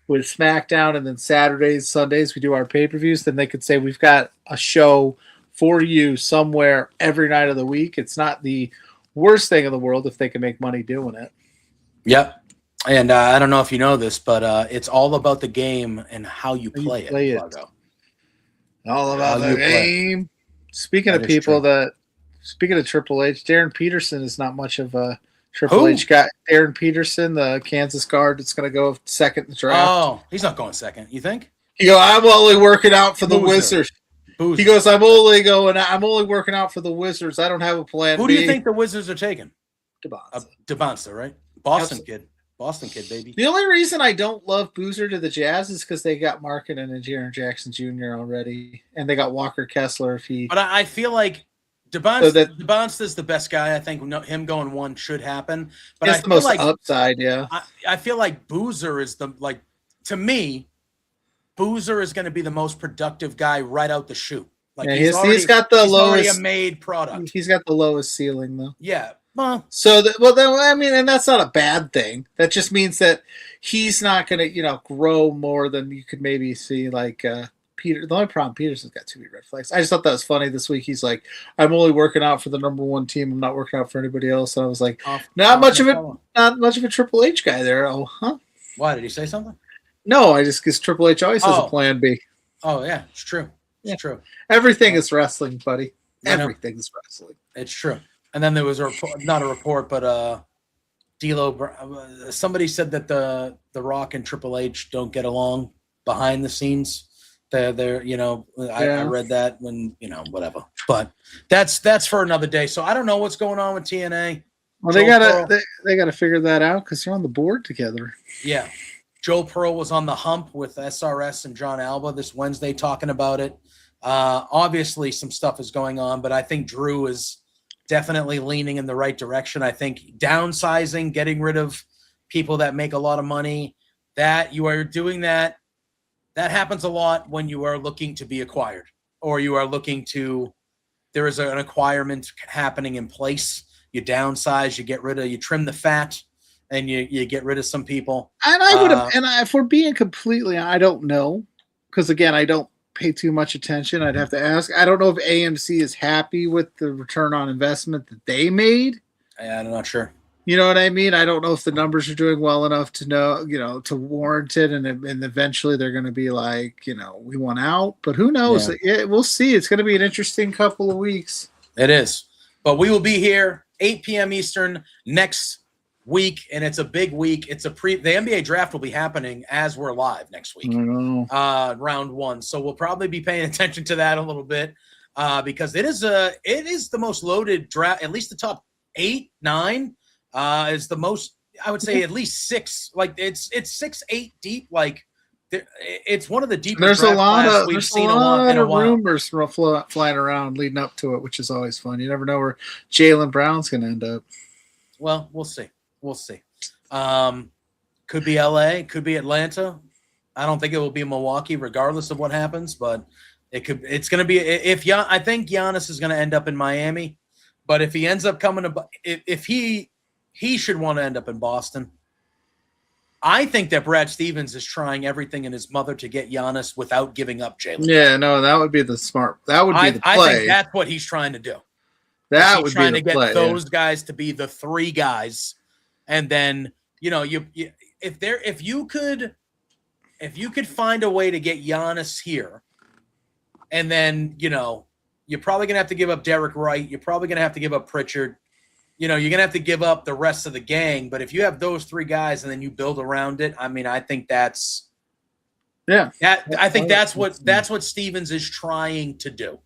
with SmackDown, and then Saturdays, Sundays we do our pay-per-views. Then they could say we've got a show for you somewhere every night of the week. It's not the worst thing in the world if they can make money doing it. Yep. And I don't know if you know this, but it's all about the game and how you play it. Pluggo. All about the game. Speaking of Triple H, Darren Peterson is not much of a Triple H guy. Darren Peterson, the Kansas guard that's going to go second in the draft. Oh, he's not going second. You think? I'm only working out for the Wizards. Boozer. He goes, I'm only working out for the Wizards. I don't have a plan. Who do you think the Wizards are taking? DeBonsta, right? Boston kid, baby. The only reason I don't love Boozer to the Jazz is because they got Markin and Jaren Jackson Jr. already, and they got Walker Kessler. But I feel like DeBonsta's the best guy. I think him going one should happen. But it's the most upside, yeah. I feel like Boozer is to me, Boozer is going to be the most productive guy right out the chute. Like he's got the lowest. Already a made product. He's got the lowest ceiling, though. Yeah. And that's not a bad thing. That just means that he's not going to, grow more than you could maybe see. Like Peter, the only problem, Peterson's got too many red flags. I just thought that was funny this week. He's like, "I'm only working out for the number one team. I'm not working out for anybody else." And I was like, not much of a Triple H guy there. Oh, huh? Why did he say something? No, I just because Triple H always has a plan B. Oh yeah, it's true. It's true. Everything is wrestling, buddy. Everything is wrestling. It's true. And then there was not a report, but D'Lo. Somebody said that the Rock and Triple H don't get along behind the scenes. I read that when whatever. But that's for another day. So I don't know what's going on with TNA. Well, they gotta figure that out because they're on the board together. Yeah, Joe Pearl was on the hump with SRS and John Alba this Wednesday talking about it. Obviously, some stuff is going on, but I think Drew is definitely leaning in the right direction. I think downsizing, getting rid of people that make a lot of money, that you are doing that happens a lot when you are looking to be acquired or you are looking to, there is an acquirement happening in place. You downsize, you trim the fat and you get rid of some people. And I would have, if we're being completely, I don't know. Because again, I don't pay too much attention. I'd have to ask. I don't know if AMC is happy with the return on investment that they made. I'm not sure. You know what I mean? I don't know if the numbers are doing well enough to know, to warrant it. And eventually they're going to be like, we want out. But who knows? Yeah. We'll see. It's going to be an interesting couple of weeks. It is. But we will be here 8 p.m. Eastern next week, and it's a big week. It's the NBA draft will be happening as we're live next week, round one. So we'll probably be paying attention to that a little bit because it is the most loaded draft. At least the top 8, 9 is the most. I would say at least 6. Like it's 6, 8 deep. Like it's one of the deepest. There's a lot of while. Rumors flying around leading up to it, which is always fun. You never know where Jaylen Brown's going to end up. Well, we'll see. We'll see. Could be LA, could be Atlanta. I don't think it will be Milwaukee, regardless of what happens. But it's going to be. I think Giannis is going to end up in Miami, but if he ends up coming to, if he should want to end up in Boston. I think that Brad Stevens is trying everything in his mother to get Giannis without giving up Jaylen. Yeah, no, that would be the smart. That would be the play. I think that's what he's trying to do. That would be the play. Trying to get those guys to be the 3 guys. And then, if you could find a way to get Giannis here, and then, you're probably going to have to give up Derek Wright. You're probably going to have to give up Pritchard. You're going to have to give up the rest of the gang. But if you have those 3 guys and then you build around it, I mean, I think that's Yeah. I think that's what Stevens is trying to do.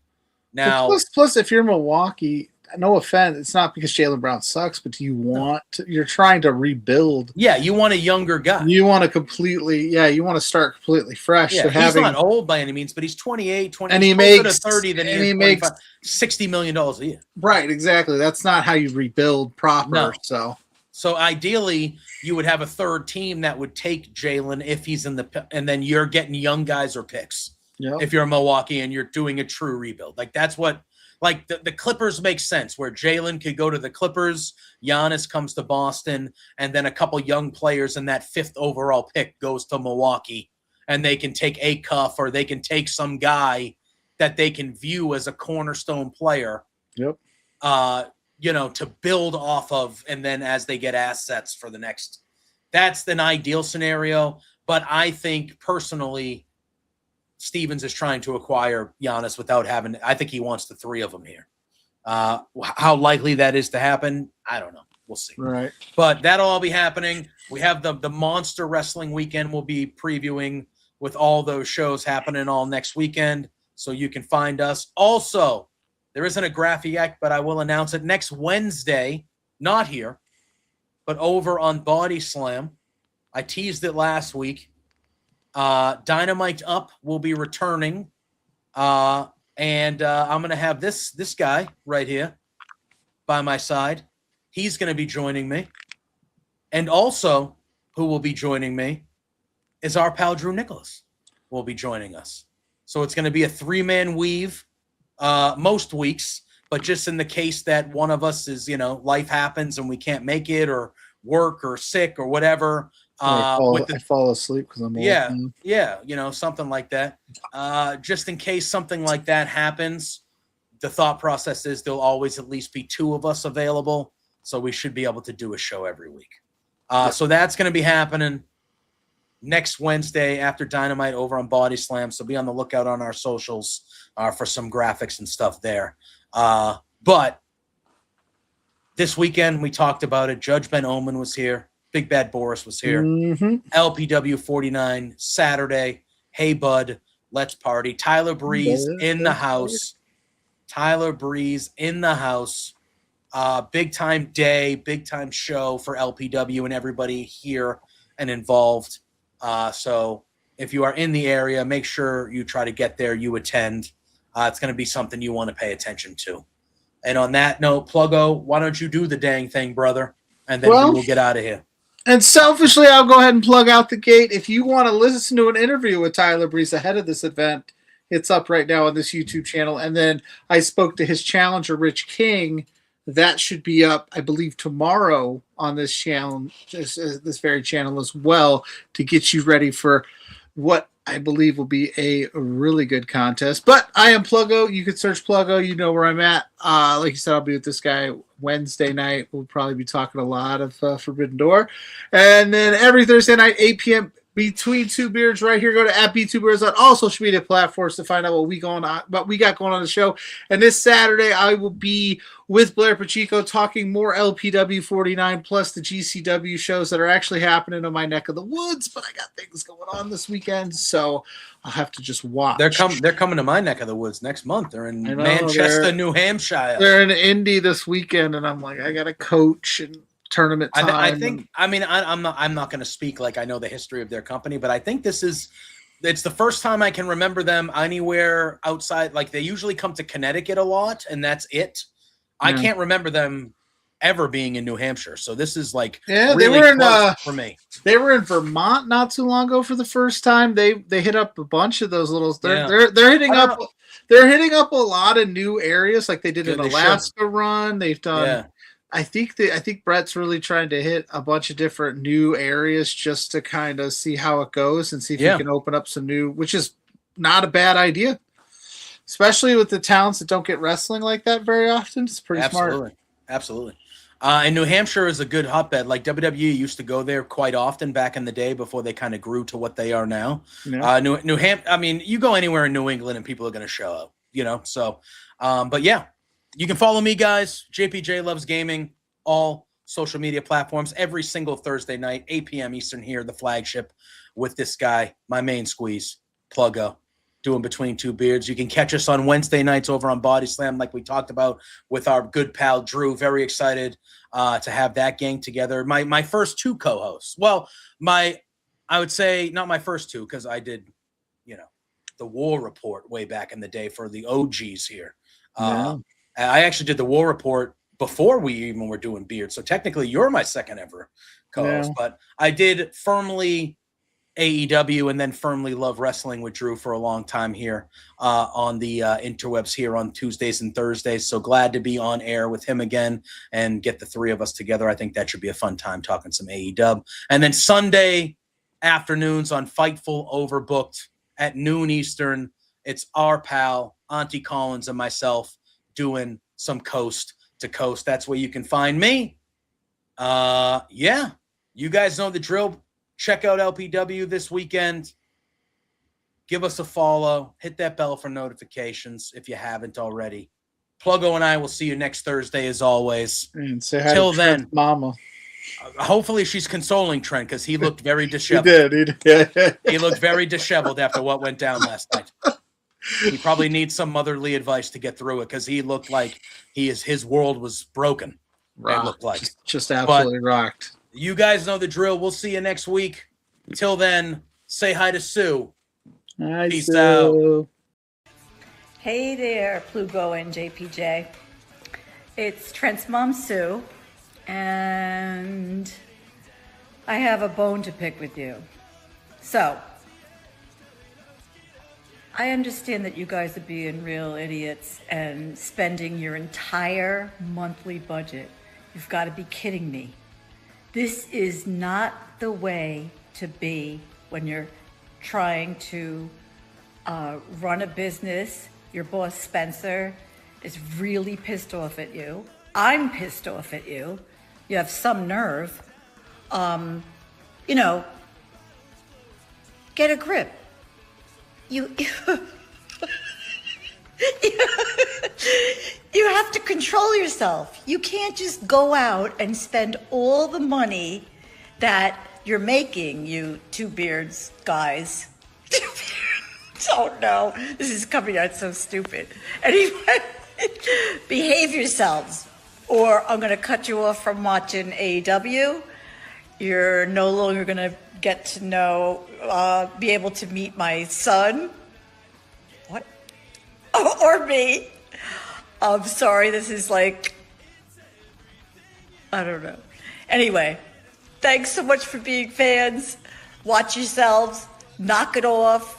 Now, plus, if you're Milwaukee, no offense, it's not because Jaylen Brown sucks, but you're trying to rebuild. Yeah, you want a younger guy. You want to start completely fresh. Yeah, so he's not old by any means, but he's 28, 20, and he makes 30 than he makes $60 million a year. Right, exactly. That's not how you rebuild proper. No. So ideally, you would have a third team that would take Jaylen if he's in and then you're getting young guys or picks. Yep. If you're Milwaukee and you're doing a true rebuild, like that's what. Like the Clippers make sense where Jaylen could go to the Clippers, Giannis comes to Boston, and then a couple young players in that 5th overall pick goes to Milwaukee, and they can take a cuff or they can take some guy that they can view as a cornerstone player. Yep. To build off of, and then as they get assets for the next. That's an ideal scenario, but I think personally Stevens is trying to acquire Giannis without having. I think he wants the 3 of them here. How likely that is to happen, I don't know. We'll see. Right. But that'll all be happening. We have the Monster Wrestling Weekend we'll be previewing with all those shows happening all next weekend. So you can find us. Also, there isn't a graphic yet, but I will announce it next Wednesday. Not here, but over on Body Slam. I teased it last week. Dynamite Up will be returning, and I'm going to have this guy right here by my side. He's going to be joining me, and also who will be joining me is our pal Drew Nicholas will be joining us. So it's going to be a 3-man weave most weeks, but just in the case that one of us is, life happens and we can't make it or work or sick or whatever. I fall asleep because I'm old. Yeah, something like that. Just in case something like that happens, the thought process is there'll always at least be 2 of us available, so we should be able to do a show every week. So that's going to be happening next Wednesday after Dynamite over on Body Slam, so be on the lookout on our socials for some graphics and stuff there. But this weekend, we talked about it. Judge Ben Oomen was here. Big Bad Boris was here. Mm-hmm. LPW 49 Saturday. Hey, bud, let's party. Tyler Breeze in the house. Tyler Breeze in the house. Big time day, big time show for LPW and everybody here and involved. So if you are in the area, make sure you try to get there, you attend. It's going to be something you want to pay attention to. And on that note, Pluggo, why don't you do the dang thing, brother? And then we will get out of here. And selfishly, I'll go ahead and plug out the gate. If you want to listen to an interview with Tyler Breeze ahead of this event, it's up right now on this YouTube channel. And then I spoke to his challenger, Rich King. That should be up, I believe, tomorrow on this channel, this very channel as well, to get you ready for what I believe will be a really good contest. But I am Pluggo. You can search Pluggo. You know where I'm at. Like you said, I'll be with this guy Wednesday night. We'll probably be talking a lot of Forbidden Door. And then every Thursday night, 8 p.m., Between Two Beards right here. Go to @B2Beards on all social media platforms to find out what we got going on the show. And this Saturday, I will be with Blair Pacheco talking more LPW 49 plus the GCW shows that are actually happening in my neck of the woods. But I got things going on this weekend, so I'll have to just watch. They're coming to my neck of the woods next month. They're in Manchester, New Hampshire. They're in Indy this weekend, and I'm like, I got to coach and tournament time. I'm not going to speak like I know the history of their company, but I think it's the first time I can remember them anywhere outside. Like they usually come to Connecticut a lot, and that's it. I can't remember them ever being in New Hampshire. So this is like they were in for me. They were in Vermont not too long ago for the first time. They hit up a bunch of those little. They're hitting up. They're hitting up a lot of new areas, like they did an Alaska run. They've done. Yeah. I think Brett's really trying to hit a bunch of different new areas just to kind of see how it goes and see if he can open up some new, which is not a bad idea, especially with the towns that don't get wrestling like that very often. It's pretty smart. Absolutely. And New Hampshire is a good hotbed. Like WWE used to go there quite often back in the day before they kind of grew to what they are now. Yeah. New Hampshire. I mean, you go anywhere in New England and people are going to show up. So, but yeah. You can follow me, guys. JPJ Loves Gaming, all social media platforms every single Thursday night, 8 p.m. Eastern here, the flagship with this guy, my main squeeze, Pluggo, doing Between Two Beards. You can catch us on Wednesday nights over on Body Slam, like we talked about with our good pal Drew. Very excited to have that gang together. My first two co-hosts. Well, I would say not my first two, because I did, the War Report way back in the day for the OGs here. I actually did the War Report before we even were doing beards. So technically you're my second ever co-host, but I did firmly AEW and then firmly Love Wrestling with Drew for a long time here on the interwebs here on Tuesdays and Thursdays. So glad to be on air with him again and get the three of us together. I think that should be a fun time talking some AEW. And then Sunday afternoons on Fightful Overbooked at noon Eastern, it's our pal Auntie Collins and myself doing some coast to coast. That's where you can find me. You guys know the drill. Check out LPW this weekend. Give us a follow. Hit that bell for notifications if you haven't already. Pluggo and I will see you next Thursday as always. And say hi Till to then, Trent's mama. Hopefully she's consoling Trent because he looked very disheveled. He did. He looked very disheveled after what went down last night. He probably needs some motherly advice to get through it because he looked like his world was broken. Rocked. It looked like just absolutely rocked. You guys know the drill. We'll see you next week. Till then, say hi to Sue. Hi, Peace Sue. out. Hey there, Pluggo and JPJ. It's Trent's mom, Sue, and I have a bone to pick with you. So, I understand that you guys are being real idiots and spending your entire monthly budget. You've got to be kidding me. This is not the way to be when you're trying to run a business. Your boss, Spencer, is really pissed off at you. I'm pissed off at you. You have some nerve. Get a grip. You have to control yourself. You can't just go out and spend all the money that you're making, you two beards guys. Oh no, this is coming out so stupid. Anyway, behave yourselves or I'm going to cut you off from watching AEW. You're no longer going to get to know, be able to meet my son. What? Or me. I'm sorry, this is like, I don't know. Anyway, thanks so much for being fans. Watch yourselves. Knock it off.